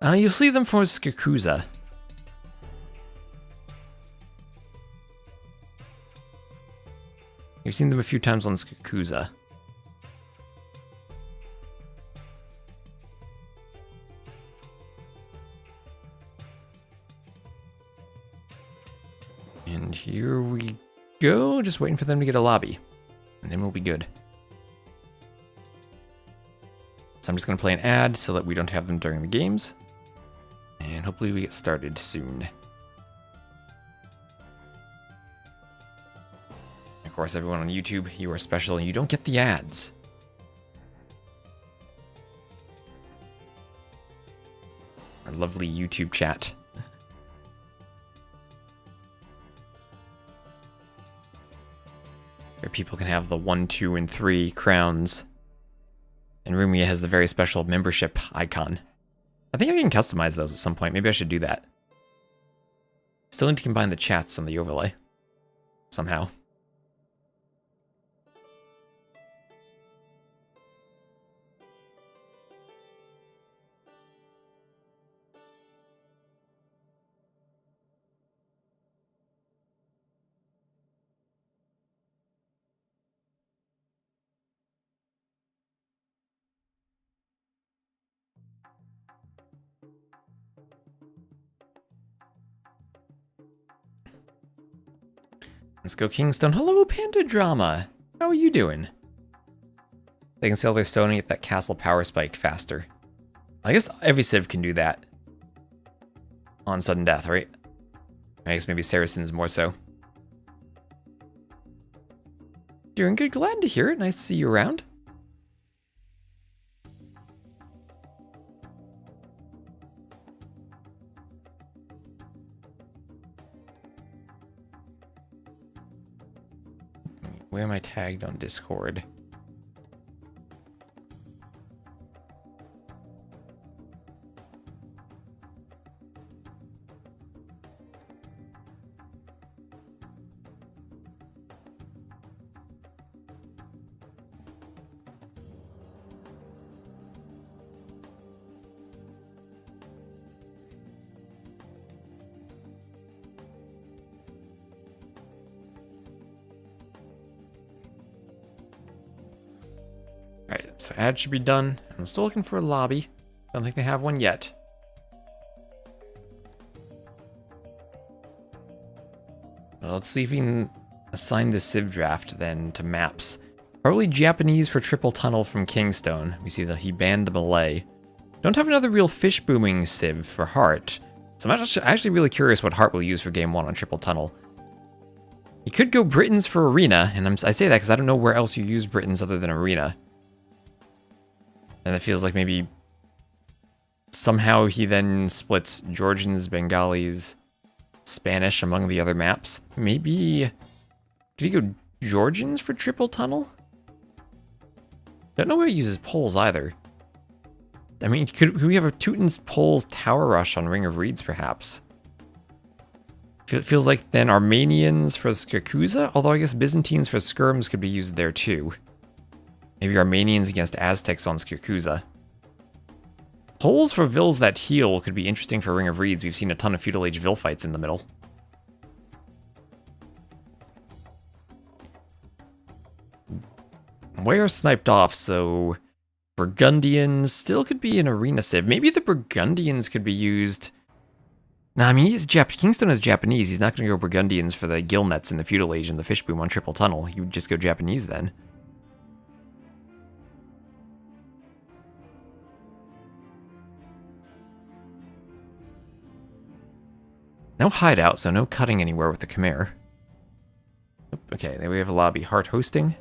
You'll see them for Skukuza. You've seen them a few times on Skukuza. And here we go, just waiting for them to get a lobby, and then we'll be good. So I'm just going to play an ad so that we don't have them during the games, and hopefully we get started soon. Of course, everyone on YouTube, you are special and you don't get the ads. Our lovely YouTube chat. Where people can have the 1, 2, and 3 crowns. And Rumia has the very special membership icon. I think I can customize those at some point. Maybe I should do that. Still need to combine the chats on the overlay. Somehow. Let's go KingstoNe. Hello, Panda Drama. How are you doing? They can sell their stone and get that castle power spike faster. I guess every civ can do that. On sudden death, right? I guess maybe Saracens more so. Doing good. Glad to hear it. Nice to see you around. Where am I tagged on Discord? Alright, so ad should be done. I'm still looking for a lobby. Don't think they have one yet. Well, let's see if we can assign the Civ draft then to maps. Probably Japanese for triple tunnel from KingstoNe. We see that he banned the Malay. Don't have another real fish booming civ for Hearttt. So I'm actually really curious what Hearttt will use for game 1 on triple tunnel. He could go Britons for Arena, and I say that because I don't know where else you use Britons other than Arena. And it feels like maybe somehow he then splits Georgians, Bengalis, Spanish among the other maps. Maybe... Could he go Georgians for triple tunnel? Don't know where he uses Poles either. I mean, could we have a Teutons Poles Tower Rush on Ring of Reeds, perhaps? It feels like then Armenians for Skukuza, although I guess Byzantines for skirms could be used there too. Maybe Armenians against Aztecs on Skukuza. Poles for Vils that heal could be interesting for Ring of Reeds. We've seen a ton of Feudal Age Vil fights in the middle. Where sniped off, so Burgundians still could be an arena civ. Maybe the Burgundians could be used. Nah, I mean, KingstoNe is Japanese. He's not going to go Burgundians for the gill nets in the Feudal Age and the fish boom on triple tunnel. He would just go Japanese then. No hideout, so no cutting anywhere with the Khmer. Okay, then we have a lobby. Hearttt hosting.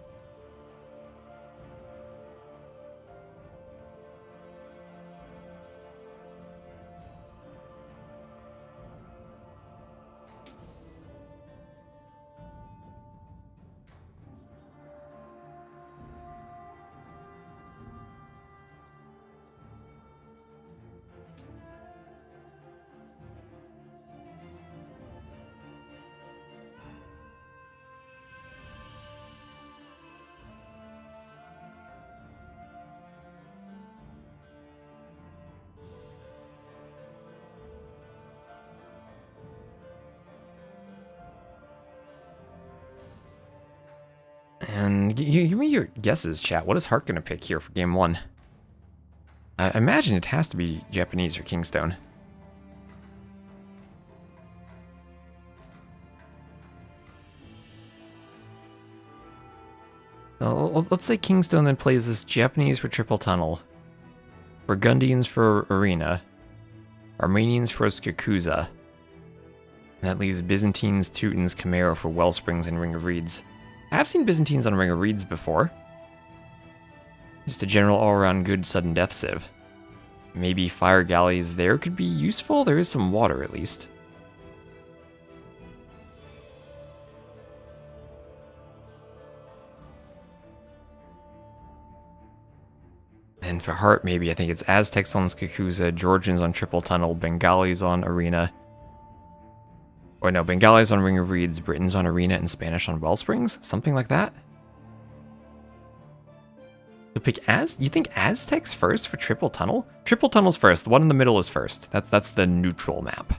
And give me your guesses, chat. What is Hearttt going to pick here for game 1? I imagine it has to be Japanese or KingstoNe. So let's say KingstoNe then plays this Japanese for triple tunnel, Burgundians for arena, Armenians for Skukuza. And that leaves Byzantines, Teutons, Khmer for Wellsprings and Ring of Reeds. I've seen Byzantines on Ring of Reeds before. Just a general all-around good sudden death civ. Maybe fire galleys there could be useful. There is some water at least. And for Hearttt, maybe I think it's Aztecs on Skukuza, Georgians on triple tunnel, Bengalis on arena. Or no, Bengalis on Ring of Reeds, Britons on Arena, and Spanish on Wellsprings? Something like that? So pick you think Aztecs first for triple tunnel? Triple tunnel's first, the one in the middle is first. That's the neutral map.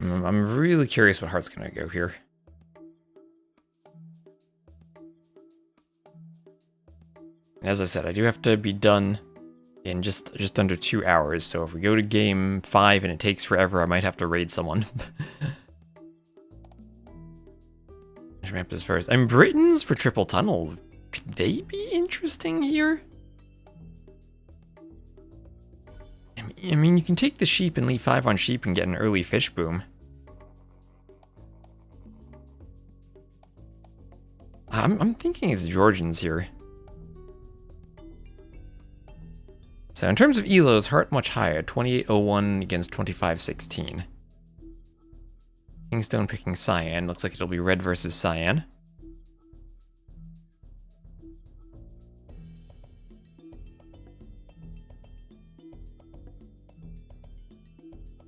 I'm really curious what Heartt's gonna go here. As I said, I do have to be done in just under 2 hours, so if we go to game 5 and it takes forever, I might have to raid someone. Which map is first? I'm Britons for triple tunnel. Could they be interesting here? I mean, you can take the sheep and leave 5 on sheep and get an early fish boom. I'm thinking it's Georgians here. So in terms of elos, Hearttt much higher, 2801 against 2516. KingstoNe picking Cyan. Looks like it'll be red versus Cyan.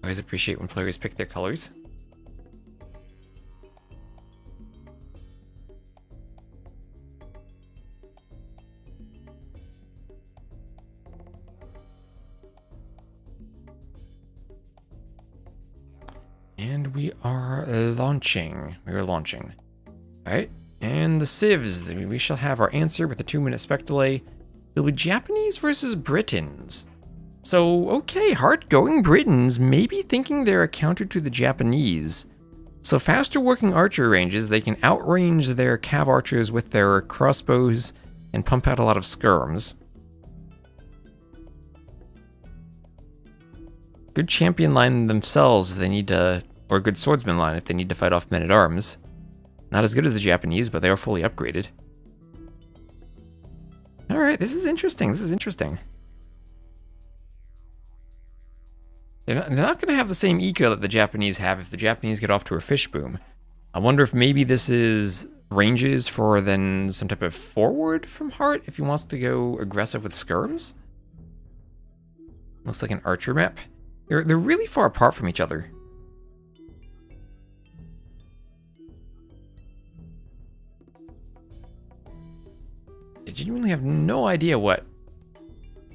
Always appreciate when players pick their colors. And we are launching. We are launching. Alright. And the civs. We shall have our answer with a 2-minute spec delay. It'll be Japanese versus Britons. So, okay, Hearttt going Britons, maybe thinking they're a counter to the Japanese. So faster working archer ranges, they can outrange their cav archers with their crossbows and pump out a lot of skirms. Good champion line themselves if they need to, or good swordsman line if they need to fight off men-at-arms. Not as good as the Japanese, but they are fully upgraded. Alright, this is interesting, this is interesting. They're not going to have the same eco that the Japanese have if the Japanese get off to a fish boom. I wonder if maybe this is ranges for then some type of forward from Hearttt if he wants to go aggressive with skirms. Looks like an archer map. They're really far apart from each other. I genuinely have no idea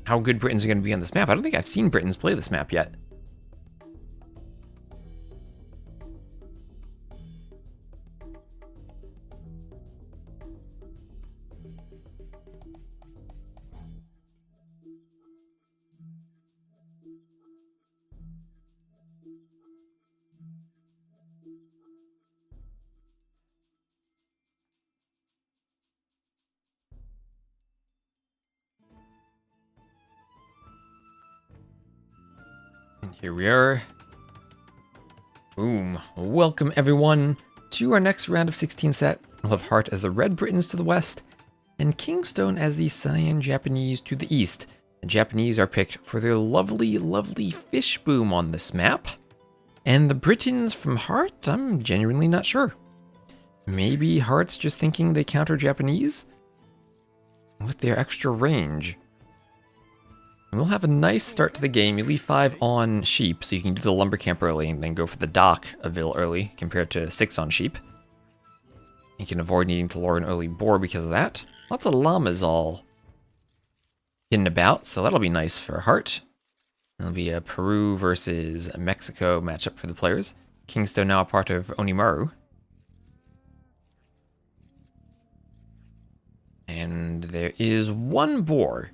how good Britons are going to be on this map. I don't think I've seen Britons play this map yet. And here we are. Boom. Welcome everyone to our next round of 16 set. We'll have Hearttt as the Red Britons to the west, and KingstoNe as the Cyan Japanese to the east. The Japanese are picked for their lovely, lovely fish boom on this map. And the Britons from Hearttt, I'm genuinely not sure. Maybe Heartt's just thinking they counter Japanese with their extra range. And we'll have a nice start to the game. You leave 5 on sheep, so you can do the lumber camp early and then go for the dock a Ville early, compared to 6 on sheep. You can avoid needing to lure an early boar because of that. Lots of llamas all hidden about, so that'll be nice for Hearttt. It'll be a Peru versus a Mexico matchup for the players. KingstoNe now a part of Onimaru. And there is 1 boar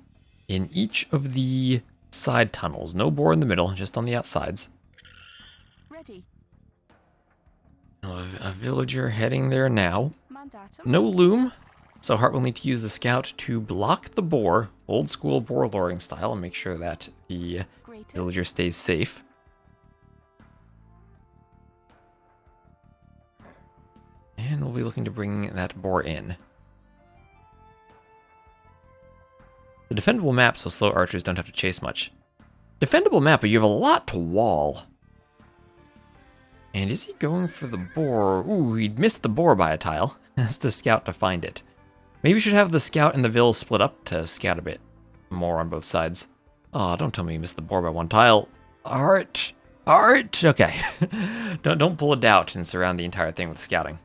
in each of the side tunnels. No boar in the middle, just on the outsides. Ready. A villager heading there now. Mandatum. No loom, so Hearttt will need to use the scout to block the boar, old school boar luring style, and make sure that the Greater. villager stays safe. And we'll be looking to bring that boar in. The defendable map, so slow archers don't have to chase much. Defendable map, but you have a lot to wall. And is he going for the boar? Ooh, he'd missed the boar by a tile. Has to scout to find it. Maybe we should have the scout and the Ville split up to scout a bit more on both sides. Oh, don't tell me you missed the boar by 1 tile. Hearttt. Okay. don't pull a doubt and surround the entire thing with scouting.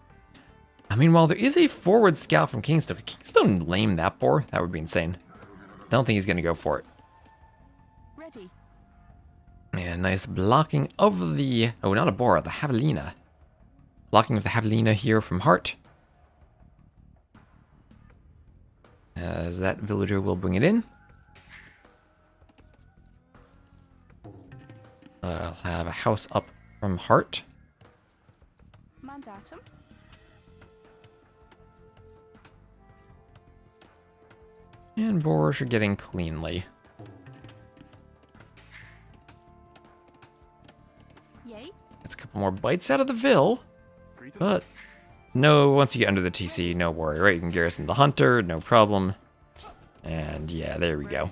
I mean, while there is a forward scout from KingstoNe, could KingstoNe lame that boar? That would be insane. I don't think he's going to go for it. Ready. And nice blocking of the... Oh, not a boar, the javelina. Blocking of the javelina here from Hearttt. As that villager will bring it in. I'll have a house up from Hearttt. Mandatum. And boars are getting cleanly. Yay. That's a couple more bites out of the Ville. But no, once you get under the TC, no worry, right? You can garrison the hunter, no problem. And yeah, there we go.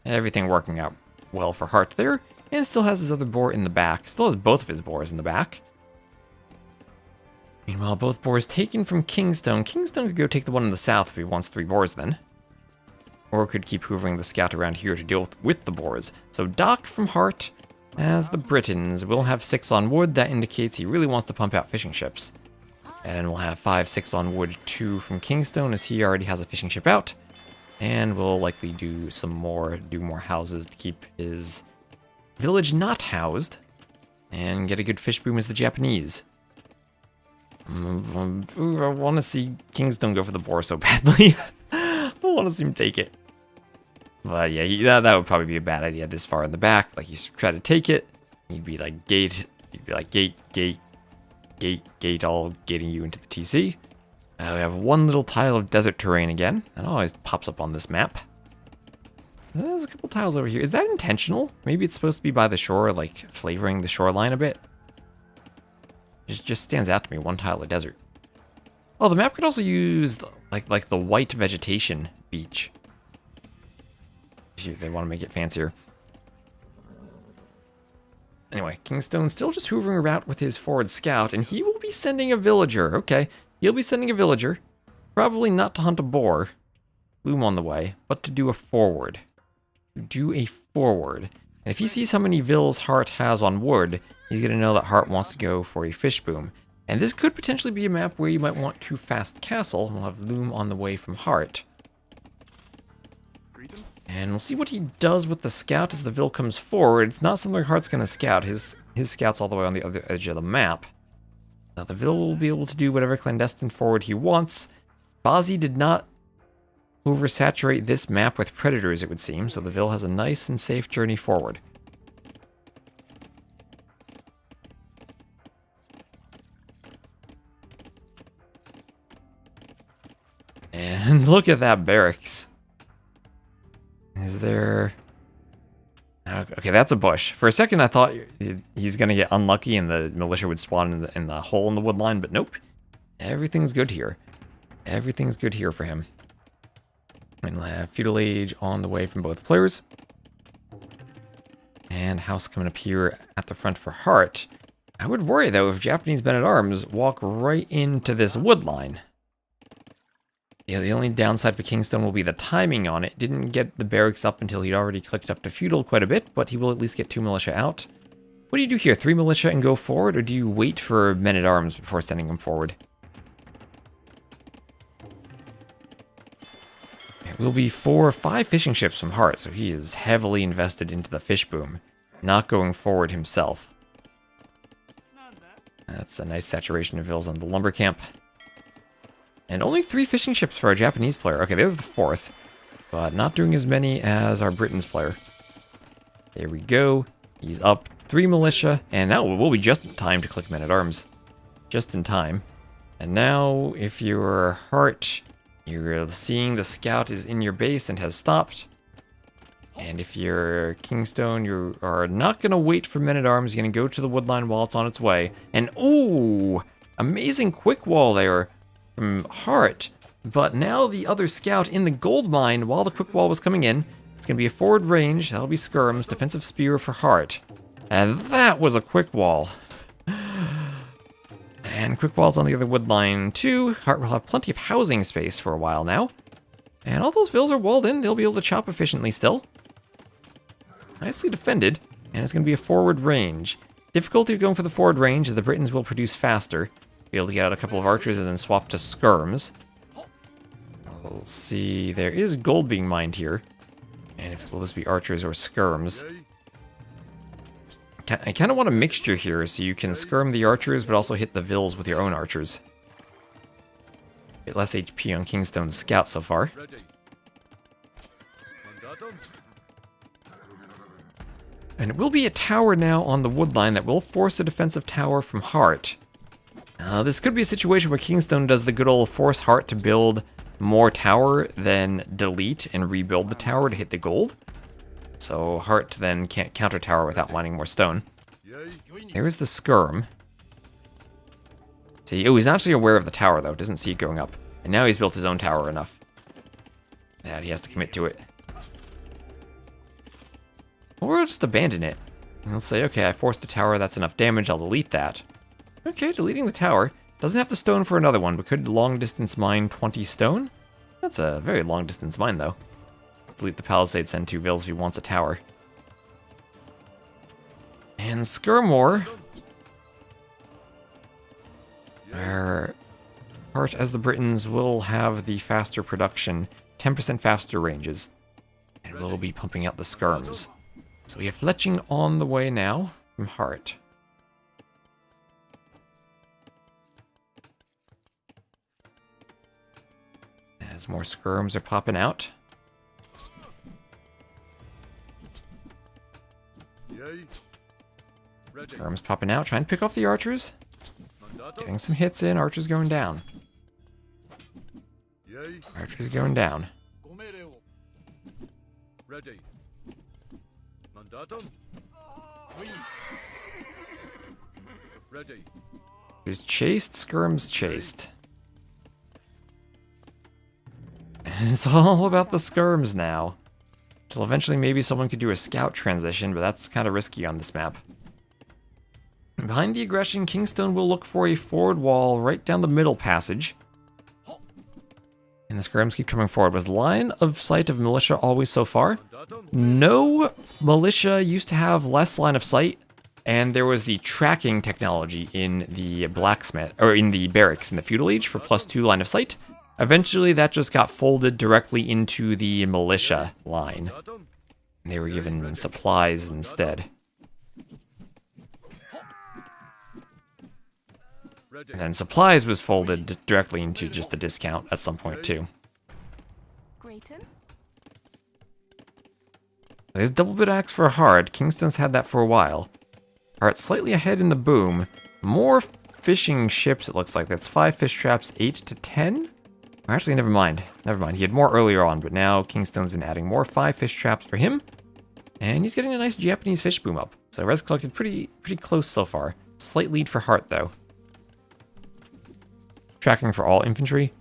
Everything working out well for Hearttt there. And still has his other boar in the back. Still has both of his boars in the back. Meanwhile, both boars taken from KingstoNe. KingstoNe could go take the one in the south if he wants 3 boars then. Or could keep hoovering the scout around here to deal with the boars. So dock from Hearttt. as the Britons will have 6 on wood. That indicates he really wants to pump out fishing ships. And we'll have 5, 6 on wood, 2 from KingstoNe, as he already has a fishing ship out. And we'll likely do more houses to keep his village not housed. And get a good fish boom as the Japanese. Ooh, I want to see KingstoNe go for the boar so badly. I want to see him take it. But yeah, that would probably be a bad idea this far in the back. Like, he's try to take it, he'd be like gate, all gating you into the TC. We have one little tile of desert terrain again. That always pops up on this map. There's a couple tiles over here. Is that intentional? Maybe it's supposed to be by the shore, like flavoring the shoreline a bit. It just stands out to me, one tile of desert. Oh, the map could also use like the white vegetation beach. If they want to make it fancier. Anyway, KingstoNe's still just hoovering about with his forward scout, and he will be sending a villager. Okay, he'll be sending a villager. Probably not to hunt a boar. Loom on the way, but to do a forward. And if he sees how many vills Hearttt has on wood, he's going to know that Hearttt wants to go for a fish boom. And this could potentially be a map where you might want to fast castle, and we'll have Loom on the way from Hearttt. And we'll see what he does with the scout as the vill comes forward. It's not something Heartt's going to scout. His scout's all the way on the other edge of the map. Now the vill will be able to do whatever clandestine forward he wants. Bozzy did not oversaturate this map with predators, it would seem, so the vill has a nice and safe journey forward. And look at that barracks. Is there... Okay, that's a bush. For a second I thought he's going to get unlucky and the militia would spawn in the hole in the wood line, but nope. Everything's good here. Everything's good here for him. And we'll have Feudal Age on the way from both players. And house coming up here at the front for Hearttt. I would worry, though, if Japanese men-at-arms walk right into this wood line. Yeah, the only downside for KingstoNe will be the timing on it. Didn't get the barracks up until he'd already clicked up to Feudal quite a bit, but he will at least get 2 militia out. What do you do here? 3 militia and go forward, or do you wait for men-at-arms before sending them forward? It will be 4 or 5 fishing ships from Hearttt, so he is heavily invested into the fish boom, not going forward himself. That's a nice saturation of vills on the lumber camp. And only 3 fishing ships for our Japanese player. Okay, there's the 4th, but not doing as many as our Britain's player. There we go. He's up 3 militia, and now we'll be just in time to click men-at-arms. Just in time. And now, if you're Hearttt, you're seeing the scout is in your base and has stopped. And if you're KingstoNe, you are not going to wait for men-at-arms. You're going to go to the woodline while it's on its way. And, ooh, amazing quick wall there from Hearttt. But now the other scout in the gold mine while the quick wall was coming in. It's going to be a forward range. That'll be skirms. Defensive spear for Hearttt. And that was a quick wall. And quick walls on the other wood line too. Hearttt will have plenty of housing space for a while now. And all those vills are walled in. They'll be able to chop efficiently still. Nicely defended. And it's going to be a forward range. Difficulty of going for the forward range is the Britons will produce faster. Be able to get out a couple of archers and then swap to skirms. We'll see. There is gold being mined here. And will this be archers or skirms? I kind of want a mixture here so you can skirm the archers but also hit the vills with your own archers. Bit less HP on KingstoNe's scout so far. And it will be a tower now on the wood line that will force a defensive tower from Hearttt. This could be a situation where KingstoNe does the good old force Hearttt to build more tower than delete and rebuild the tower to hit the gold. So Hearttt then can't counter tower without mining more stone. There's the skirm. See, oh, he's not actually aware of the tower though, doesn't see it going up. And now he's built his own tower enough that he has to commit to it. Or we'll just abandon it. And he'll say, okay, I forced the tower, that's enough damage, I'll delete that. Okay, deleting the tower. Doesn't have the stone for another one, but could long distance mine 20 stone? That's a very long distance mine though. Delete the palisade, send 2 vills if he wants a tower. And Skirmore, where Hearttt, as the Britons, will have the faster production, 10% faster ranges, and we'll be pumping out the skirms. So we have fletching on the way now from Hearttt. As more skirms are popping out. Skirms popping out, trying to pick off the archers. Getting some hits in, archers going down. Archers going down. Ready. Mandatum. Ready. There's chased, skirms chased. And it's all about the skirms now. Till eventually maybe someone could do a scout transition, but that's kind of risky on this map. Behind the aggression, KingstoNe will look for a forward wall right down the middle passage. And the skirms keep coming forward. Was line of sight of militia always so far? No, militia used to have less line of sight, and there was the tracking technology in the blacksmith, or in the barracks in the feudal age for +2 line of sight. Eventually that just got folded directly into the militia line. And they were given supplies instead. And then supplies was folded directly into just a discount at some point too. There's double bit axe for Hearttt. KingstoNe's had that for a while. Hearttt slightly ahead in the boom. More fishing ships, it looks like. That's 5 fish traps, 8 to 10? Or actually, never mind. Never mind. He had more earlier on, but now KingstoNe's been adding more 5 fish traps for him. And he's getting a nice Japanese fish boom up. So res collected pretty close so far. Slight lead for Hearttt, though. Tracking for all infantry.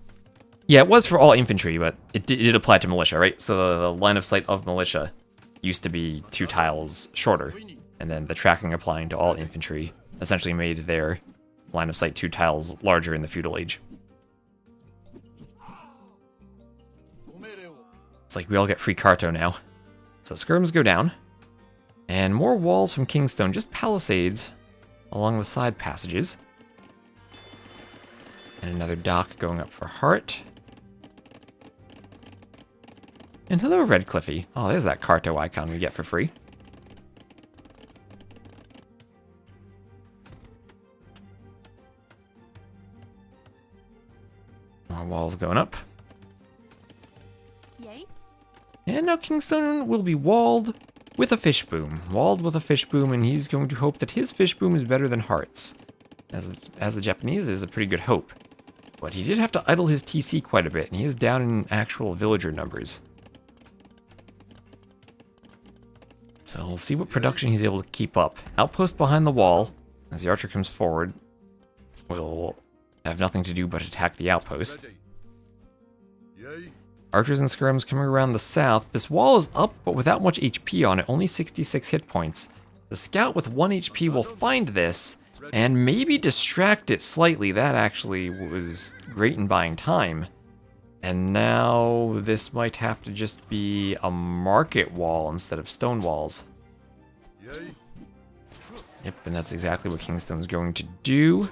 Yeah, it was for all infantry, but it did apply to militia, right? So the line of sight of militia used to be 2 tiles shorter. And then the tracking applying to all infantry essentially made their line of sight 2 tiles larger in the feudal age. It's like we all get free carto now. So skirms go down. And more walls from KingstoNe, just palisades along the side passages. And another dock going up for Hearttt. And hello, Red Cliffy. Oh, there's that carto icon we get for free. More walls going up. Yay. And now KingstoNe will be walled with a fish boom. Walled with a fish boom, and he's going to hope that his fish boom is better than Heartt's. As the Japanese, is a pretty good hope. But he did have to idle his TC quite a bit, and he is down in actual villager numbers. So we'll see what production he's able to keep up. Outpost behind the wall, as the archer comes forward, will have nothing to do but attack the outpost. Archers and skirms coming around the south. This wall is up, but without much HP on it, only 66 hit points. The scout with 1 HP will find this, and maybe distract it slightly. That actually was great in buying time. And now this might have to just be a market wall instead of stone walls. Yep, and that's exactly what KingstoNe's going to do.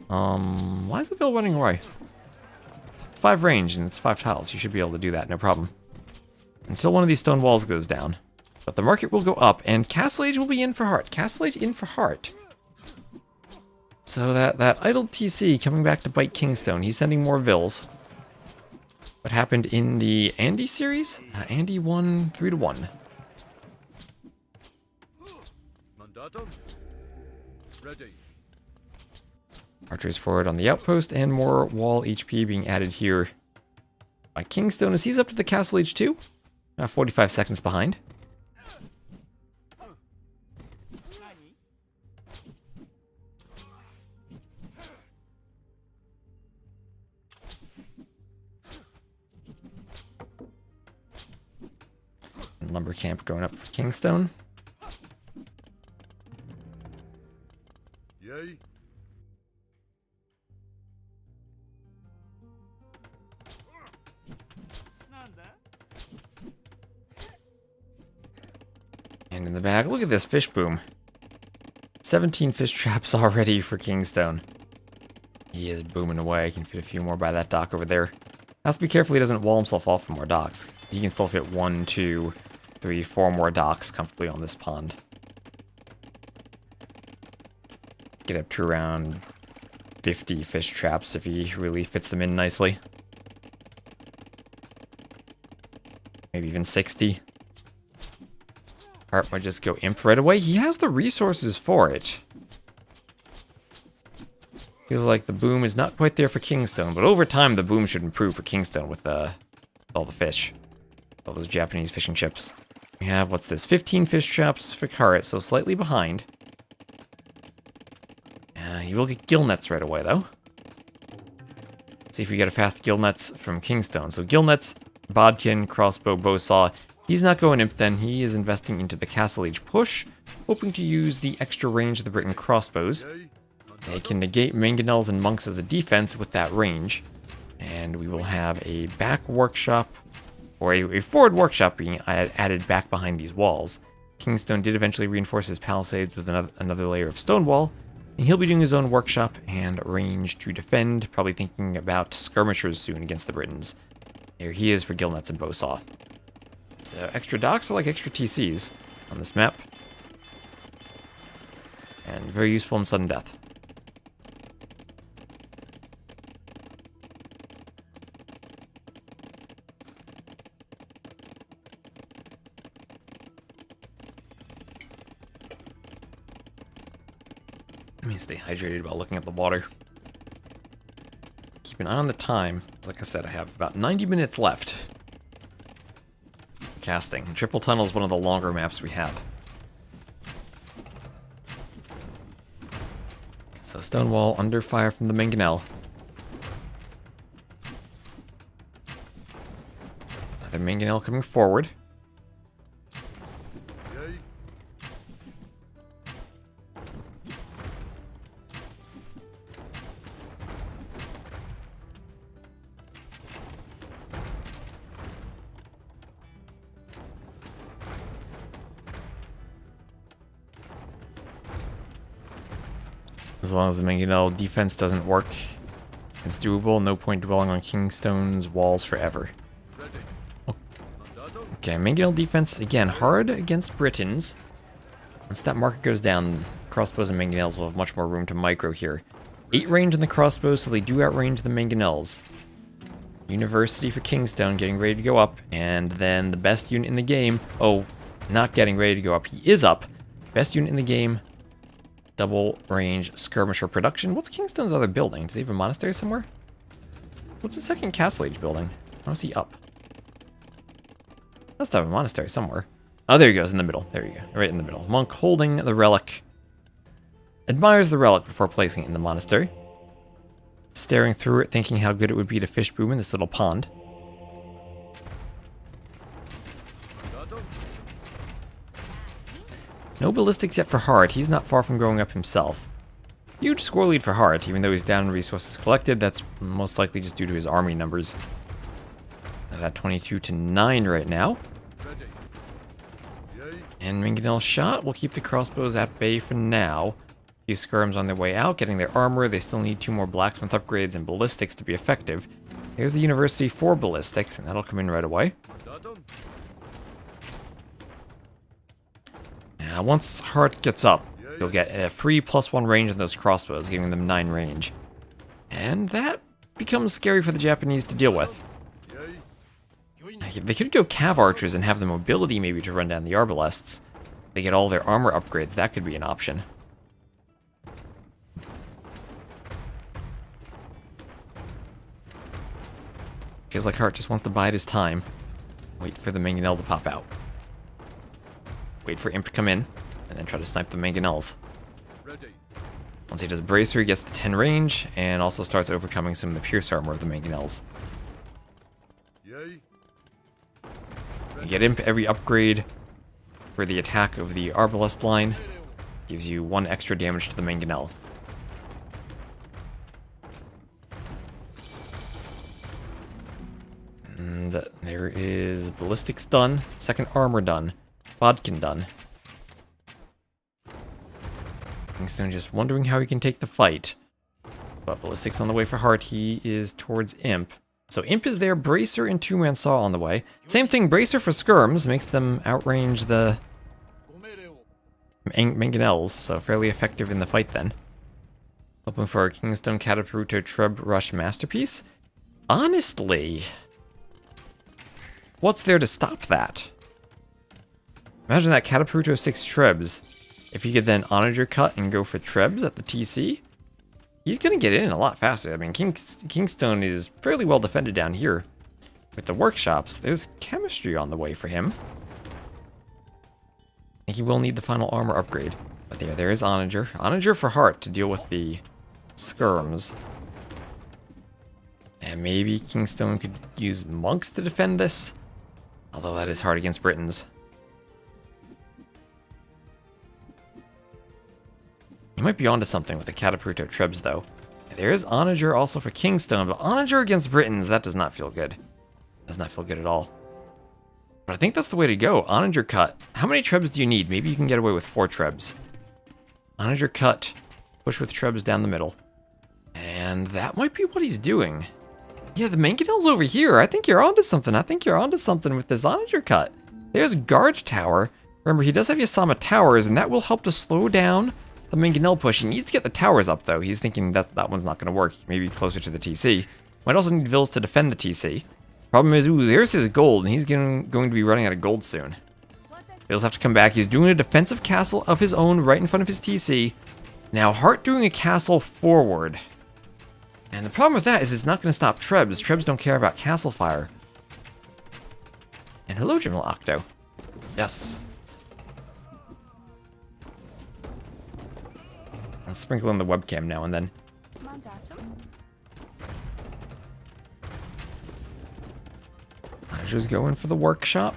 Why is the Ville running away? It's 5 range and it's 5 tiles. You should be able to do that, no problem. Until one of these stone walls goes down. But the market will go up, and Castle Age will be in for Hearttt. Castle Age in for Hearttt. So that idle TC coming back to bite KingstoNe. He's sending more Vills. What happened in the Andy series? Andy won 3-1. Ready. Archers forward on the outpost, and more wall HP being added here by KingstoNe as he's up to the Castle Age 2. 45 seconds behind. And lumber camp going up for KingstoNe. Yay. And in the bag, look at this fish boom. 17 fish traps already for Kingstone. He is booming away. I can fit a few more by that dock over there. Has to be careful he doesn't wall himself off for more docks. He can still fit 1, 2, 3, 4 more docks comfortably on this pond. Get up to around 50 fish traps if he really fits them in nicely. Maybe even 60. Hearttt might just go imp right away. He has the resources for it. Feels like the boom is not quite there for Kingstone, but over time the boom should improve for Kingstone with all the fish. All those Japanese fishing ships. We have, what's this, 15 fish traps for Hearttt, so slightly behind. You will get gill nets right away, though. See if we get a fast gill nets from Kingstone. So gill nets, bodkin, crossbow, bowsaw. He's not going imp then. He is investing into the Castle Age push, hoping to use the extra range of the Britain crossbows. They can negate mangonels and monks as a defense with that range. And we will have a back workshop, or a forward workshop being added back behind these walls. Kingstone did eventually reinforce his palisades with another layer of stone wall, and he'll be doing his own workshop and range to defend, probably thinking about skirmishers soon against the Britons. There he is for gill nets and bowsaw. So extra docks are like extra TCs on this map. And very useful in sudden death. Let me stay hydrated while looking at the water. Keep an eye on the time. Like I said, I have about 90 minutes left. Casting. Triple Tunnel is one of the longer maps we have. So Stonewall under fire from the mangonel. Another mangonel coming forward. As long as the mangonel defense doesn't work, it's doable. No point dwelling on Kingstone's walls forever. Okay, mangonel defense, again, hard against Britons. Once that marker goes down, crossbows and mangonels will have much more room to micro here. 8 range in the crossbows, so they do outrange the mangonels. University for Kingstone getting ready to go up, and then the best unit in the game, oh, not getting ready to go up, he is up. Best unit in the game, double range skirmisher production. What's Kingstone's other building? Does he have a monastery somewhere? What's the second Castle Age building? How is he up? Must have a monastery somewhere. Oh, there he goes, in the middle. There you go, right in the middle. Monk holding the relic. Admires the relic before placing it in the monastery. Staring through it, thinking how good it would be to fish boom in this little pond. No ballistics yet for Hearttt. He's not far from growing up himself. Huge score lead for Hearttt, even though he's down in resources collected. That's most likely just due to his army numbers. At 22 to 9 right now. And mangonel shot will keep the crossbows at bay for now. A few skirms on their way out, getting their armor. They still need 2 more blacksmith upgrades and ballistics to be effective. Here's the university for ballistics, and that'll come in right away. Now, once Hearttt gets up, you'll get a free +1 range on those crossbows, giving them 9 range. And that becomes scary for the Japanese to deal with. They could go cav archers and have the mobility maybe to run down the arbalests. They get all their armor upgrades, that could be an option. Feels like Hearttt just wants to bide his time. Wait for the mangonel to pop out. Wait for imp to come in, and then try to snipe the mangonels. Once he does bracer, he gets to 10 range, and also starts overcoming some of the pierce armor of the mangonels. You get imp every upgrade for the attack of the arbalest line. Gives you 1 extra damage to the mangonel. And there is ballistics done, second armor done, bodkin done. KingstoNe just wondering how he can take the fight. But Ballistic's on the way for Hearttt. He is towards Imp. So Imp is there, Bracer and Two-Man Saw on the way. Same thing, Bracer for Skirms makes them outrange the Mangonels, so fairly effective in the fight then. Hoping for a KingstoNe Catapuruto Trub Rush Masterpiece. Honestly, what's there to stop that? Imagine that Catapuruto 6 Trebs. If he could then Onager cut and go for Trebs at the TC, he's going to get in a lot faster. I mean, KingstoNe is fairly well defended down here. With the workshops, there's chemistry on the way for him. I think he will need the final armor upgrade. But there is Onager. Onager for Hearttt to deal with the Skirms. And maybe KingstoNe could use Monks to defend this. Although that is hard against Britons. He might be onto something with the Catapuruto Trebs, though. There is Onager also for KingstoNe, but Onager against Britons, that does not feel good. Does not feel good at all. But I think that's the way to go. Onager cut. How many Trebs do you need? Maybe you can get away with 4 Trebs. Onager cut. Push with Trebs down the middle. And that might be what he's doing. Yeah, the Mangonel's over here. I think you're onto something. I think you're onto something with this Onager cut. There's Guard Tower. Remember, he does have Yasama Towers, and that will help to slow down the Mangonel push. He needs to get the towers up, though. He's thinking that one's not going to work. Maybe closer to the TC. Might also need Vils to defend the TC. Problem is, ooh, there's his gold, and he's going to be running out of gold soon. Vils have to come back. He's doing a defensive castle of his own right in front of his TC. Now, Hearttt doing a castle forward. And the problem with that is it's not going to stop Trebs. Trebs don't care about castle fire. And hello, General Octo. Yes. I'll sprinkle in the webcam now and then. Mandatum. Manager's going for the workshop.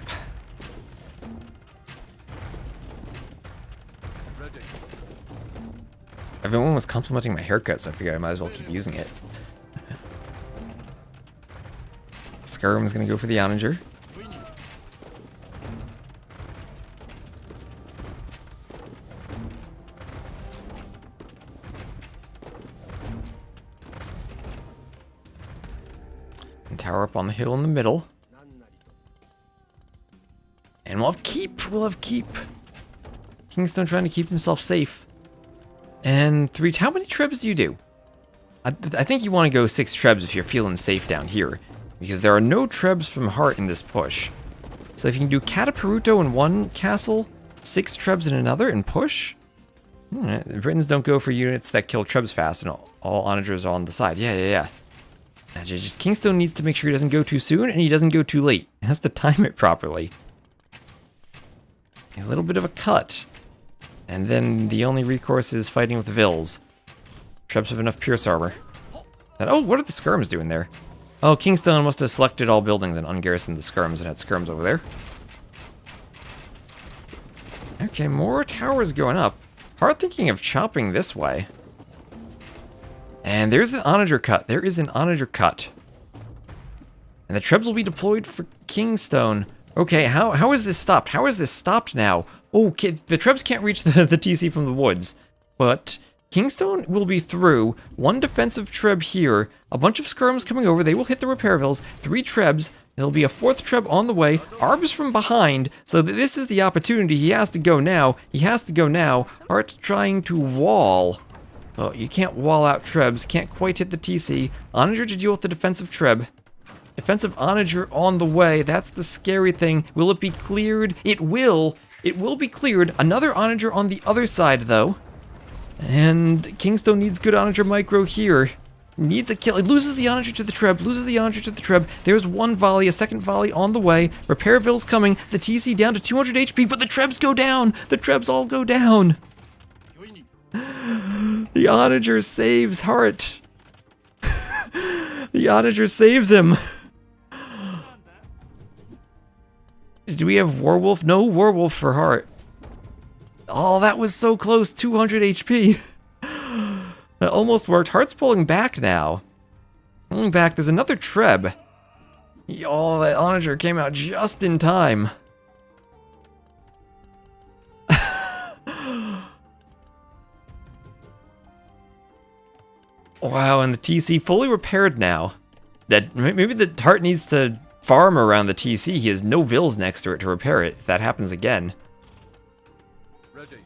Ready. Everyone was complimenting my haircut, so I figured I might as well keep using it. Skirm's gonna go for the Onager. And tower up on the hill in the middle. And we'll have keep. We'll have keep. KingstoNe trying to keep himself safe. And 3. How many Trebs do you do? I think you want to go 6 Trebs if you're feeling safe down here. Because there are no Trebs from Hearttt in this push. So if you can do Catapuruto in one castle, 6 Trebs in another, and push? The Britons don't go for units that kill Trebs fast, and all Onagers are on the side. Yeah. Just KingstoNe needs to make sure he doesn't go too soon, and he doesn't go too late. He has to time it properly. A little bit of a cut. And then the only recourse is fighting with the Vils. Trebs have enough Pierce armor. Oh, what are the Skirms doing there? Oh, KingstoNe must have selected all buildings and ungarrisoned the Skirms and had Skirms over there. Okay, more towers going up. Hearttt thinking of chopping this way. And there's an Onager cut. There is an Onager cut. And the Trebs will be deployed for KingstoNe. Okay, how is this stopped? How is this stopped now? Oh, kids, the Trebs can't reach the TC from the woods. But KingstoNe will be through. 1 defensive Treb here. A bunch of Skirms coming over. They will hit the repair Vils. 3 Trebs. There'll be a 4th Treb on the way. Arbs from behind. So this is the opportunity. He has to go now. He has to go now. Hearttt trying to wall. Oh, you can't wall out Trebs. Can't quite hit the TC. Onager to deal with the defensive Treb. Defensive Onager on the way. That's the scary thing. Will it be cleared? It will. It will be cleared. Another Onager on the other side, though. And KingstoNe needs good Onager micro here. Needs a kill. It loses the Onager to the Treb. Loses the Onager to the Treb. There's 1 volley. A 2nd volley on the way. Repair Vils coming. The TC down to 200 HP, but the Trebs go down. The Trebs all go down. The Onager saves Hearttt. The Onager saves him. Do we have Warwolf? No Warwolf for Hearttt. Oh, that was so close. 200 HP. That almost worked. Heartt's pulling back now. Pulling back. There's another Treb. Oh, that Onager came out just in time. Wow, and the TC fully repaired now. That maybe the Hearttt needs to farm around the TC. He has no vills next to it to repair it if that happens again. Ready.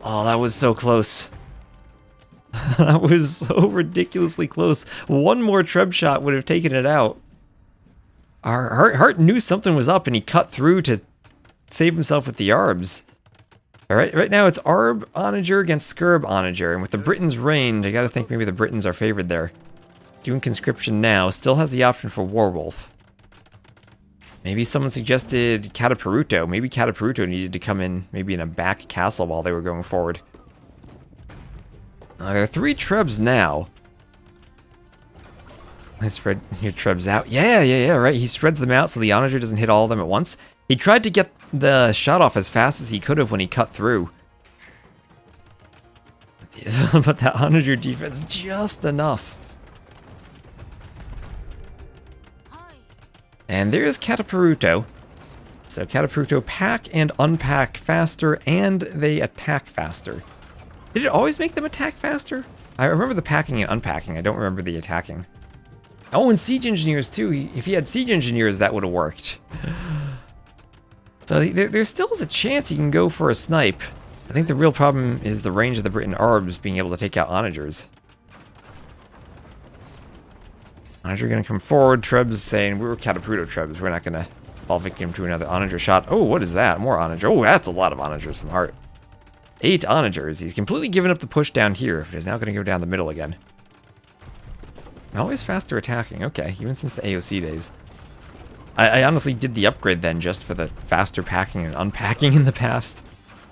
Oh, that was so close. That was so ridiculously close. One more Treb shot would have taken it out. Our Hearttt knew something was up and he cut through to save himself with the Arbs. Alright, right now it's Arb Onager against Skirb Onager, and with the Britons' range, I gotta think maybe the Britons are favored there. Doing conscription now, still has the option for Warwolf. Maybe someone suggested Cataperuto. Maybe Cataperuto needed to come in maybe in a back castle while they were going forward. There are 3 Trebs now. I spread your Trebs out. Yeah, right. He spreads them out so the Onager doesn't hit all of them at once. He tried to get the shot off as fast as he could have when he cut through. But that Onager defense just enough. And there's Cataperuto. So Cataperuto pack and unpack faster, and they attack faster. Did it always make them attack faster? I remember the packing and unpacking. I don't remember the attacking. Oh, and siege engineers too. If he had siege engineers, that would have worked. So there still is a chance he can go for a snipe. I think the real problem is the range of the Briton Arbs being able to take out Onagers. Onager gonna come forward. Trebs saying, we're Cataperuto Trebs. We're not gonna fall victim to another Onager shot. Oh, what is that? More Onager. Oh, that's a lot of Onagers from Hearttt. 8 Onagers. He's completely given up the push down here, but is now gonna go down the middle again. Always faster attacking. Okay, even since the AOC days. I honestly did the upgrade then just for the faster packing and unpacking in the past.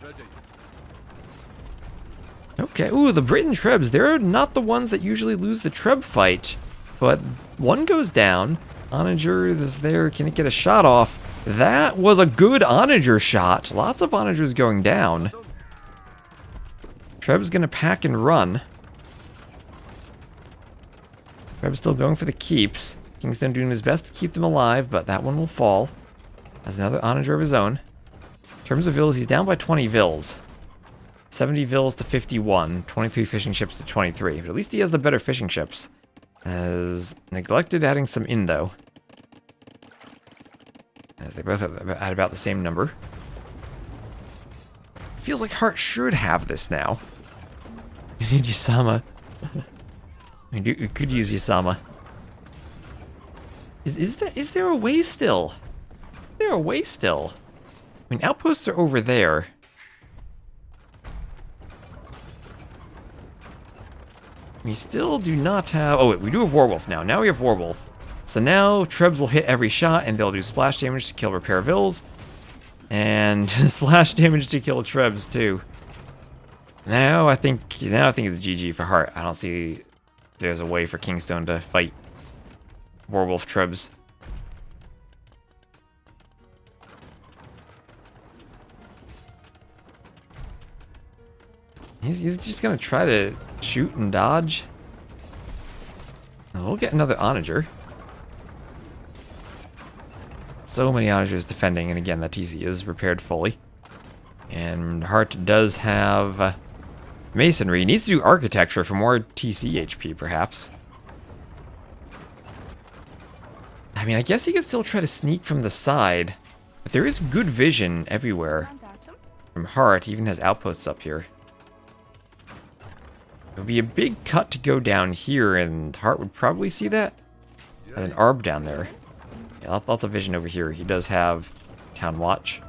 Ready. Okay, ooh, the Briton Trebs. They're not the ones that usually lose the Treb fight. But one goes down. Onager is there. Can it get a shot off? That was a good Onager shot. Lots of Onagers going down. Treb's gonna pack and run. Treb's still going for the keeps. KingstoNe doing his best to keep them alive, but that one will fall. Has another Onager of his own. In terms of vills, he's down by 20 vills. 70 vills to 51. 23 fishing ships to 23. But at least he has the better fishing ships. Has neglected adding some in, though. As they both are at about the same number. Feels like Hearttt should have this now. We need Yusama. We could use Yusama. Is there a way still? Is there a way still? I mean, outposts are over there. We still do not have... Oh, wait, we do have Warwolf now. Now we have Warwolf. So now Trebs will hit every shot, and they'll do splash damage to kill repair vills. And splash damage to kill Trebs, too. Now I think it's GG for Hearttt. I don't see there's a way for KingstoNe to fight Warwolf Trebs. He's just gonna try to shoot and dodge. We'll get another Onager. So many Onagers defending, and again, the TC is repaired fully. And Hearttt does have masonry. He needs to do architecture for more TC HP, perhaps. I mean, I guess he could still try to sneak from the side, but there is good vision everywhere. From Hearttt, he even has outposts up here. It would be a big cut to go down here, and Hearttt would probably see that as an Arb down there. Yeah, lots of vision over here. He does have Town Watch.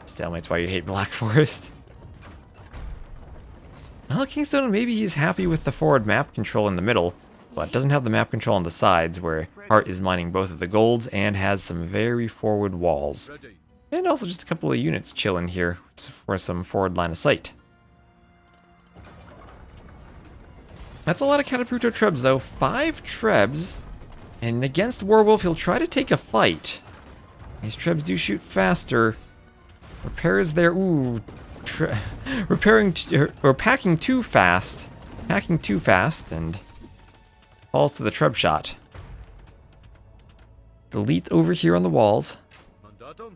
Stalemate's why you hate Black Forest. Well, KingstoNe, maybe he's happy with the forward map control in the middle, but doesn't have the map control on the sides, where Hearttt is mining both of the golds and has some very forward walls. Ready. And also just a couple of units chilling here for some forward line of sight. That's a lot of Cataperuto Trebs, though. 5 Trebs. And against Warwolf, he'll try to take a fight. These Trebs do shoot faster. Repairs there. Ooh. Or packing too fast. Packing too fast, and falls to the Treb shot. Delete over here on the walls. Mandatum.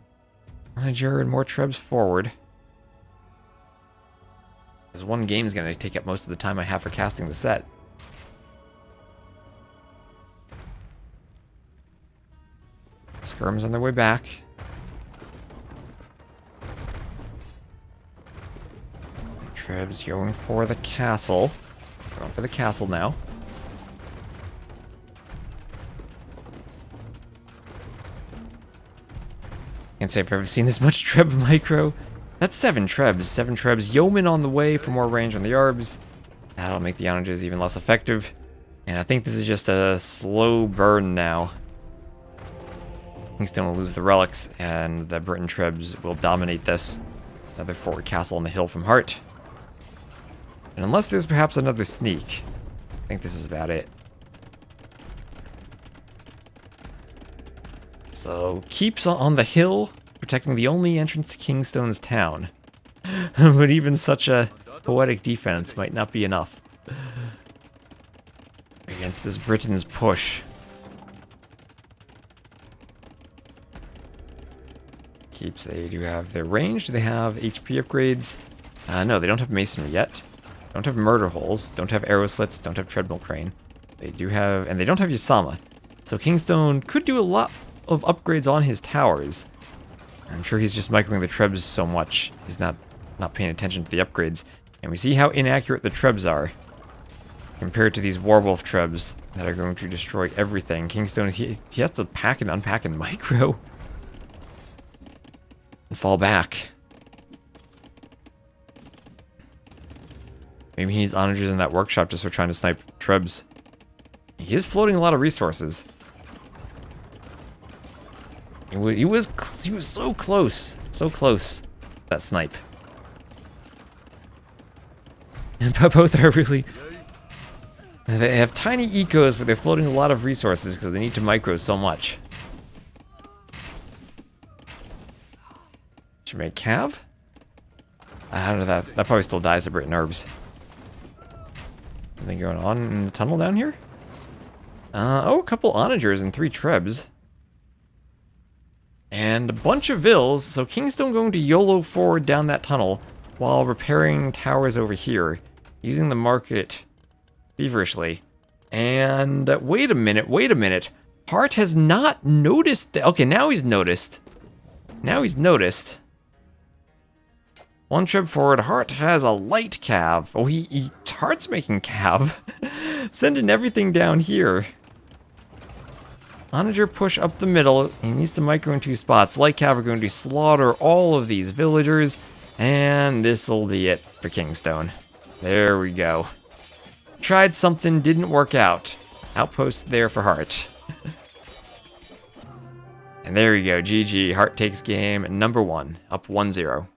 Onager and more Trebs forward. This one game is going to take up most of the time I have for casting the set. Skirms on their way back. Treb's going for the castle. Going for the castle now. Can't say I've ever seen this much Treb micro. That's 7 Trebs. 7 Trebs. Yeoman on the way for more range on the Arbs. That'll make the outages even less effective. And I think this is just a slow burn now. KingstoNe will lose the relics, and the Britain Trebs will dominate this. Another forward castle on the hill from Hearttt. And unless there's perhaps another sneak, I think this is about it. So, keeps on the hill, protecting the only entrance to KingstoNe's town. But even such a poetic defense might not be enough against this Britain's push. Keeps, they do have their range. Do they have HP upgrades? No, they don't have masonry yet. Don't have murder holes. Don't have arrow slits. Don't have treadmill crane. They do have, and they don't have Yasama. So KingstoNe could do a lot of upgrades on his towers. I'm sure he's just microing the Trebs so much. He's not paying attention to the upgrades. And we see how inaccurate the Trebs are compared to these Warwolf Trebs that are going to destroy everything. KingstoNe, he has to pack and unpack and micro. And fall back. Maybe he needs onagers in that workshop just for trying to snipe Trebs. He is floating a lot of resources. He was so close. So close. That snipe. And both are really... They have tiny ecos, but they're floating a lot of resources because they need to micro so much. Should make Cav? I don't know, that probably still dies to Britain Herbs. Anything going on in the tunnel down here? Oh, a couple onagers and 3 Trebs. And a bunch of Vills, so KingstoNe going to YOLO forward down that tunnel while repairing towers over here, using the market feverishly. And wait a minute. Hearttt has not noticed. Okay, now he's noticed. One Treb forward. Hearttt has a light cav. Oh, Heartt's making cav. Sending everything down here. Onager push up the middle. He needs to micro in 2 spots. Light cav are going to slaughter all of these villagers. And this'll be it for KingstoNe. There we go. Tried something, didn't work out. Outpost there for Hearttt. And there we go. GG. Hearttt takes game number 1. Up 1-0.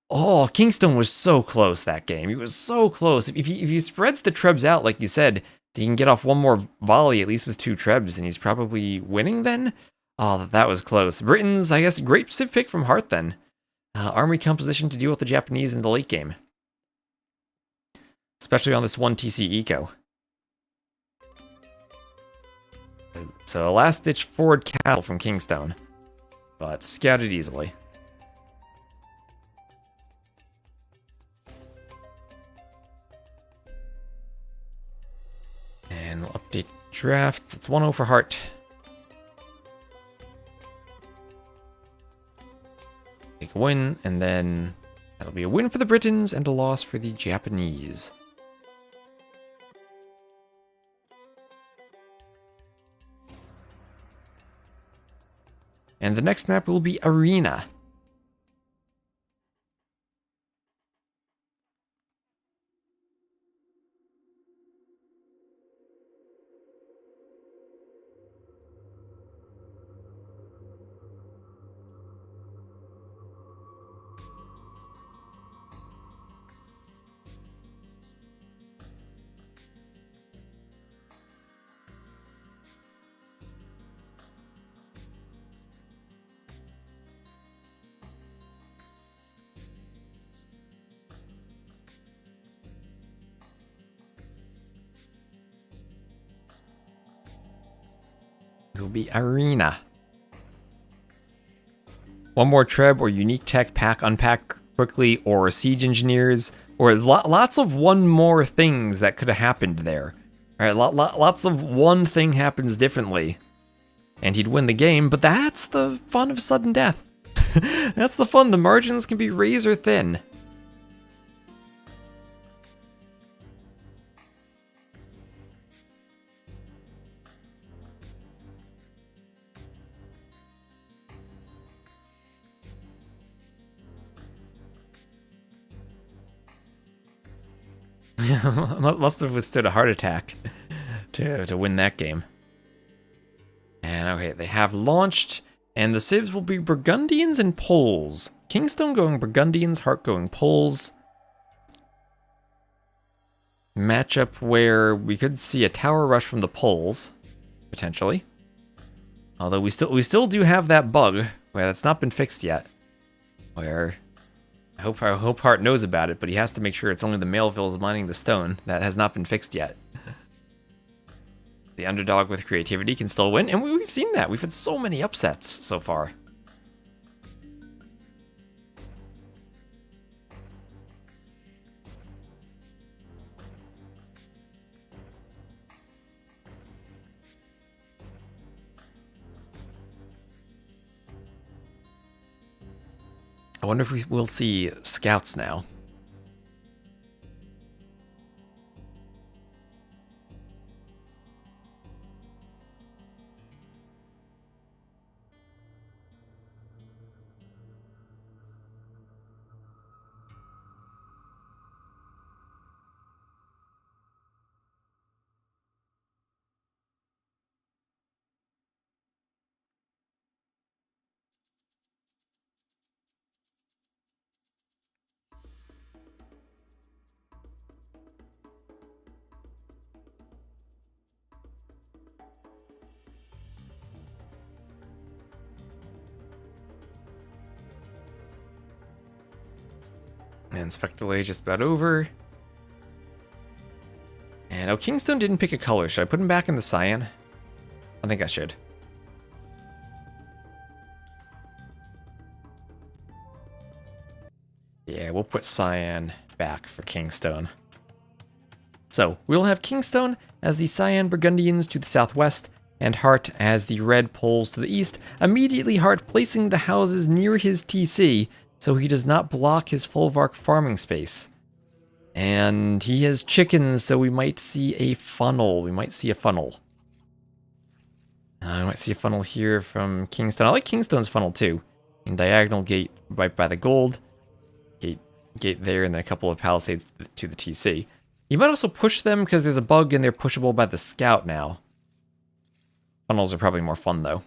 Oh, KingstoNe was so close that game. He was so close. If he spreads the Trebs out, like you said, he can get off one more volley, at least with 2 Trebs, and he's probably winning then? Oh, that was close. Britain's, I guess, great civ pick from Hearttt then. Army composition to deal with the Japanese in the late game. Especially on this 1 TC eco. So, a last-ditch forward cattle from KingstoNe. But scouted easily. And we'll update drafts. It's 1-0 for Hearttt. Take a win, and then that'll be a win for the Britons and a loss for the Japanese. And the next map will be Arena. It will be Arena. One more Treb or unique tech pack unpack quickly, or siege engineers, or lots of one more things that could have happened there. All right, lots of one thing happens differently, and he'd win the game, but that's the fun of sudden death. That's the fun. The margins can be razor thin. Must have withstood a heart attack to win that game. And okay, they have launched, and the civs will be Burgundians and Poles. KingstoNe going Burgundians, Hearttt going Poles. Matchup where we could see a tower rush from the Poles, potentially. Although we still do have that bug where that's not been fixed yet. Where I hope Hearttt knows about it, but he has to make sure it's only the Malevilles mining the stone. That has not been fixed yet. The underdog with creativity can still win, and we've seen that. We've had so many upsets so far. I wonder if we'll see scouts now. And Spectral Age just about over. And oh, KingstoNe didn't pick a color. Should I put him back in the cyan? I think I should. Yeah, we'll put cyan back for KingstoNe. So, we'll have KingstoNe as the cyan Burgundians to the southwest, and Hearttt as the red Poles to the east, immediately Hearttt placing the houses near his TC, so he does not block his Folvark farming space. And he has chickens, so we might see a funnel. We might see a funnel. I might see a funnel here from KingstoNe. I like KingstoNe's funnel too. In diagonal gate right by the gold. Gate there, and then a couple of palisades to the TC. You might also push them because there's a bug and they're pushable by the scout now. Funnels are probably more fun though.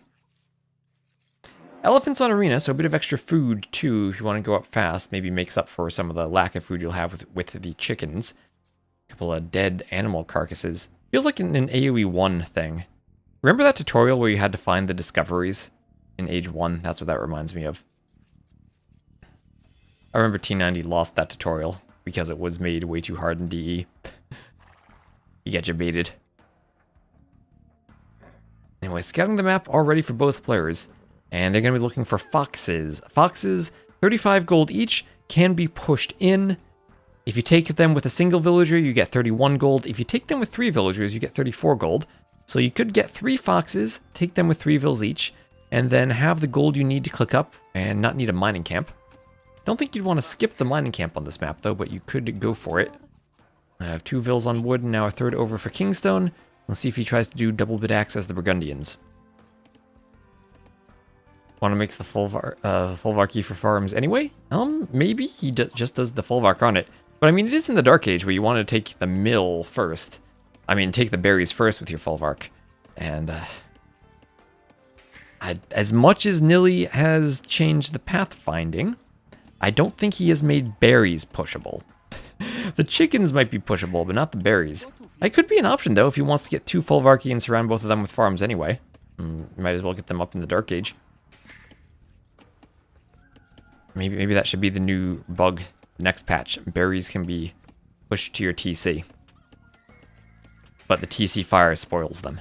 Elephants on arena, so a bit of extra food too if you want to go up fast. Maybe makes up for some of the lack of food you'll have with the chickens. A couple of dead animal carcasses. Feels like an AoE 1 thing. Remember that tutorial where you had to find the discoveries in Age 1? That's what that reminds me of. I remember T90 lost that tutorial because it was made way too hard in DE. You get baited. Anyway, scouting the map already for both players. And they're going to be looking for foxes. Foxes, 35 gold each, can be pushed in. If you take them with a single villager, you get 31 gold. If you take them with 3 villagers, you get 34 gold. So you could get 3 foxes, take them with 3 vills each, and then have the gold you need to click up and not need a mining camp. Don't think you'd want to skip the mining camp on this map though, but you could go for it. I have 2 vills on wood and now a third over for KingstoNe. Let's see if he tries to do double bid axe as the Burgundians. Want to make the Folvark for farms anyway? Maybe he just does the Folvark on it. But I mean, it is in the Dark Age where you want to take the mill first. I mean, take the berries first with your Folvark. And as much as Nilly has changed the pathfinding, I don't think he has made berries pushable. The chickens might be pushable, but not the berries. That could be an option, though, if he wants to get 2 Folvarki and surround both of them with farms anyway. Might as well get them up in the Dark Age. Maybe that should be the new bug next patch. Berries can be pushed to your TC. But the TC fire spoils them.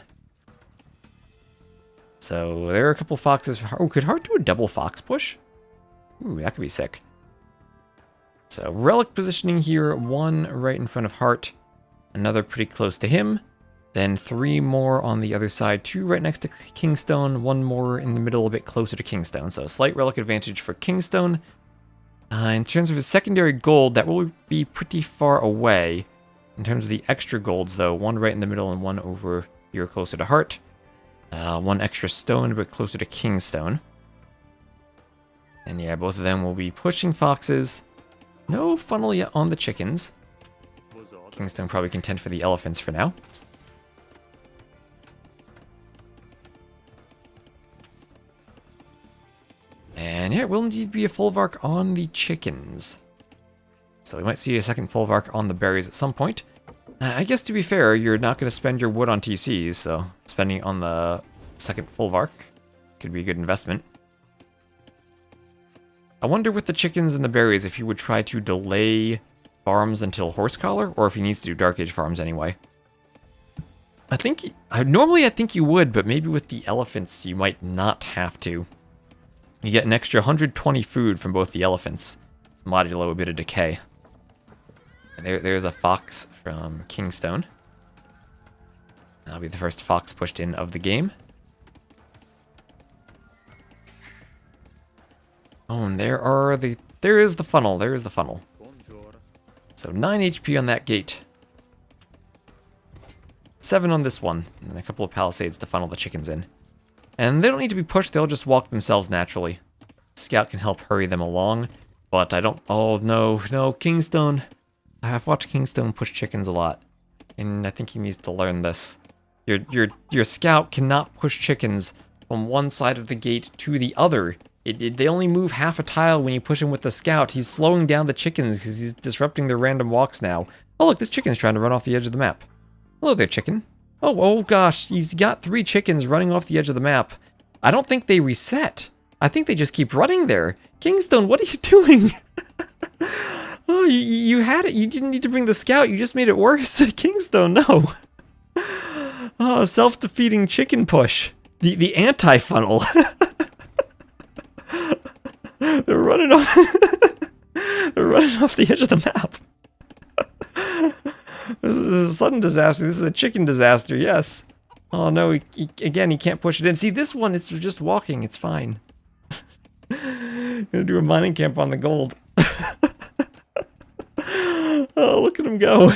So there are a couple foxes. Oh, could Hearttt do a double fox push? Ooh, that could be sick. So relic positioning here, one right in front of Hearttt, another pretty close to him, then 3 more on the other side, 2 right next to KingstoNe, 1 more in the middle a bit closer to KingstoNe. So slight relic advantage for KingstoNe. In terms of his secondary gold, that will be pretty far away. In terms of the extra golds though, 1 right in the middle and 1 over here closer to Hearttt. 1 extra stone a bit closer to KingstoNe. And yeah, both of them will be pushing foxes. No funnel yet on the chickens. KingstoNe probably content for the elephants for now. And yeah, it will indeed be a Folvark on the chickens. So we might see a second Folvark on the berries at some point. I guess to be fair, you're not going to spend your wood on TCs, so spending on the second Folvark could be a good investment. I wonder with the chickens and the berries if he would try to delay farms until horse collar, or if he needs to do Dark Age farms anyway. Normally I think you would, but maybe with the elephants you might not have to. You get an extra 120 food from both the elephants, modulo a bit of decay. There's a fox from KingstoNe. That'll be the first fox pushed in of the game. Oh, and there is the funnel. There is the funnel. So 9 HP on that gate. 7 on this one, and then a couple of palisades to funnel the chickens in. And they don't need to be pushed, they'll just walk themselves naturally. Scout can help hurry them along, but I don't... Oh, no, KingstoNe. I've watched KingstoNe push chickens a lot, and I think he needs to learn this. Your scout cannot push chickens from one side of the gate to the other. They only move half a tile when you push him with the scout. He's slowing down the chickens because he's disrupting their random walks now. Oh, look, this chicken's trying to run off the edge of the map. Hello there, chicken. Oh gosh, he's got 3 chickens running off the edge of the map. I don't think they reset. I think they just keep running there. KingstoNe, what are you doing? Oh, you had it. You didn't need to bring the scout. You just made it worse. KingstoNe, no. Oh, self-defeating chicken push. The anti-funnel. They're running off. They're running off the edge of the map. This is a sudden disaster. This is a chicken disaster, yes. Oh no, again, he can't push it in. See, this one, it's just walking. It's fine. Gonna do a mining camp on the gold. Oh, look at him go.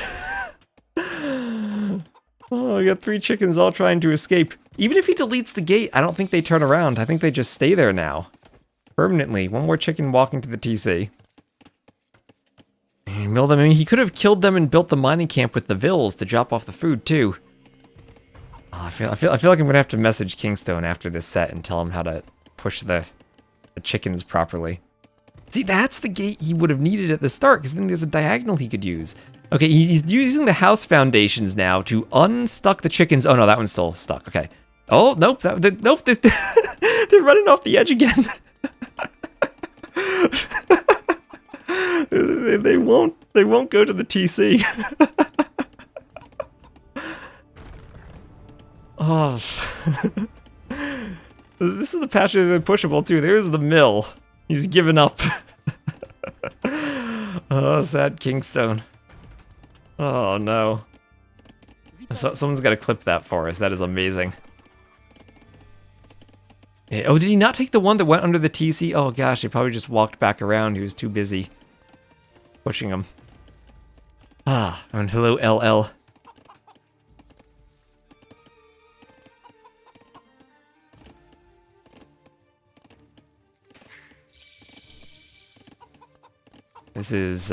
Oh, I got 3 chickens all trying to escape. Even if he deletes the gate, I don't think they turn around. I think they just stay there now. Permanently. 1 more chicken walking to the TC. And mill them. I mean, he could have killed them and built the mining camp with the vills to drop off the food, too. Oh, I feel like I'm gonna have to message KingstoNe after this set and tell him how to push the chickens properly. See, that's the gate he would have needed at the start, because then there's a diagonal he could use. Okay, he's using the house foundations now to unstuck the chickens. Oh no, that one's still stuck. Okay. Oh, nope. Nope. They're running off the edge again. They won't go to the TC. Oh. This is the patch of the pushable too. There's the mill. He's given up. Oh, sad KingstoNe. Oh no. Someone's got to clip that for us. That is amazing. Oh, did he not take the one that went under the TC? Oh gosh, he probably just walked back around. He was too busy pushing him. Ah, and hello LL. This is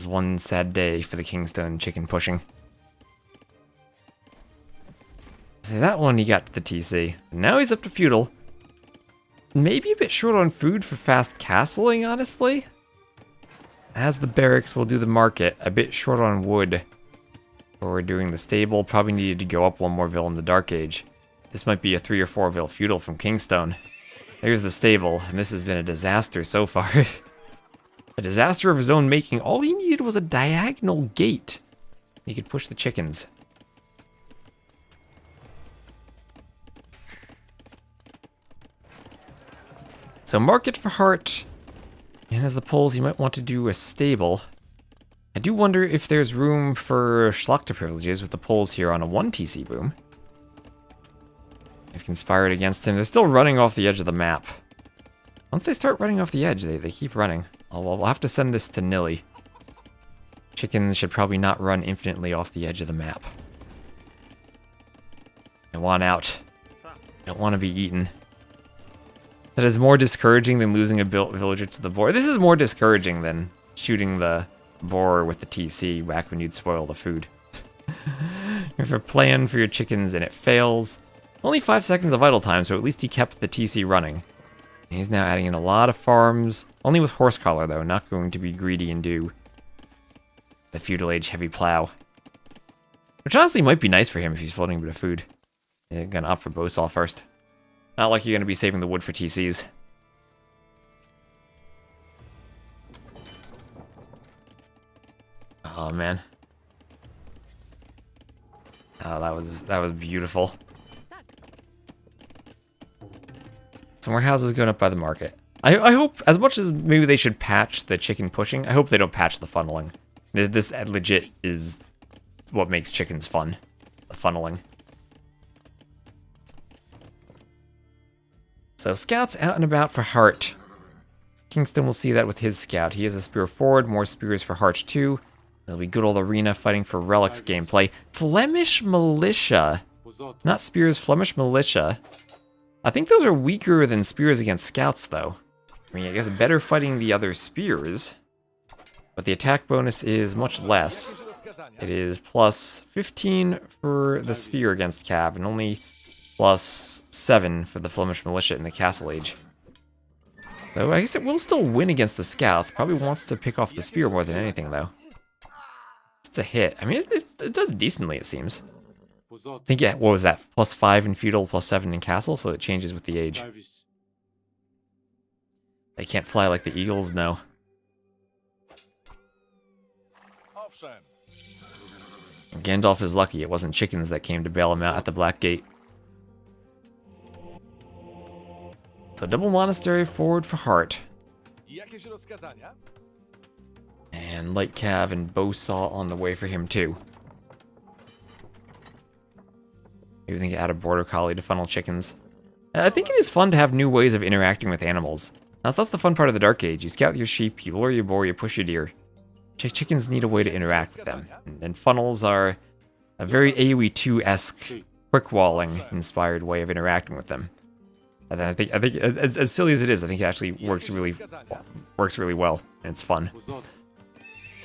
one sad day for the KingstoNe chicken pushing. So that one he got to the TC. Now he's up to feudal. Maybe a bit short on food for fast castling, honestly. As the barracks will do the market, a bit short on wood for doing the stable. Probably needed to go up 1 more vill in the Dark Age. This might be a 3 or 4 vill feudal from KingstoNe. There's the stable, and this has been a disaster so far. A disaster of his own making. All he needed was a diagonal gate. He could push the chickens. So market for Hearttt. And as the poles, you might want to do a stable. I do wonder if there's room for Schlachta privileges with the poles here on a 1 TC boom. I've conspired against him. They're still running off the edge of the map. Once they start running off the edge, they keep running. I'll have to send this to Nilly. Chickens should probably not run infinitely off the edge of the map. I want out. I don't want to be eaten. That is more discouraging than losing a villager to the boar. This is more discouraging than shooting the boar with the TC back when you'd spoil the food. If you're playing for your chickens and it fails, only 5 seconds of idle time, so at least he kept the TC running. He's now adding in a lot of farms, only with horse collar though, not going to be greedy and do the feudal age heavy plow. Which honestly might be nice for him if he's floating a bit of food. Yeah, gonna opt for Bosal first. Not like you're gonna be saving the wood for TCs. Oh man. Oh, that was beautiful. Some more houses going up by the market. I hope, as much as maybe they should patch the chicken pushing, I hope they don't patch the funneling. This legit is what makes chickens fun. The funneling. So scouts out and about for Hearttt. KingstoNe will see that with his scout. He has a spear forward, more spears for Hearttt too. There'll be good old arena fighting for relics gameplay. Flemish militia. Not spears, Flemish militia. I think those are weaker than spears against scouts though. I mean, I guess better fighting the other spears. But the attack bonus is much less. It is plus 15 for the spear against Cav, and only plus 7 for the Flemish militia in the Castle Age. So I guess it will still win against the scouts. Probably wants to pick off the spear more than anything, though. It's a hit. I mean, it does decently, it seems. I think, yeah, what was that? Plus 5 in feudal, plus 7 in castle, so it changes with the age. They can't fly like the eagles, no. Gandalf is lucky it wasn't chickens that came to bail him out at the Black Gate. So double monastery forward for Hearttt. And light cav and bowsaw on the way for him too. Maybe we can add a border collie to funnel chickens. I think it is fun to have new ways of interacting with animals. That's the fun part of the Dark Age. You scout your sheep, you lure your boar, you push your deer. Chickens need a way to interact with them. And funnels are a very AoE 2-esque, quick-walling inspired way of interacting with them. And then I think as silly as it is, I think it actually works really well, and it's fun.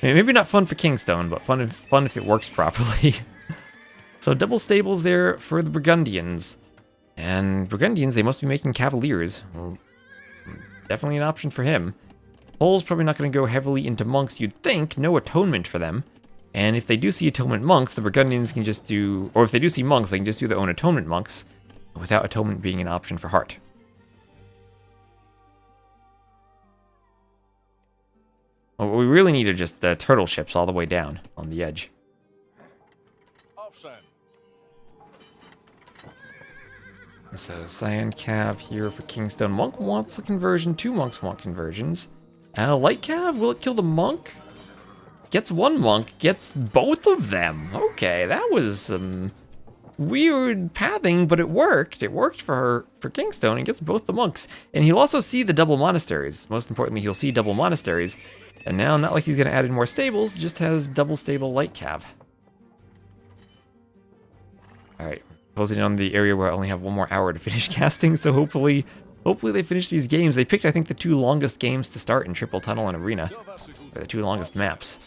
Maybe not fun for KingstoNe, but fun if it works properly. So double stables there for the Burgundians. And Burgundians, they must be making cavaliers. Well, definitely an option for him. Pole's probably not going to go heavily into monks, you'd think. No atonement for them. And if they do see atonement monks, the Burgundians can just do... Or if they do see monks, they can just do their own atonement monks, without atonement being an option for Hearttt. What we really need are just turtle ships all the way down on the edge. So Cyan Cav here for KingstoNe. Monk wants a conversion, 2 monks want conversions. Light Cav, will it kill the monk? Gets 1 monk, gets both of them. Okay, that was some weird pathing, but it worked. It worked for KingstoNe and gets both the monks. And he'll also see the double monasteries. Most importantly, he'll see double monasteries. And now, not like he's going to add in more stables, just has double stable Light Cav. Alright, closing on the area where I only have 1 more hour to finish casting, so hopefully they finish these games. They picked, I think, the 2 longest games to start in Triple Tunnel and Arena. Or the 2 longest maps.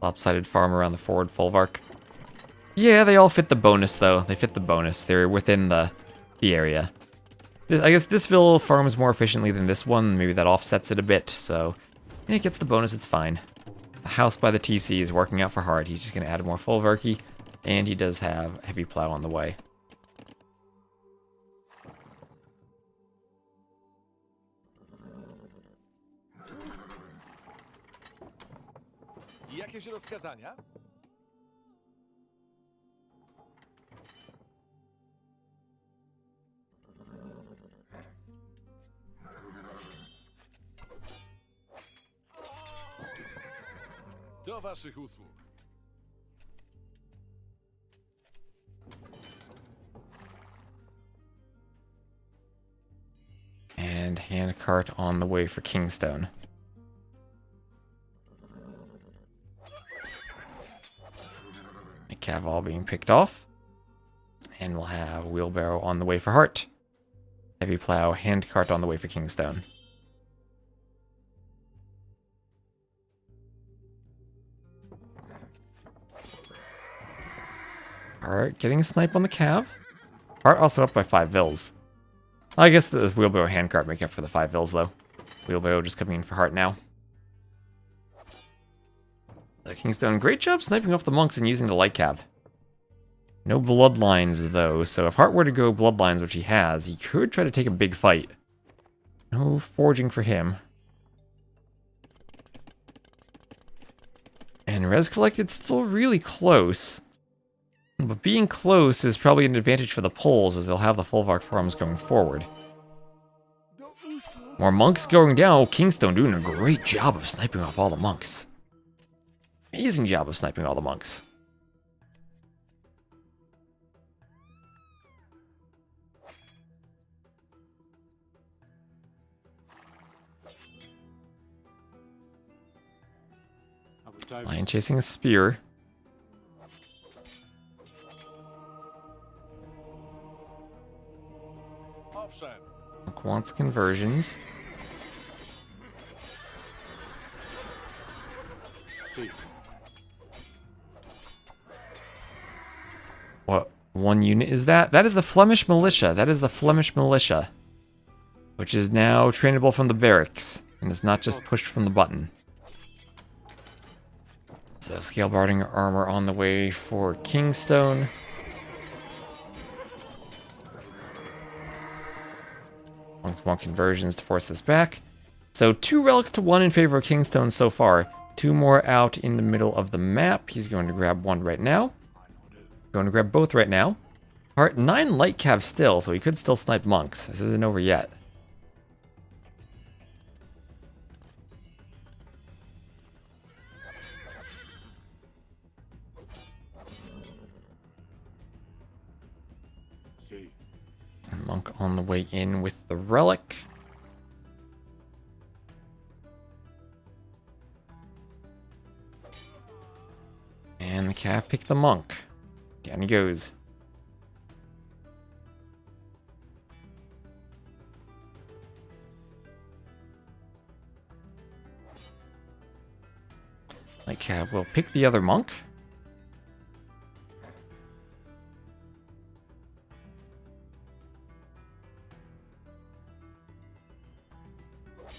Lopsided farm around the forward Folvark. Yeah, they all fit the bonus, though. They fit the bonus. They're within the area. I guess this ville farms more efficiently than this one. Maybe that offsets it a bit, so it gets the bonus, it's fine. The house by the TC is working out for Hearttt. He's just going to add more Folvarky, and he does have heavy plow on the way. Jakieś rozkazania? Do waszych usług. And handcart on the way for KingstoNe. The cav all being picked off. And we'll have wheelbarrow on the way for Hearttt. Heavy plow, handcart on the way for KingstoNe. Hearttt getting a snipe on the cav. Hearttt also up by 5 vills. I guess the wheelbarrow handcart make up for the 5 vills though. Wheelbarrow just coming in for Hearttt now. KingstoNe, great job sniping off the monks and using the light cav. No bloodlines though, so if Hearttt were to go bloodlines, which he has, he could try to take a big fight. No forging for him. And res collected still really close. But being close is probably an advantage for the Poles, as they'll have the Folvark farms going forward. More monks going down. KingstoNe doing a great job of sniping off all the monks. Amazing job of sniping all the monks. Lion chasing a spear. Monk wants conversions. What one unit is that? That is the Flemish militia. That is the Flemish militia. Which is now trainable from the barracks. And is not just pushed from the button. So scalebarding armor on the way for KingstoNe. Monks want conversions to force this back. So 2 relics to 1 in favor of KingstoNe so far. 2 more out in the middle of the map. He's going to grab 1 right now. Going to grab both right now. Hearttt 9 light cav still, so he could still snipe monks. This isn't over yet. Monk on the way in with the relic. And the cav picked the monk. Down he goes. Like cav will pick the other monk.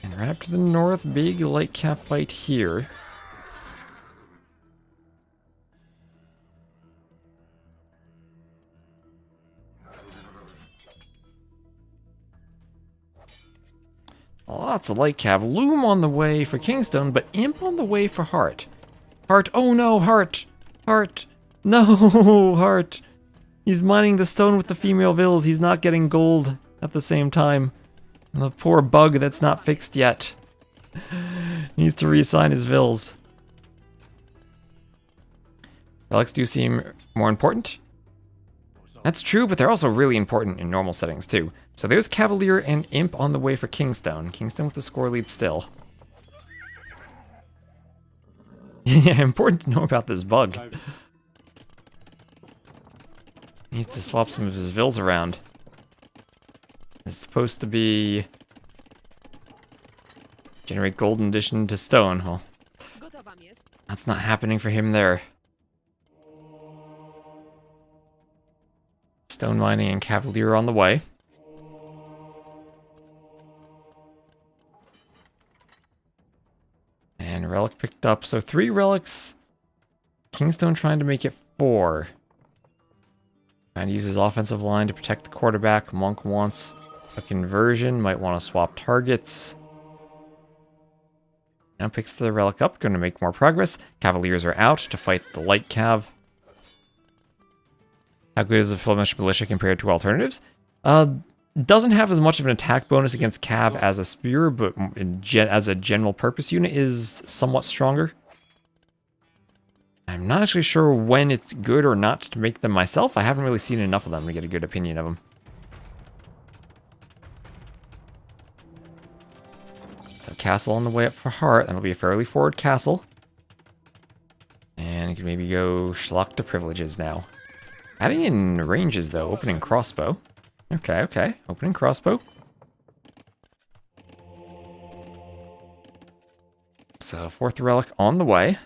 And right up to the north, big light cav fight here. Lots of light cav. Loom on the way for KingstoNe, but Imp on the way for Hearttt. Hearttt, oh no, Hearttt! Hearttt! No, Hearttt! He's mining the stone with the female vills. He's not getting gold at the same time. And the poor bug that's not fixed yet. Needs to reassign his vills. Relics do seem more important. That's true, but they're also really important in normal settings too. So there's Cavalier and Imp on the way for KingstoNe. KingstoNe with the score lead still. Yeah, important to know about this bug. Needs to swap some of his vills around. It's supposed to be generate golden addition to stone. Well, that's not happening for him there. Stone mining and Cavalier on the way. And relic picked up. So 3 relics. KingstoNe trying to make it 4. Trying to use his offensive line to protect the quarterback. Monk wants a conversion. Might want to swap targets. Now picks the relic up. Going to make more progress. Cavaliers are out to fight the light cav. How good is the Flemish militia compared to alternatives? Doesn't have as much of an attack bonus against cav as a spear, but as a general purpose unit is somewhat stronger. I'm not actually sure when it's good or not to make them myself. I haven't really seen enough of them to get a good opinion of them. So castle on the way up for Hearttt. That'll be a fairly forward castle. And you can maybe go schlock to privileges now. Adding in ranges though. Opening crossbow. Okay, okay. Opening crossbow. So 4th relic on the way.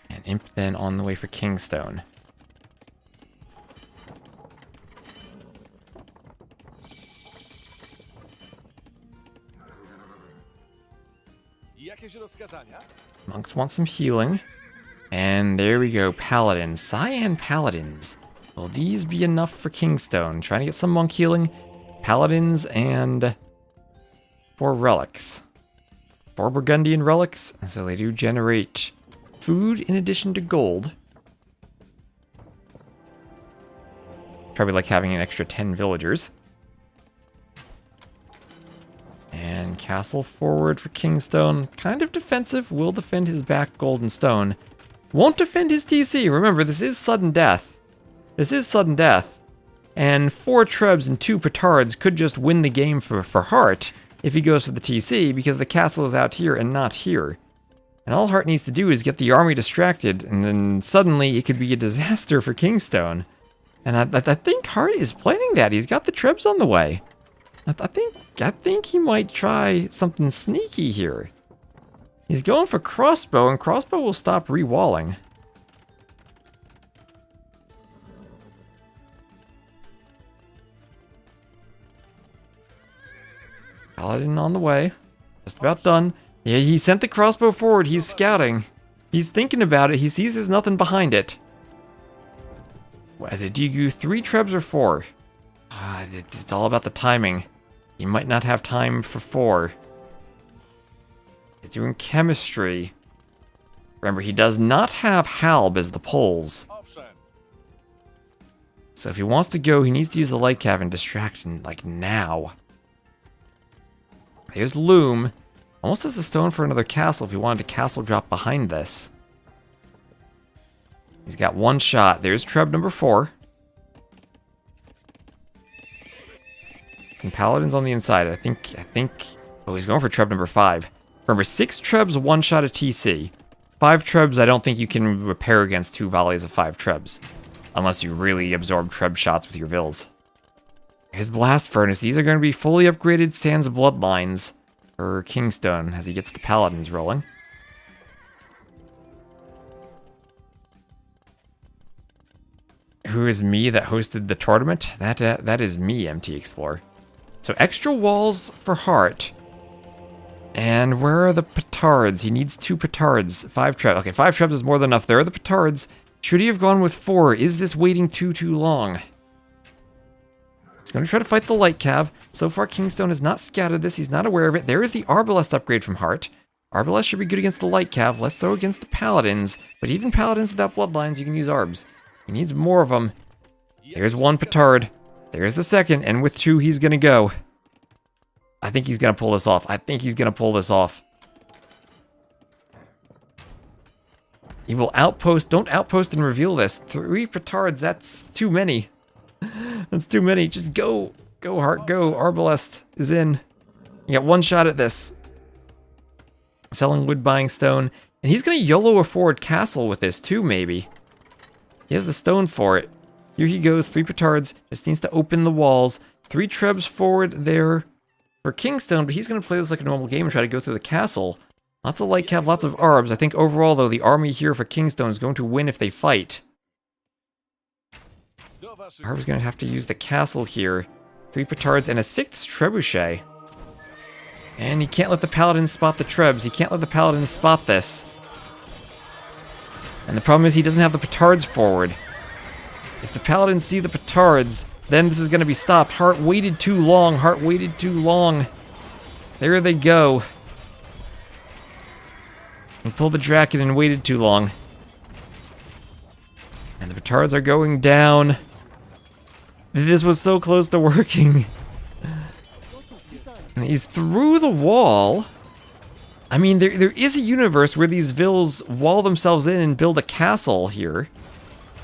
And imp then on the way for KingstoNe. Jakieś rozkazania? Monks want some healing. And there we go, Paladins. Cyan Paladins. Will these be enough for KingstoNe? Trying to get some monk healing. Paladins and 4 relics. 4 Burgundian relics. So they do generate food in addition to gold. Probably like having an extra 10 villagers. And castle forward for KingstoNe. Kind of defensive. Will defend his back gold and stone. Won't defend his TC. Remember, this is sudden death. This is sudden death. And 4 Trebs and 2 Petards could just win the game for Hearttt if he goes for the TC, because the castle is out here and not here. And all Hearttt needs to do is get the army distracted, and then suddenly it could be a disaster for KingstoNe. And I think Hearttt is planning that. He's got the Trebs on the way. I think he might try something sneaky here. He's going for crossbow, and crossbow will stop re-walling. Paladin on the way. Just about done. Yeah, he sent the crossbow forward. He's scouting. He's thinking about it. He sees there's nothing behind it. Do you do 3 Trebs or 4? It's all about the timing. He might not have time for 4. He's doing chemistry. Remember, he does not have Halb as the poles. So if he wants to go, he needs to use the light cav and distract him, like, now. There's Loom. Almost has the stone for another castle if he wanted to castle drop behind this. He's got 1 shot. There's Treb number 4. Some Paladins on the inside. I think... Oh, he's going for Treb number 5. Remember, 6 Trebs, 1 shot at TC. 5 Trebs, I don't think you can repair against 2 volleys of 5 Trebs. Unless you really absorb Treb shots with your Vills. Here's Blast Furnace. These are going to be fully upgraded Sands Bloodlines for KingstoNe as he gets the Paladins rolling. Who is me that hosted the tournament? That is me, MT Explorer. So extra walls for Hearttt. And where are the Petards? He needs 2 Petards. 5 Trebs. Okay, 5 Trebs is more than enough. There are the Petards. Should he have gone with 4? Is this waiting too long? He's going to try to fight the light cav. So far, KingstoNe has not scouted this. He's not aware of it. There is the Arbalest upgrade from Hearttt. Arbalest should be good against the light cav. Less so against the Paladins. But even Paladins without bloodlines, you can use Arbs. He needs more of them. There's 1 Petard. There's the 2nd. And with 2, he's going to go. I think he's going to pull this off. I think he's going to pull this off. He will outpost. Don't outpost and reveal this. 3 Petards. That's too many. That's too many. Just go. Go, Hearttt. Go. Arbalest is in. You got 1 shot at this. Selling wood, buying stone. And he's going to YOLO a forward castle with this too, maybe. He has the stone for it. Here he goes. 3 Petards. Just needs to open the walls. 3 Trebs forward there for KingstoNe, but he's going to play this like a normal game and try to go through the castle. Lots of light cav, lots of Arbs. I think overall, though, the army here for KingstoNe is going to win if they fight. Arb's going to have to use the castle here. 3 Petards and a 6th Trebuchet. And he can't let the Paladins spot the Trebs. He can't let the Paladins spot this. And the problem is he doesn't have the Petards forward. If the Paladins see the Petards, then this is going to be stopped. Hearttt waited too long. Hearttt waited too long. There they go. He pulled the Draken and waited too long. And the Petards are going down. This was so close to working. And he's through the wall. I mean, there is a universe where these Vills wall themselves in and build a castle here.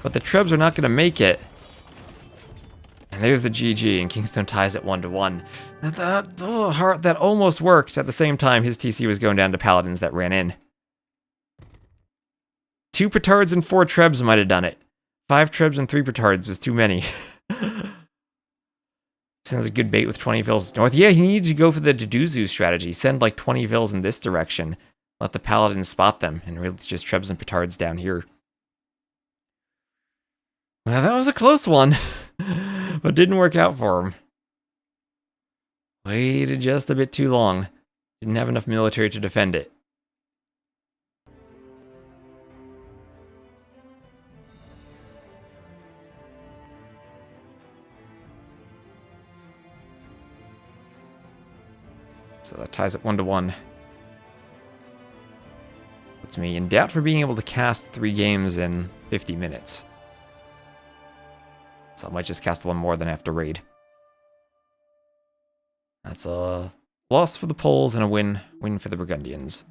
But the Trebs are not going to make it. And there's the GG, and KingstoNe ties it 1-1. That almost worked. At the same time, his TC was going down to Paladins that ran in. 2 Petards and 4 Trebs might have done it. 5 Trebs and 3 Petards was too many. Sounds a good bait with 20 Vills north. Yeah, he needed to go for the Deduzu strategy. Send like 20 Vills in this direction. Let the Paladins spot them, and really just Trebs and Petards down here. Well, that was a close one, but didn't work out for him. Waited just a bit too long. Didn't have enough military to defend it. So that ties it 1-1. Puts me in doubt for being able to cast 3 games in 50 minutes. So I might just cast 1 more than have to raid. That's a loss for the Poles and a win for the Burgundians.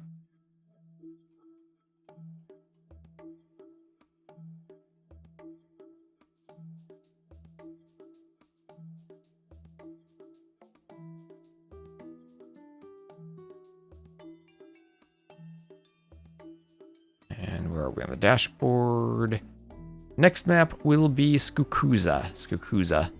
And where are we on the dashboard? Next map will be Skukuza.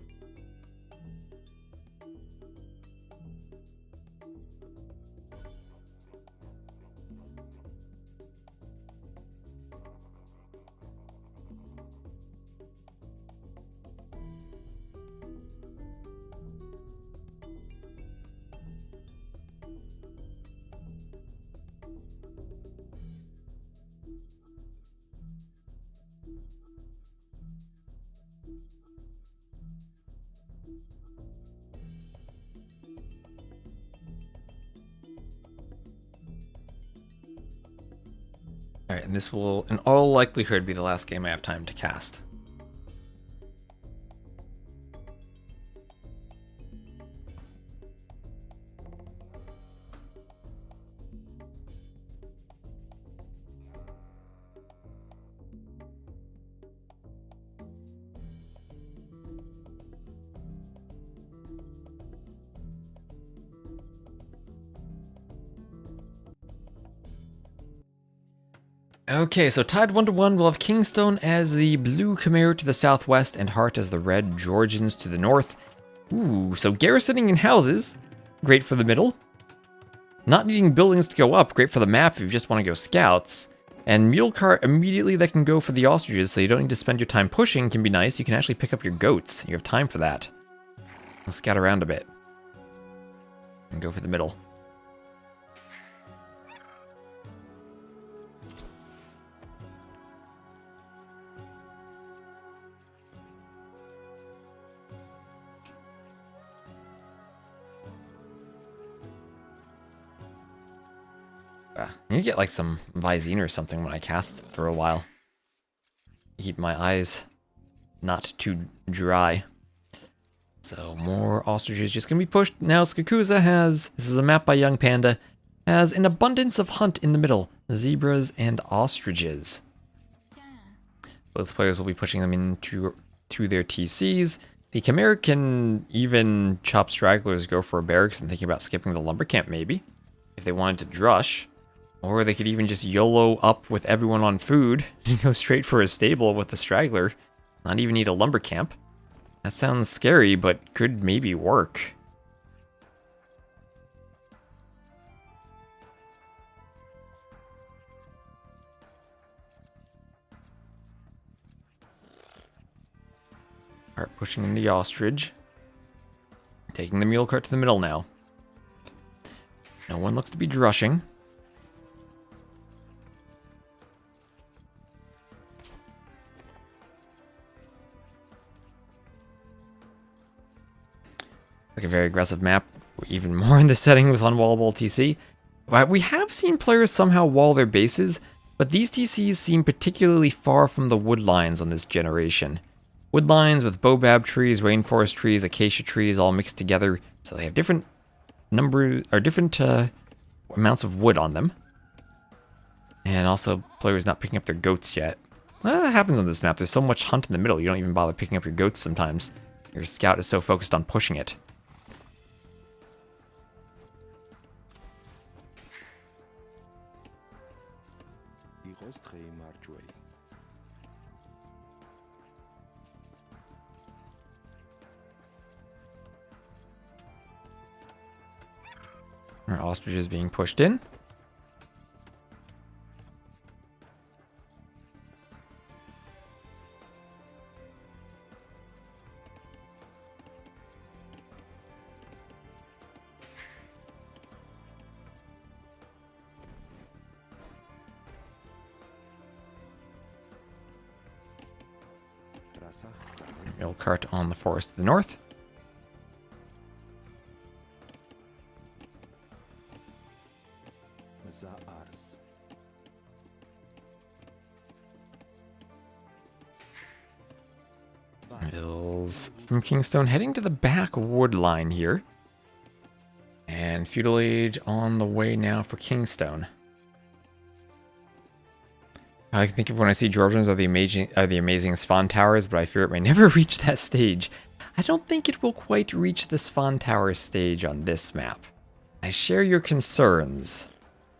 Alright, and this will, in all likelihood, be the last game I have time to cast. Okay, so tied 1-1, we'll have KingstoNe as the blue Khmer to the southwest and Hearttt as the red Georgians to the north. Ooh, so garrisoning in houses, great for the middle. Not needing buildings to go up, great for the map if you just want to go scouts. And mule cart immediately that can go for the ostriches, so you don't need to spend your time pushing, can be nice. You can actually pick up your goats. You have time for that. I'll scout around a bit. And go for the middle. I need to get like some Visine or something when I cast for a while. Keep my eyes not too dry. So more ostriches just gonna be pushed. Now Skukuza has, this is a map by Young Panda, has an abundance of hunt in the middle. Zebras and ostriches. Both players will be pushing them into their TCs. The Khmer can even chop stragglers, go for a barracks, and thinking about skipping the lumber camp maybe, if they wanted to drush. Or they could even just YOLO up with everyone on food and go straight for a stable with the straggler. Not even need a lumber camp. That sounds scary, but could maybe work. Alright, pushing in the ostrich. Taking the mule cart to the middle now. No one looks to be drushing. Like a very aggressive map, even more in this setting with unwallable TC. But we have seen players somehow wall their bases, but these TCs seem particularly far from the wood lines on this generation. wood lines with baobab trees, rainforest trees, acacia trees all mixed together. So they have different numbers or different amounts of wood on them. And also players not picking up their goats yet. Well, that happens on this map. There's so much hunt in the middle, you don't even bother picking up your goats sometimes. Your scout is so focused on pushing it. Our ostrich is being pushed in. Milk cart on the forest to the north. Bills from KingstoNe heading to the back wood line here. And Feudal Age on the way now for KingstoNe. I can think of when I see Georgians are the amazing Svan Towers, but I fear it may never reach that stage. I don't think it will quite reach the Svan Tower stage on this map. I share your concerns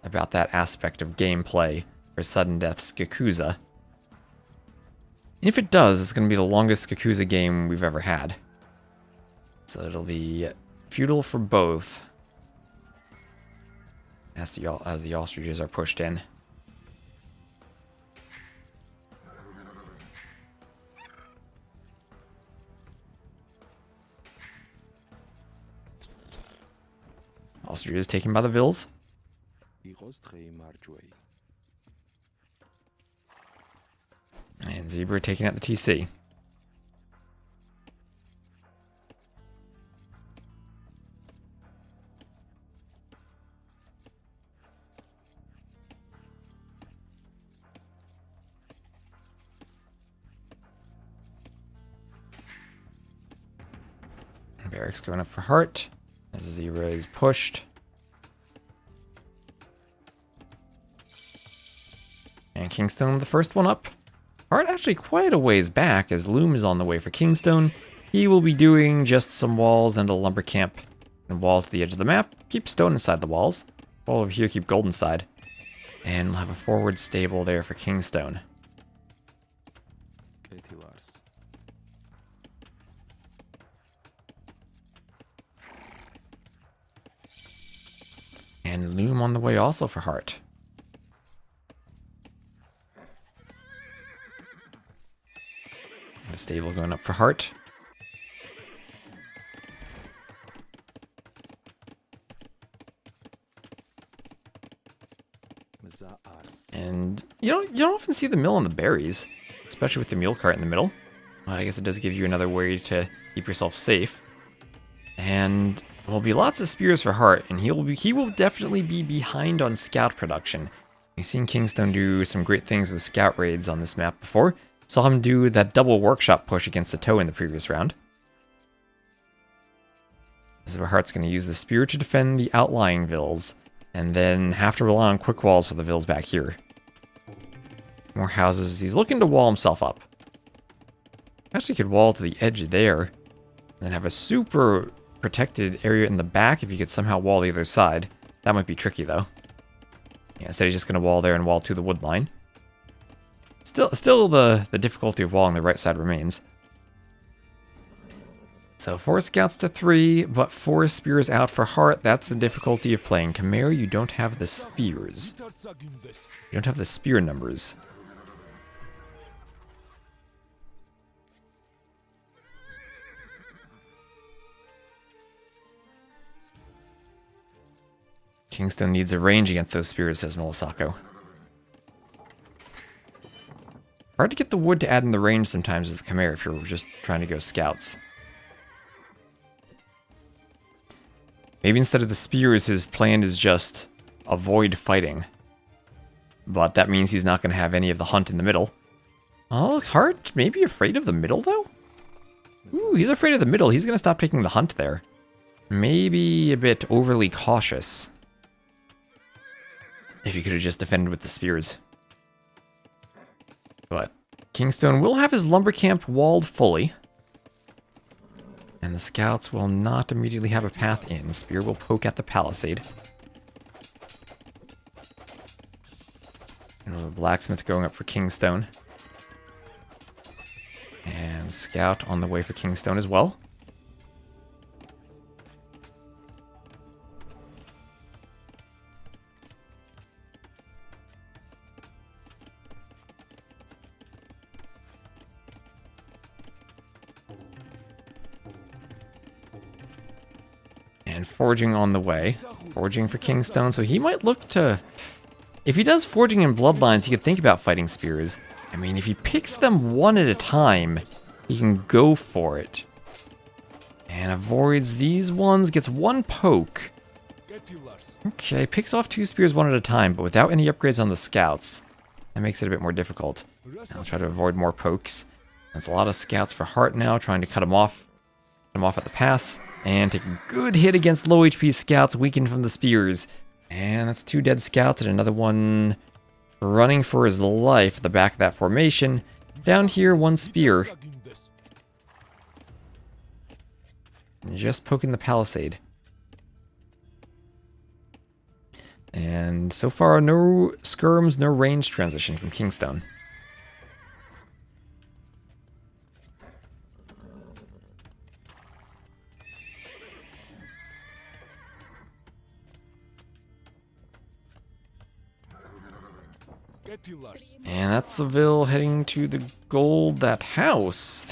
about that aspect of gameplay for Sudden Death Skukuza. If it does, it's going to be the longest Skukuza game we've ever had. So it'll be feudal for both as the ostriches are pushed in. Ostrich is taken by the Vils. And Zebra taking out the TC. Barracks going up for Hearttt. As the Zebra is pushed. And KingstoNe the first one up. Hearttt actually quite a ways back as Loom is on the way for KingstoNe. He will be doing just some walls and a lumber camp and wall to the edge of the map. Keep stone inside the walls. Wall over here, keep gold inside. And we'll have a forward stable there for KingstoNe. And Loom on the way also for Hearttt. The stable going up for Hearttt. And you don't often see the mill on the berries, especially with the mule cart in the middle. But I guess it does give you another way to keep yourself safe. And there'll be lots of spears for Hearttt, and he will definitely be behind on scout production. We've seen KingstoNe do some great things with scout raids on this map before. Saw him do that double workshop push against the toe in the previous round. This is where Heartt's going to use the spear to defend the outlying Vils, and then have to rely on quick walls for the Vils back here. More houses. He's looking to wall himself up. Actually could wall to the edge there, and then have a super protected area in the back if you could somehow wall the other side. That might be tricky though. Yeah, instead he's just going to wall there and wall to the wood line. Still the difficulty of walling the right side remains. So 4 scouts to 3, but 4 spears out for Hearttt. That's the difficulty of playing Khmer. You don't have the spears. You don't have the spear numbers. KingstoNe needs a range against those spears, says Melisako. Hard to get the wood to add in the range sometimes as the Khmer if you're just trying to go scouts. Maybe instead of the spears, his plan is just avoid fighting. But that means he's not going to have any of the hunt in the middle. Oh, Hearttt may be afraid of the middle, though? Ooh, he's afraid of the middle. He's going to stop taking the hunt there. Maybe a bit overly cautious. If he could have just defended with the spears. But KingstoNe will have his lumber camp walled fully. And the scouts will not immediately have a path in. Spear will poke at the palisade. And a blacksmith going up for KingstoNe. And scout on the way for KingstoNe as well. And forging on the way. Forging for KingstoNe, so he might look to... If he does forging in bloodlines, he could think about fighting spears. I mean, if he picks them one at a time, he can go for it. And avoids these ones, gets one poke. Okay, picks off 2 spears one at a time, but without any upgrades on the scouts. That makes it a bit more difficult. I'll try to avoid more pokes. There's a lot of scouts for Hearttt now, trying to cut him off. Cut him off at the pass. And take a good hit against low HP scouts, weakened from the spears. And that's 2 dead scouts and another one running for his life at the back of that formation. Down here, 1 spear. And just poking the palisade. And so far, no skirms, no range transition from KingstoNe. And that's Seville heading to the gold, that house.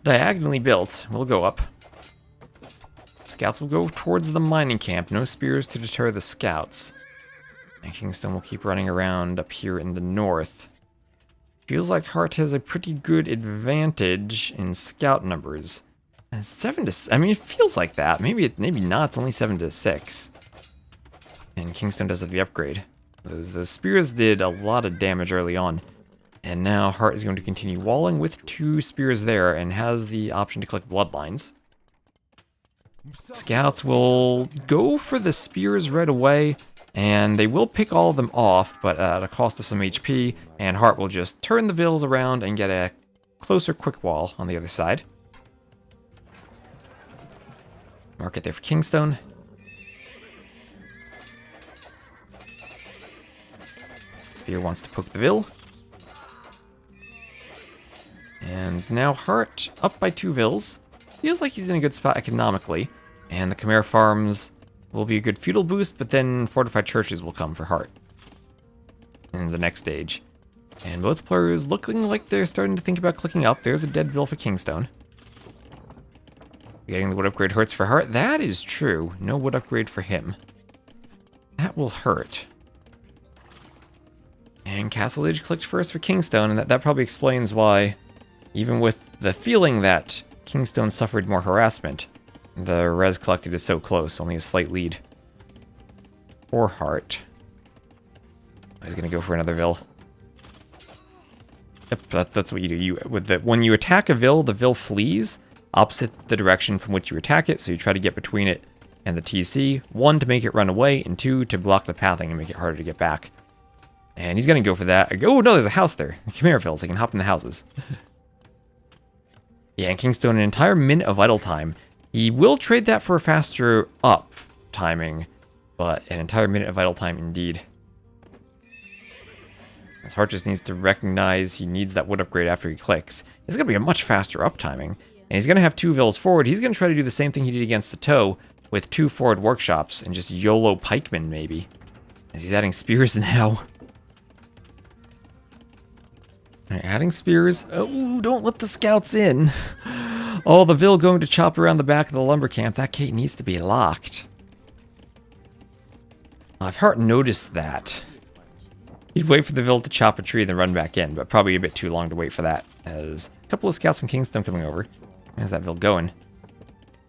Diagonally built. We'll go up. Scouts will go towards the mining camp. No spears to deter the scouts. And KingstoNe will keep running around up here in the north. Feels like Hearttt has a pretty good advantage in scout numbers. And 7 to... I mean, it feels like that. Maybe not. It's only 7 to 6. And KingstoNe does have the upgrade. Those spears did a lot of damage early on. And now Hearttt is going to continue walling with 2 spears there and has the option to collect bloodlines. Scouts will go for the spears right away, and they will pick all of them off, but at a cost of some HP, and Hearttt will just turn the vills around and get a closer quick wall on the other side. Mark it there for KingstoNe. Spear wants to poke the vill. And now Hearttt up by 2 vills. Feels like he's in a good spot economically. And the Khmer farms will be a good feudal boost, but then fortified churches will come for Hearttt in the next stage. And both players looking like they're starting to think about clicking up. There's a dead vill for KingstoNe. Getting the wood upgrade hurts for Hearttt. That is true. No wood upgrade for him. That will hurt. And Castle Age clicked first for KingstoNe, and that probably explains why, even with the feeling that KingstoNe suffered more harassment, the res collected is so close, only a slight lead for Hearttt. He's gonna go for another vill. Yep, that's what you do. When you attack a vill, the vill flees opposite the direction from which you attack it, so you try to get between it and the TC. 1, to make it run away, and 2, to block the pathing and make it harder to get back. And he's gonna go for that. Oh no, there's a house there. Khmer vills, they can hop in the houses. Yeah, and KingstoNe, an entire minute of idle time. He will trade that for a faster up timing, but an entire minute of idle time indeed. As Hearttt just needs to recognize he needs that wood upgrade after he clicks. It's going to be a much faster up timing. And he's going to have 2 vills forward. He's going to try to do the same thing he did against the toe with 2 forward workshops and just YOLO pikemen maybe. As he's adding spears now. Alright, adding spears. Oh, don't let the scouts in. Oh, the vill going to chop around the back of the lumber camp. That gate needs to be locked. If Hearttt noticed that, he'd wait for the vill to chop a tree and then run back in, but probably a bit too long to wait for that, as a couple of scouts from KingstoNe coming over. There's that vill going.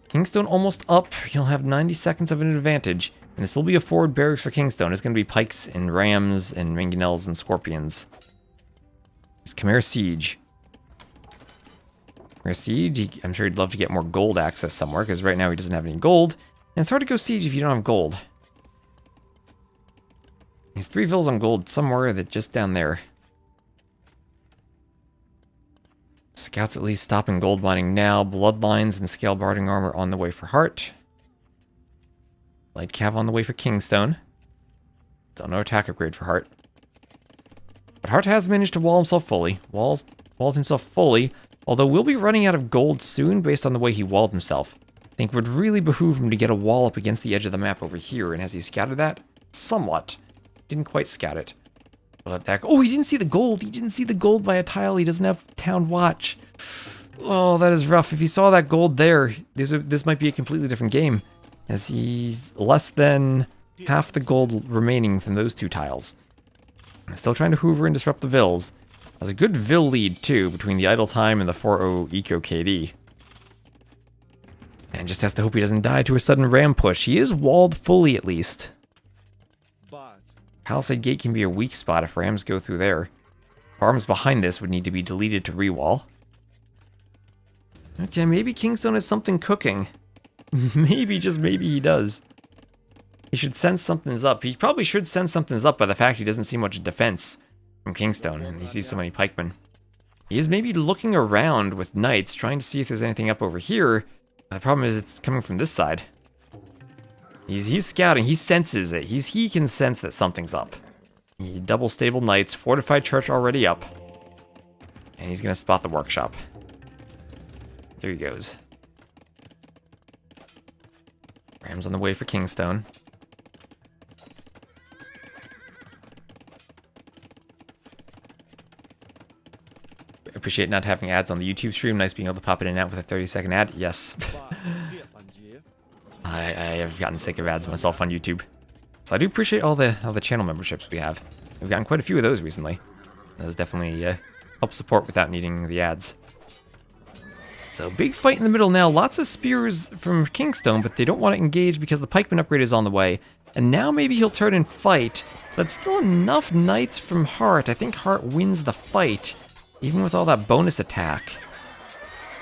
KingstoNe almost up. You'll have 90 seconds of an advantage, and this will be a forward barracks for KingstoNe. It's going to be pikes and rams and mangonels and scorpions. It's Khmer Siege. We're gonna siege. I'm sure he'd love to get more gold access somewhere, because right now he doesn't have any gold. And it's hard to go siege if you don't have gold. He's 3 vills on gold somewhere that just down there. Scouts at least stopping gold mining now. Bloodlines and scale barding armor on the way for Hearttt. Light cav on the way for KingstoNe. Still no attack upgrade for Hearttt. But Hearttt has managed to wall himself fully. Walled himself fully. Although we'll be running out of gold soon based on the way he walled himself. I think it would really behoove him to get a wall up against the edge of the map over here. And has he scouted that? Somewhat. Didn't quite scout it. Let that go. Oh, he didn't see the gold. He didn't see the gold by a tile. He doesn't have town watch. Oh, that is rough. If he saw that gold there, this might be a completely different game. As he's less than half the gold remaining from those 2 tiles. Still trying to hoover and disrupt the vills. Has a good vill lead, too, between the idle time and the 4-0 eco KD. And just has to hope he doesn't die to a sudden ram push. He is walled fully, at least. Palisade Gate can be a weak spot if rams go through there. Farms behind this would need to be deleted to rewall. Okay, maybe KingstoNe has something cooking. Maybe, just maybe he does. He should sense something's up. He probably should sense something's up by the fact he doesn't see much defense from KingstoNe, and he sees so many pikemen. He is maybe looking around with knights, trying to see if there's anything up over here. The problem is it's coming from this side. He's scouting. He senses it. He can sense that something's up. He double stable knights, fortified church already up, and he's gonna spot the workshop. There he goes. Rams on the way for KingstoNe. Appreciate not having ads on the YouTube stream. Nice being able to pop it in and out with a 30-second ad. Yes. I have gotten sick of ads myself on YouTube. So I do appreciate all the channel memberships we have. We've gotten quite a few of those recently. Those definitely help support without needing the ads. So big fight in the middle now. Lots of spears from KingstoNe, but they don't want to engage because the pikeman upgrade is on the way. And now maybe he'll turn and fight. But still enough knights from Hearttt. I think Hearttt wins the fight, even with all that bonus attack.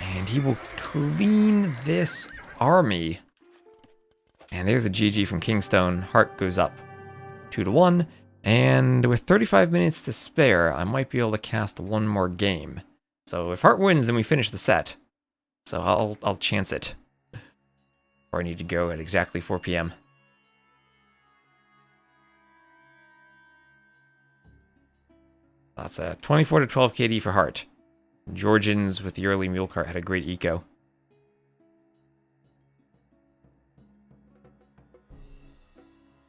And he will clean this army. And there's a GG from KingstoNe. Hearttt goes up 2-1. And with 35 minutes to spare, I might be able to cast one more game. So if Hearttt wins, then we finish the set. So I'll chance it. Or I need to go at exactly 4 p.m. That's a 24-12 KD for Hearttt. Georgians with the early mule cart had a great eco.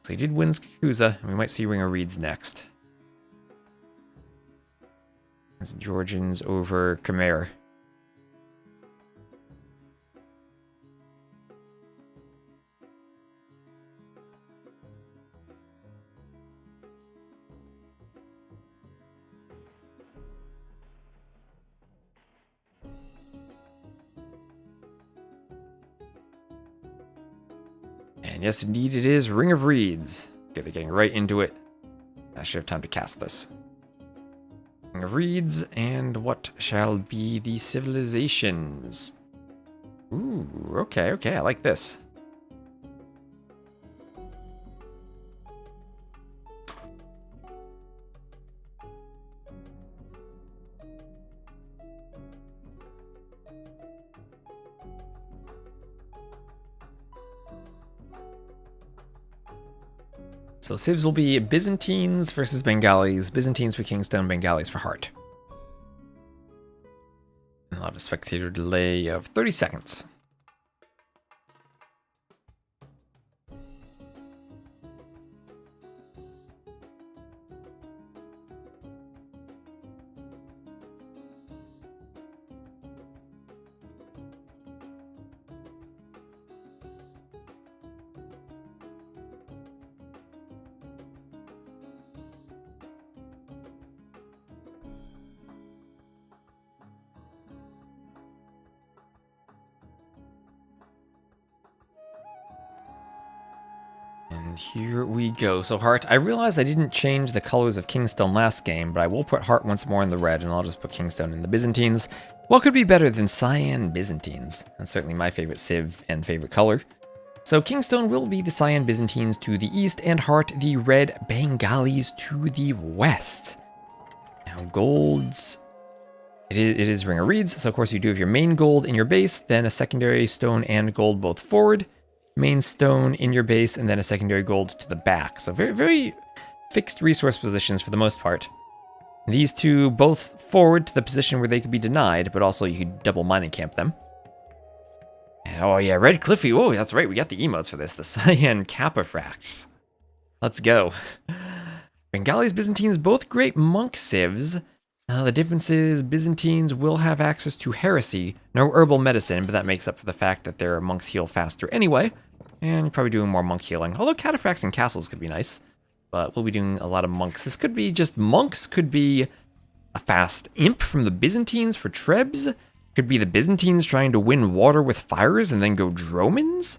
So he did win Skukuza, and we might see Ring of Reeds next. That's Georgians over Khmer. And yes, indeed, it is Ring of Reeds. Okay, they're getting right into it. I should have time to cast this. Ring of Reeds, and what shall be the civilizations? Ooh, okay, I like this. So civs will be Byzantines versus Bengalis. Byzantines for KingstoNe, Bengalis for Hearttt. I'll have a spectator delay of 30 seconds. And here we go. So Hearttt, I realized I didn't change the colors of KingstoNe last game, but I will put Hearttt once more in the red, and I'll just put KingstoNe in the Byzantines. What could be better than cyan Byzantines? That's certainly my favorite civ and favorite color. So KingstoNe will be the cyan Byzantines to the east, and Hearttt the red Bengalis to the west. Now golds, it is Ring of Reeds, so of course you do have your main gold in your base, then a secondary stone and gold both forward, main stone in your base, and then a secondary gold to the back. So very, very fixed resource positions for the most part. These two both forward to the position where they could be denied, but also you could double mining camp them. Oh yeah, Red Cliffy. Oh, that's right, we got the emotes for this. The Cyan Capifrax. Let's go. Bengalis, Byzantines, both great monk civs. The difference is Byzantines will have access to heresy, no herbal medicine, but that makes up for the fact that their monks heal faster anyway. And you're probably doing more monk healing. Although cataphracts and castles could be nice. But we'll be doing a lot of monks. This could be just monks, could be a fast imp from the Byzantines for Trebs. Could be the Byzantines trying to win water with fires and then go Dromans.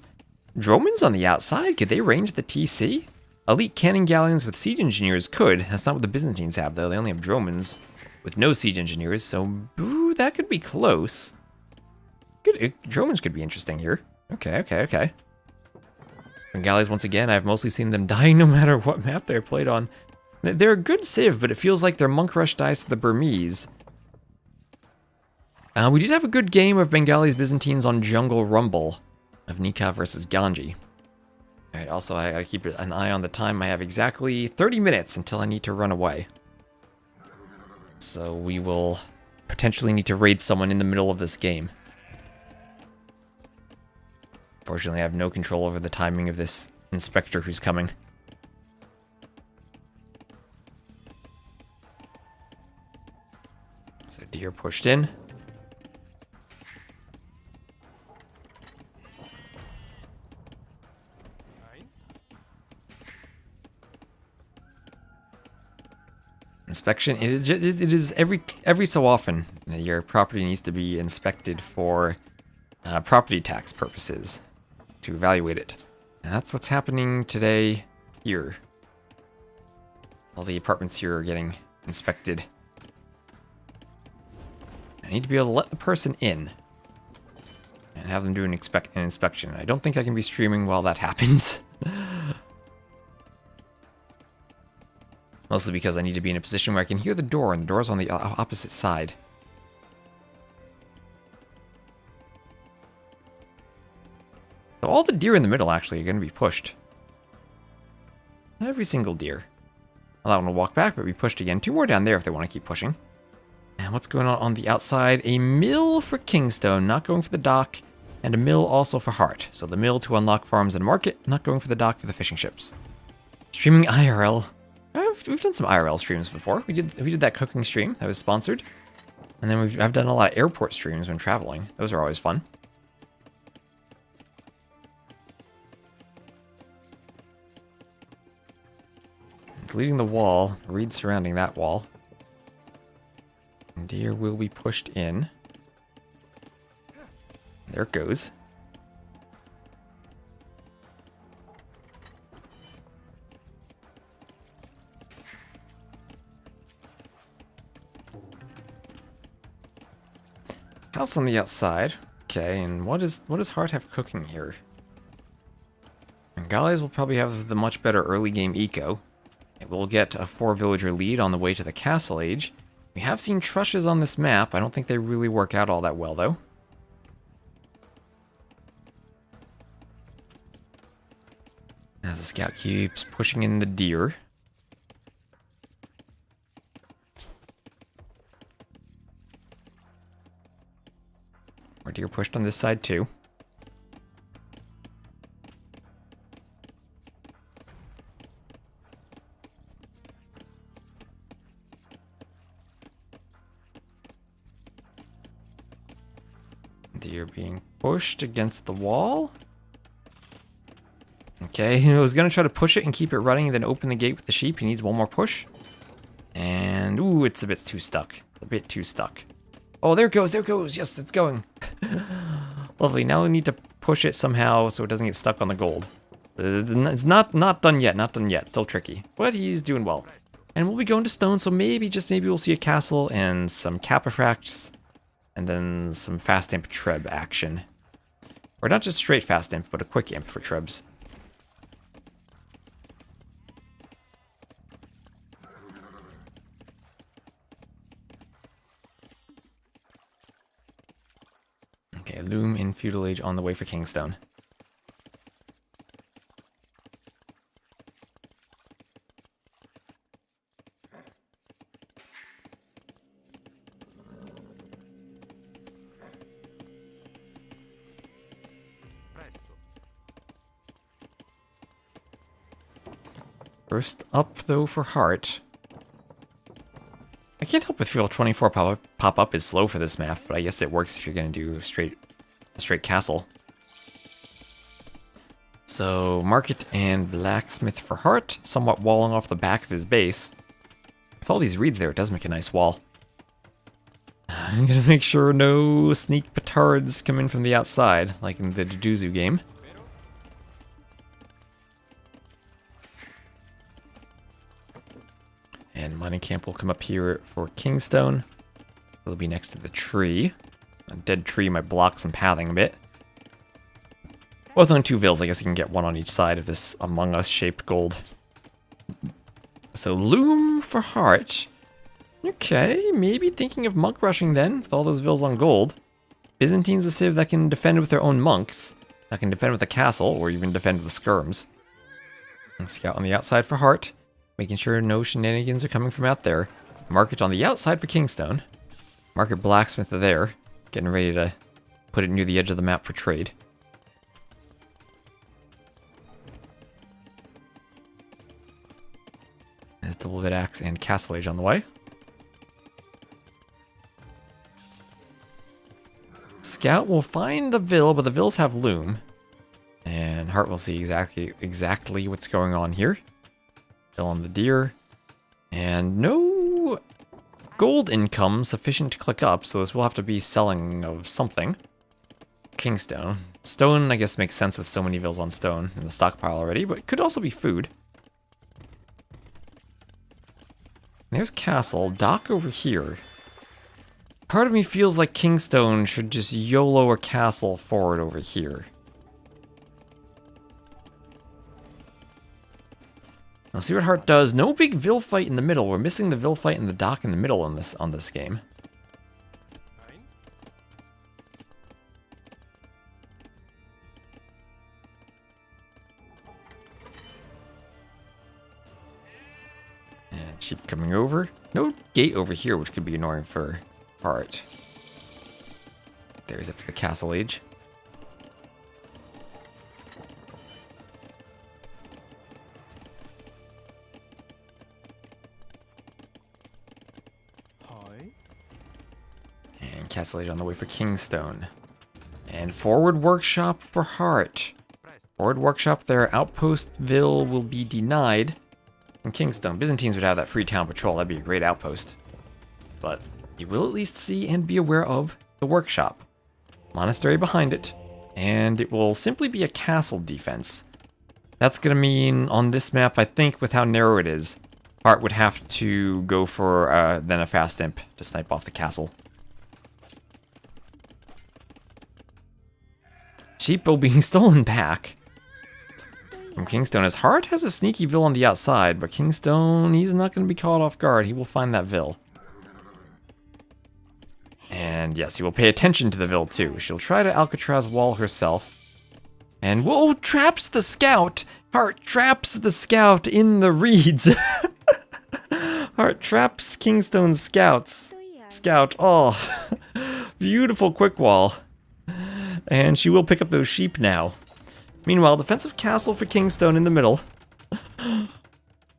Dromans on the outside, could they range the TC? Elite cannon galleons with siege engineers could. That's not what the Byzantines have though. They only have Dromans with no siege engineers. So ooh, that could be close. Dromans could be interesting here. Okay. Bengalis, once again, I've mostly seen them die no matter what map they're played on. They're a good civ, but it feels like their monk rush dies to the Burmese. We did have a good game of Bengalis Byzantines on Jungle Rumble of Nika versus Ganji. Alright, also I gotta keep an eye on the time. I have exactly 30 minutes until I need to run away. So we will potentially need to raid someone in the middle of this game. Fortunately, I have no control over the timing of this inspector who's coming. So deer pushed in. Inspection, it is every so often your property needs to be inspected for property tax purposes to evaluate it. And that's what's happening today here. All the apartments here are getting inspected. I need to be able to let the person in and have them do an inspection. I don't think I can be streaming while that happens. Mostly because I need to be in a position where I can hear the door, and the door's on the opposite side. So all the deer in the middle actually are going to be pushed. Every single deer. Well, that one will walk back, but be pushed again. 2 more down there if they want to keep pushing. And what's going on the outside? A mill for KingstoNe, not going for the dock. And a mill also for Hearttt. So the mill to unlock farms and market, not going for the dock for the fishing ships. Streaming IRL. We've done some IRL streams before. We did that cooking stream that was sponsored. And then I've done a lot of airport streams when traveling. Those are always fun. Deleting the wall, reed surrounding that wall. And deer will be pushed in. There it goes. House on the outside. Okay, and what does Hearttt have cooking here? Bengalis will probably have the much better early game eco. It will get a 4-villager lead on the way to the Castle Age. We have seen trushes on this map. I don't think they really work out all that well, though. As the scout keeps pushing in the deer. More deer pushed on this side, too. Deer being pushed against the wall. Okay, he was going to try to push it and keep it running and then open the gate with the sheep. He needs one more push. And, ooh, it's a bit too stuck. Oh, there it goes, there it goes. Yes, it's going. Lovely, now we need to push it somehow so it doesn't get stuck on the gold. It's not done yet, not done yet. Still tricky, but he's doing well. And we'll be going to stone, so maybe, just maybe, we'll see a castle and some capifracts, and then some fast imp treb action. Or not just straight fast imp, but a quick imp for trebs. Okay, Loom in Feudal Age on the way for Kingstone. First up, though, for Hearttt. I can't help but feel 24 pop up is slow for this map, but I guess it works if you're going to do a straight castle. So, Market and Blacksmith for Hearttt, somewhat walling off the back of his base. With all these reeds there, it does make a nice wall. I'm going to make sure no sneak petards come in from the outside, like in the Duduzu game. And mining camp will come up here for Kingstone. It'll be next to the tree. A dead tree might block some pathing a bit. Both on 2 vills, I guess you can get one on each side of this Among Us shaped gold. So Loom for Hearttt. Okay, maybe thinking of monk rushing then, with all those vills on gold. Byzantine's a civ that can defend with their own monks, that can defend with a castle, or even defend with skirms. And scout on the outside for Hearttt. Making sure no shenanigans are coming from out there. Market on the outside for Kingstone. Market Blacksmith there. Getting ready to put it near the edge of the map for trade. There's Double Vid Axe and Castle Age on the way. Scout will find the Vill, but the Vills have Loom. And Hearttt will see exactly what's going on here. Still on the deer, and no gold income sufficient to click up, so this will have to be selling of something. Kingstone. Stone, I guess, makes sense with so many vills on stone in the stockpile already, but could also be food. There's Castle. Dock over here. Part of me feels like Kingstone should just YOLO a castle forward over here. Let's see what Hearttt does. No big Vill fight in the middle. We're missing the Vill fight in the dock in the middle on this game. And sheep coming over. No gate over here, which could be annoying for Hearttt. There's it for the Castle Age. Castle Age on the way for Kingstone. And Forward Workshop for Hearttt. Forward Workshop, their outpost Vill will be denied. And Kingstone. Byzantines would have that free town patrol. That'd be a great outpost. But you will at least see and be aware of the workshop. Monastery behind it. And it will simply be a castle defense. That's going to mean on this map, I think, with how narrow it is, Hearttt would have to go for then a fast imp to snipe off the castle. Sheepo being stolen back from Kingstone, as Hearttt has a sneaky Vill on the outside, but Kingstone, he's not going to be caught off guard. He will find that Vill. And yes, he will pay attention to the Vill too. She'll try to Alcatraz wall herself. And whoa, traps the scout! Hearttt traps the scout in the reeds. Hearttt traps Kingstone's scout. Oh, beautiful quick wall. And she will pick up those sheep now. Meanwhile, defensive castle for Kingstone in the middle.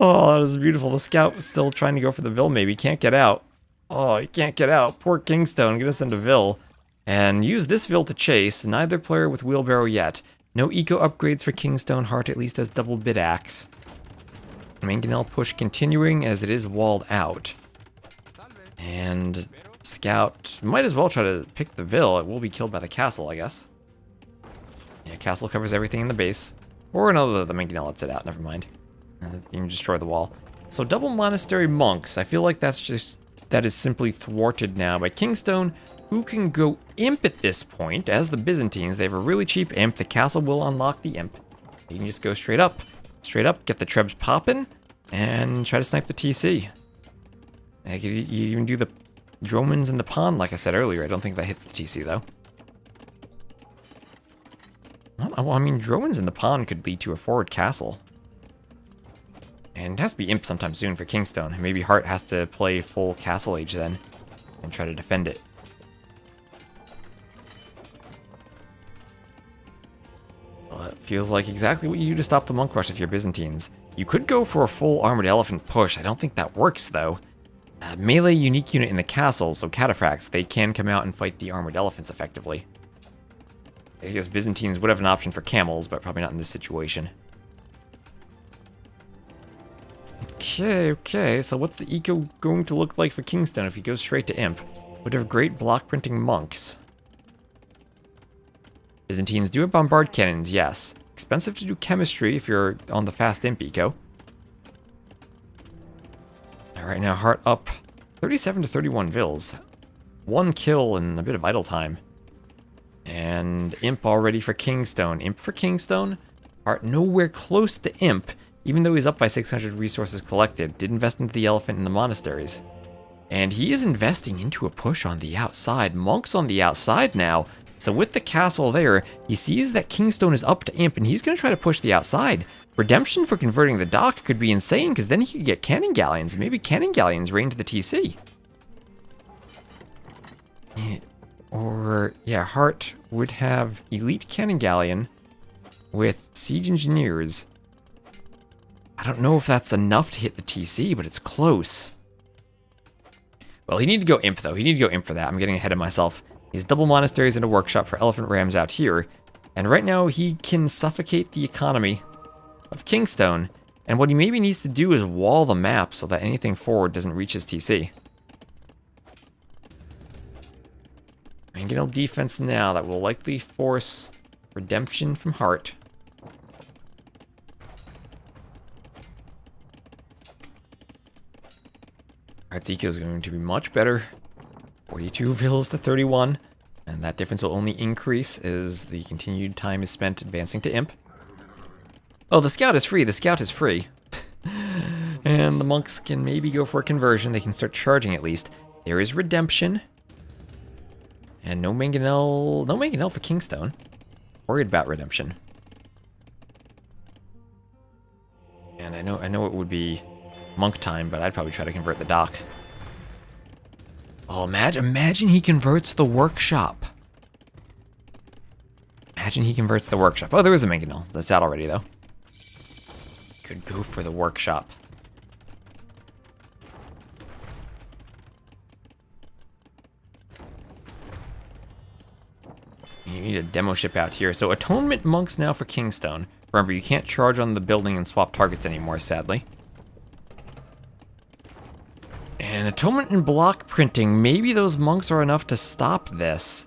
Oh, that was beautiful. The scout was still trying to go for the Vill maybe. Can't get out. Oh, he can't get out. Poor Kingstone. Gonna send a Vill. And use this Vill to chase. Neither player with wheelbarrow yet. No eco upgrades for Kingstone. Hearttt at least has double bid axe. Mangonel push continuing as it is walled out. And scout might as well try to pick the Vill. It will be killed by the castle, I guess. Yeah, castle covers everything in the base. Or another the mangonel lets it out, never mind. You can destroy the wall. So double monastery monks, I feel like that is simply thwarted now by KingstoNe, who can go imp at this point. As the Byzantines, they have a really cheap imp. The castle will unlock the imp. You can just go straight up, get the trebs popping, and try to snipe the TC. You even do the Dromans in the pond, like I said earlier. I don't think that hits the TC, though. Well, I mean, Dromans in the pond could lead to a forward castle. And it has to be imp sometime soon for KingstoNe. Maybe Hearttt has to play full castle age then, and try to defend it. Well, it feels like exactly what you do to stop the monk rush if you're Byzantines. You could go for a full armored elephant push. I don't think that works, though. Melee unique unit in the castle, so cataphracts, they can come out and fight the armored elephants effectively. I guess Byzantines would have an option for camels, but probably not in this situation. Okay, so what's the eco going to look like for KingstoNe if he goes straight to imp? Would have great block printing monks. Byzantines do have bombard cannons, yes. Expensive to do chemistry if you're on the fast imp eco. Alright, now Hearttt up 37 to 31 vills. 1 kill and a bit of idle time. And imp already for KingstoNe. Imp for KingstoNe. Hearttt nowhere close to imp, even though he's up by 600 resources collected. Did invest into the elephant in the monasteries. And he is investing into a push on the outside. Monk's on the outside now. So with the castle there, he sees that KingstoNe is up to imp, and he's going to try to push the outside. Redemption for converting the dock could be insane, because then he could get cannon galleons. Maybe cannon galleons rain to the TC. Or, yeah, Hearttt would have elite cannon galleon with siege engineers. I don't know if that's enough to hit the TC, but it's close. Well, he needed to go imp, though. He needed to go imp for that. I'm getting ahead of myself. He's double monasteries and a workshop for elephant rams out here. And right now, he can suffocate the economy of KingstoNe. And what he maybe needs to do is wall the map so that anything forward doesn't reach his TC. Mangonel defense now. That will likely force redemption from Hearttt. Heartt's eco is going to be much better. 42 vills to 31. And that difference will only increase as the continued time is spent advancing to imp. Oh, the scout is free. The scout is free. And the monks can maybe go for a conversion. They can start charging at least. There is redemption. And no mangonel for KingstoNe. Worried about redemption. And I know it would be monk time, but I'd probably try to convert the dock. Oh, imagine he converts the workshop. Imagine he converts the workshop. Oh, there is a mangonel. That's out already, though. Could go for the workshop. You need a demo ship out here. So atonement monks now for KingstoNe. Remember, you can't charge on the building and swap targets anymore, sadly. And atonement and block printing. Maybe those monks are enough to stop this.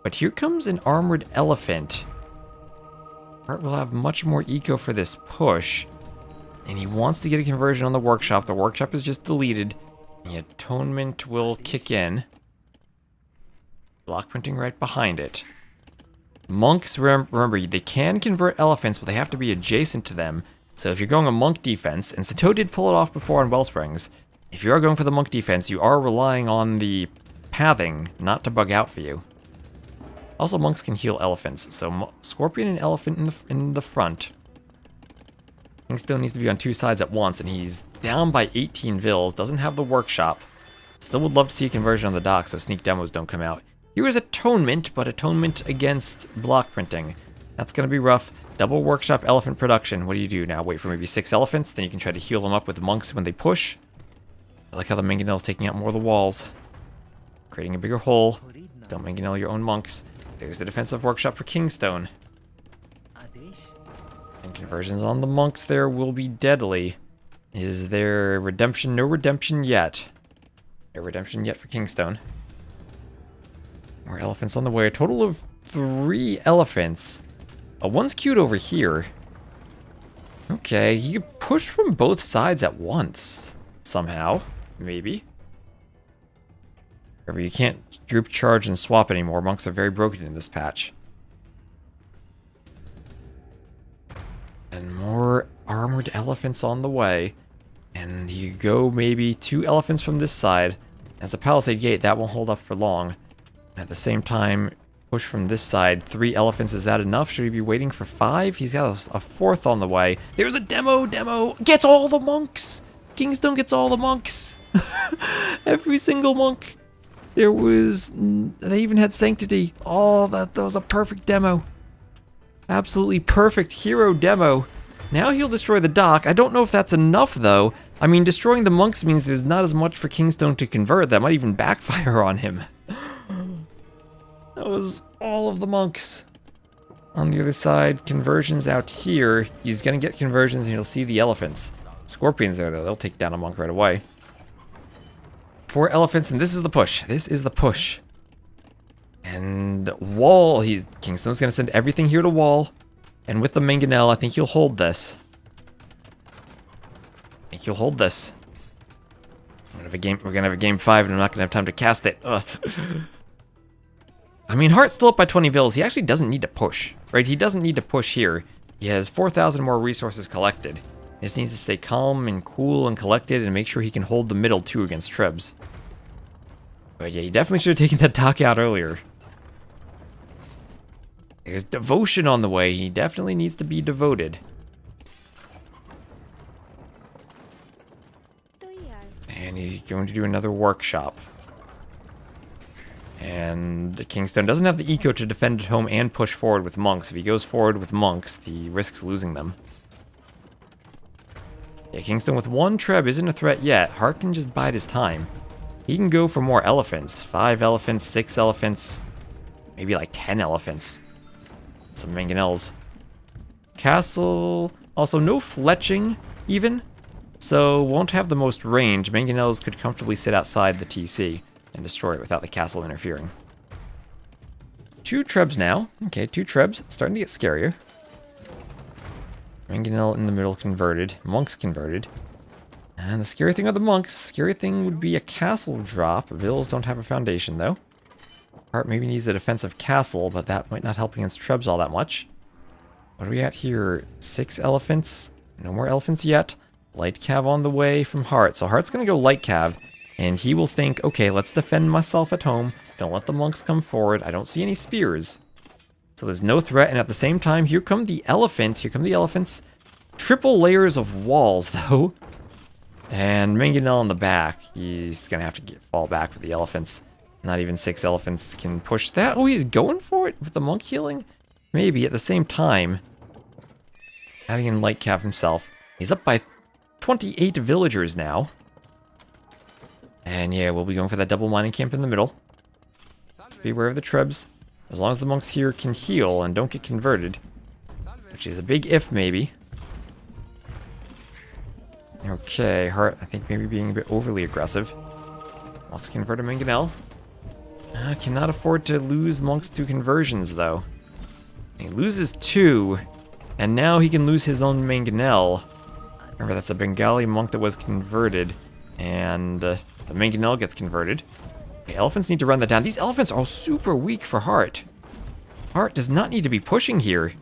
But here comes an armored elephant. Hearttt will have much more eco for this push. And he wants to get a conversion on the workshop. The workshop is just deleted. The atonement will kick in. Block printing right behind it. Monks, remember, they can convert elephants, but they have to be adjacent to them. So if you're going a monk defense, and Sato did pull it off before on Wellsprings, if you are going for the monk defense, you are relying on the pathing not to bug out for you. Also, monks can heal elephants, so Scorpion and Elephant in the front. KingstoNe needs to be on 2 sides at once, and he's down by 18 vills, doesn't have the workshop. Still would love to see a conversion on the dock so sneak demos don't come out. Here is atonement, but atonement against block printing. That's going to be rough. Double workshop elephant production. What do you do now? Wait for maybe 6 elephants, then you can try to heal them up with the monks when they push. I like how the mangonel is taking out more of the walls. Creating a bigger hole. Don't mangonel your own monks. There's the defensive workshop for KingstoNe. And conversions on the monks there will be deadly. Is there redemption? No redemption yet. No redemption yet for KingstoNe. More elephants on the way. A total of 3 elephants. One's queued over here. Okay, you can push from both sides at once. Somehow. Maybe. However, you can't group charge and swap anymore. Monks are very broken in this patch. And more armored elephants on the way. And you go maybe 2 elephants from this side. As a palisade gate, that won't hold up for long. And at the same time, push from this side. 3 elephants, is that enough? Should we be waiting for 5? He's got a 4th on the way. There's a demo! Gets all the monks! KingstoNe gets all the monks! Every single monk. There was... They even had Sanctity. Oh, that was a perfect demo. Absolutely perfect hero demo. Now he'll destroy the dock. I don't know if that's enough, though. I mean, destroying the monks means there's not as much for KingstoNe to convert. That might even backfire on him. That was all of the monks. On the other side, conversions out here. He's going to get conversions and you'll see the elephants. Scorpions there, though. They'll take down a monk right away. 4 elephants, and this is the push. This is the push. And wall. KingstoNe's going to send everything here to wall. And with the mangonel, I think he'll hold this. We're gonna have a game 5, and I'm not gonna have time to cast it. Ugh. I mean, Heartt's still up by 20 vills. He actually doesn't need to push, right? He doesn't need to push here. He has 4,000 more resources collected. He just needs to stay calm and cool and collected and make sure he can hold the middle too against Trebs. But yeah, he definitely should have taken that dock out earlier. There's devotion on the way. He definitely needs to be devoted. And he's going to do another workshop. And KingstoNe doesn't have the eco to defend at home and push forward with monks. If he goes forward with monks, he risks losing them. Yeah, KingstoNe with 1 Treb isn't a threat yet. Heartt can just bide his time. He can go for more elephants. 5 elephants, 6 elephants, maybe like 10 elephants. Some mangonels. Castle, also no fletching even, so won't have the most range. Mangonels could comfortably sit outside the TC and destroy it without the castle interfering. 2 Trebs now. Okay, 2 Trebs, starting to get scarier. Mangonel in the middle converted, monks converted. And the scary thing are the monks. Scary thing would be a castle drop. Vills don't have a foundation though. Heartt maybe needs a defensive castle, but that might not help against Trebs all that much. What are we at here? 6 elephants. No more elephants yet. Light cav on the way from Heartt. So Heartt's going to go light cav, and he will think, okay, let's defend myself at home. Don't let the monks come forward. I don't see any spears. So there's no threat, and at the same time, here come the elephants. Here come the elephants. Triple layers of walls, though. And Mangonel in the back. He's going to have to fall back for the elephants. Not even 6 elephants can push that. Oh, he's going for it with the monk healing? Maybe at the same time. Adding in light cav himself. He's up by 28 villagers now. And yeah, we'll be going for that double mining camp in the middle. Just be aware of the Trebs. As long as the monks here can heal and don't get converted. Which is a big if, maybe. Okay, Heartt, I think maybe being a bit overly aggressive. Wants to convert a mangonel. Cannot afford to lose monks to conversions, though. He loses 2, and now he can lose his own mangonel. Remember, that's a Bengali monk that was converted, and the mangonel gets converted. Okay, elephants need to run that down. These elephants are all super weak for Heartt. Heartt does not need to be pushing here.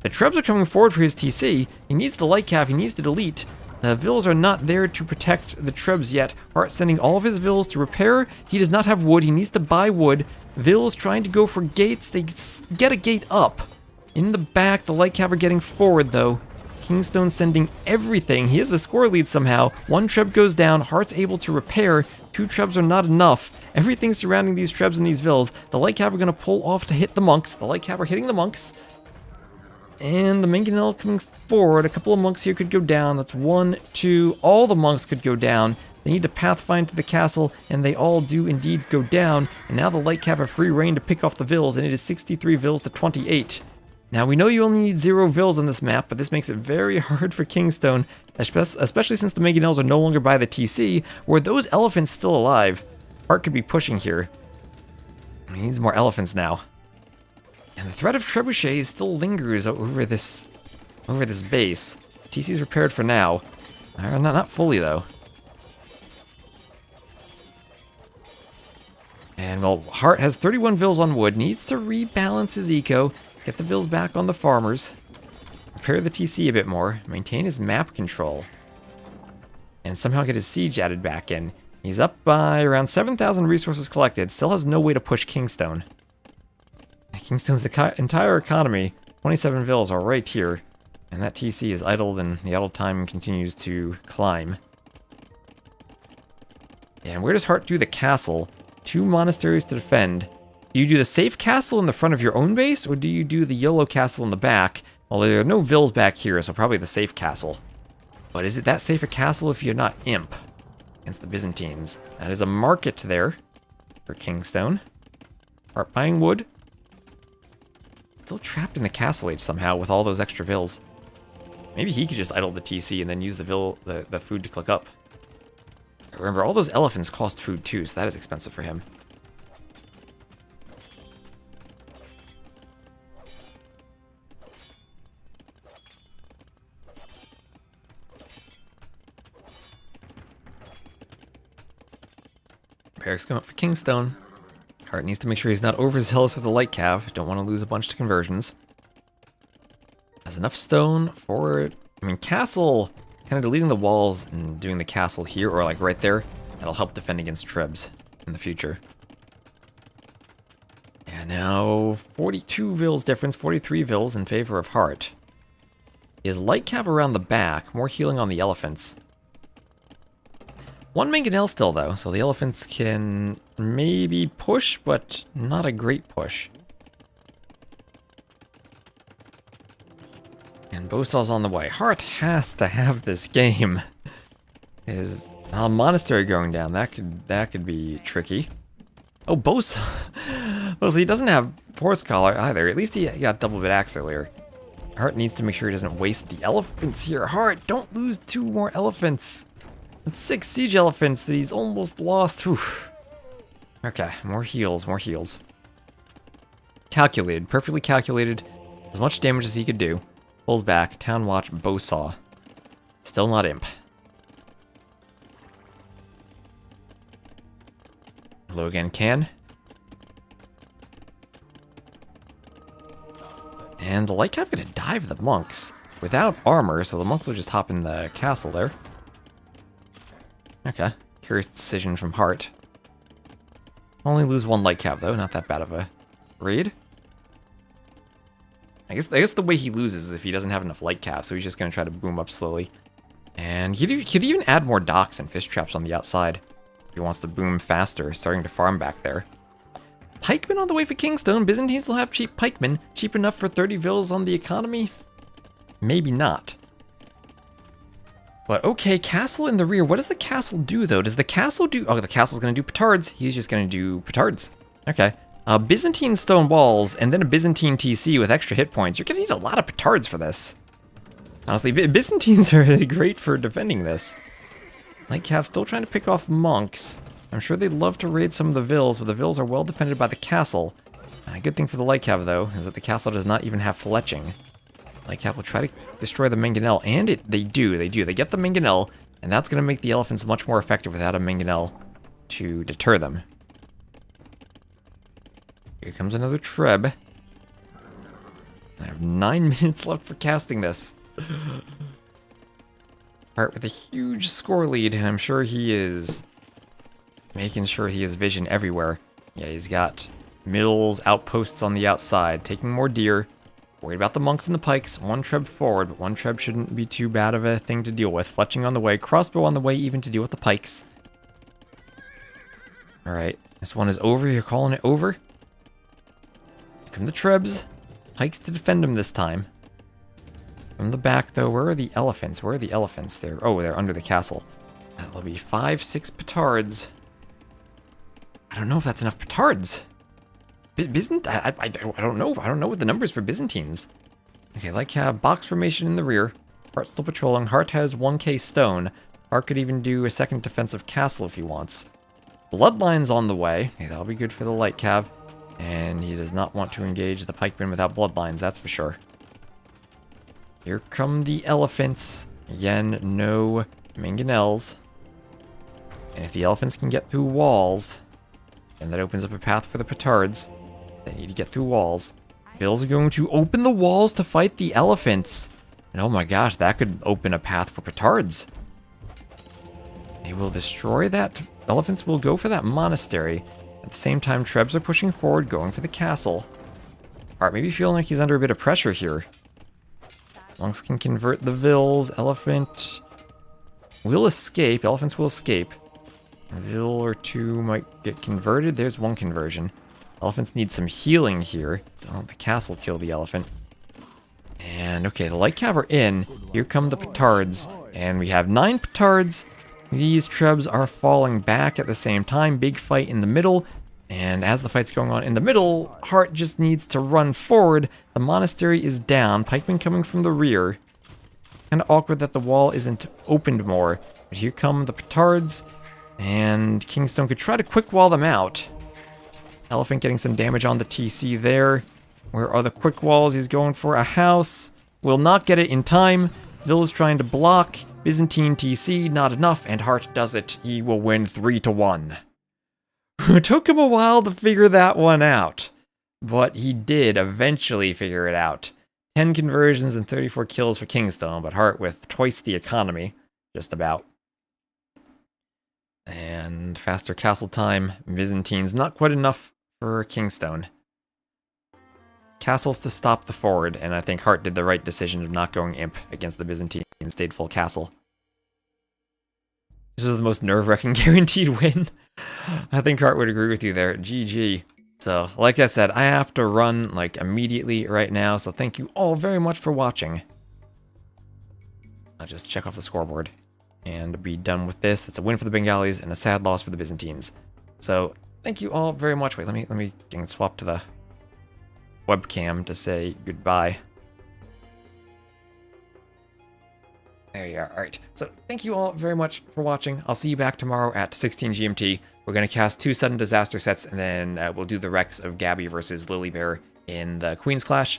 The Trebs are coming forward for his TC. He needs the light cav, he needs to delete. The Vills are not there to protect the Trebs yet. Heartt sending all of his Vills to repair. He does not have wood. He needs to buy wood. Vills trying to go for gates. They get a gate up. In the back, the light cav are getting forward, though. KingstoNe sending everything. He has the score lead somehow. 1 Treb goes down. Heartt's able to repair. 2 Trebs are not enough. Everything surrounding these Trebs and these Vills. The light cav are going to pull off to hit the monks. The light cav are hitting the monks. And the mangonel coming forward. A couple of monks here could go down. That's 1, 2. All the monks could go down. They need to pathfind to the castle, and they all do indeed go down. And now the light cav have free reign to pick off the Vills, and it is 63 Vills to 28. Now, we know you only need 0 Vills on this map, but this makes it very hard for KingstoNe, especially since the mangonels are no longer by the TC. Were those elephants still alive? Heartt could be pushing here. He needs more elephants now. And the threat of trebuchets still lingers over this base. TC TC's repaired for now. Not fully, though. And, well, Hearttt has 31 Vils on wood. Needs to rebalance his eco. Get the Vils back on the farmers. Repair the TC a bit more. Maintain his map control. And somehow get his siege added back in. He's up by around 7,000 resources collected. Still has no way to push Kingstone. Kingstone's entire economy, 27 Vils, are right here. And that TC is idled, and the idle time continues to climb. And where does Hearttt do the castle? 2 monasteries to defend. Do you do the safe castle in the front of your own base, or do you do the YOLO castle in the back? Well, there are no Vils back here, so probably the safe castle. But is it that safe a castle if you're not Imp against the Byzantines? That is a market there for Kingstone. Hearttt buying wood. Still trapped in the castle age somehow with all those extra Vils. Maybe he could just idle the TC and then use the food to click up. Remember, all those elephants cost food too, so that is expensive for him. Barracks going up for Kingstone. Hearttt needs to make sure he's not overzealous with the light cav. Don't want to lose a bunch to conversions. Has enough stone for it. I mean, castle, kind of deleting the walls and doing the castle here, or like right there, that'll help defend against Trebs in the future. And now 42 Vils difference, 43 Vils in favor of Hearttt. He has light cav around the back, more healing on the elephants. 1 mangonel still though, so the elephants can maybe push, but not a great push. And Bosaw's on the way. Hearttt has to have this game. His monastery going down, that could be tricky. Oh, Bosaw. Well, so he doesn't have horse collar either. At least he got double bit axe earlier. Hearttt needs to make sure he doesn't waste the elephants here. Hearttt, don't lose 2 more elephants. That's 6 siege elephants that he's almost lost. Whew. Okay, more heals, more heals. Calculated, perfectly calculated. As much damage as he could do. Pulls back, Town Watch, Bosaw. Still not Imp. Hello again, Can. And the light cav gonna dive the monks without armor, so the monks will just hop in the castle there. Okay, curious decision from Hearttt. Only lose 1 light cav though, not that bad of a raid. I guess the way he loses is if he doesn't have enough light cav, so he's just gonna try to boom up slowly. And he could even add more docks and fish traps on the outside if he wants to boom faster, starting to farm back there. Pikemen on the way for Kingstone. Byzantines will have cheap pikemen. Cheap enough for 30 Vils on the economy? Maybe not. But okay, castle in the rear. What does the castle do, though? Does the castle do... Oh, the castle's going to do petards. He's just going to do petards. Okay. Byzantine stone walls, and then a Byzantine TC with extra hit points. You're going to need a lot of petards for this. Honestly, Byzantines are really great for defending this. Light cav still trying to pick off monks. I'm sure they'd love to raid some of the Vils, but the Vils are well defended by the castle. Good thing for the light cav, though, is that the castle does not even have fletching. Light cav will try to destroy the mangonel, and they do. They get the mangonel, and that's going to make the elephants much more effective without a mangonel to deter them. Here comes another Treb. I have 9 minutes left for casting this. Hearttt with a huge score lead, and I'm sure he is making sure he has vision everywhere. Yeah, he's got mills, outposts on the outside, taking more deer. Worried about the monks and the pikes. 1 Treb forward, but 1 Treb shouldn't be too bad of a thing to deal with. Fletching on the way, crossbow on the way even to deal with the pikes. Alright, this one is over. You're calling it over. Here come the Trebs. Pikes to defend him this time. From the back, though, where are the elephants? Where are the elephants? They're under the castle. That will be 5, 6 petards. I don't know if that's enough petards. I don't know. I don't know what the numbers for Byzantines. Okay, light cav, box formation in the rear. Hearttt still patrolling. Hearttt has 1k stone. Hearttt could even do a second defensive castle if he wants. Bloodline's on the way. Okay, that'll be good for the light cav. And he does not want to engage the pikemen without bloodlines, that's for sure. Here come the elephants. Again, no mangonels. And if the elephants can get through walls, then that opens up a path for the petards. They need to get through walls. Bill's going to open the walls to fight the elephants. And oh my gosh, that could open a path for petards. They will destroy that. Elephants will go for that monastery. At the same time, Trebs are pushing forward, going for the castle. Hearttt maybe feeling like he's under a bit of pressure here. Monks can convert the vills. Elephant will escape. Elephants will escape. A vill or two might get converted. There's one conversion. Elephants need some healing here. Oh, the castle killed the elephant. And okay, the light cav are in. Here come the petards. And we have 9 petards. These Trebs are falling back at the same time. Big fight in the middle. And as the fight's going on in the middle, Hearttt just needs to run forward. The monastery is down. Pikemen coming from the rear. Kind of awkward that the wall isn't opened more. But here come the petards. And KingstoNe could try to quick wall them out. Elephant getting some damage on the TC there. Where are the quick walls? He's going for a house. Will not get it in time. Vill is trying to block. Byzantine TC, not enough, and Hearttt does it. He will win 3-1. It took him a while to figure that one out. But he did eventually figure it out. 10 conversions and 34 kills for KingstoNe, but Hearttt with twice the economy. Just about. And faster castle time. Byzantines not quite enough for KingstoNe. Castles to stop the forward, and I think Hearttt did the right decision of not going imp against the Byzantine and stayed full castle. This was the most nerve-wracking guaranteed win. I think Hearttt would agree with you there. GG. So, like I said, I have to run, like, immediately right now, so thank you all very much for watching. I'll just check off the scoreboard and be done with this. That's a win for the Bengalis and a sad loss for the Byzantines. So, thank you all very much. Wait, let me swap to the webcam to say goodbye. There you are. Alright, so thank you all very much for watching. I'll see you back tomorrow at 16 GMT. We're going to cast 2 sudden disaster sets, and then we'll do the Rex of Gabby versus Lilybear in the Queen's Clash.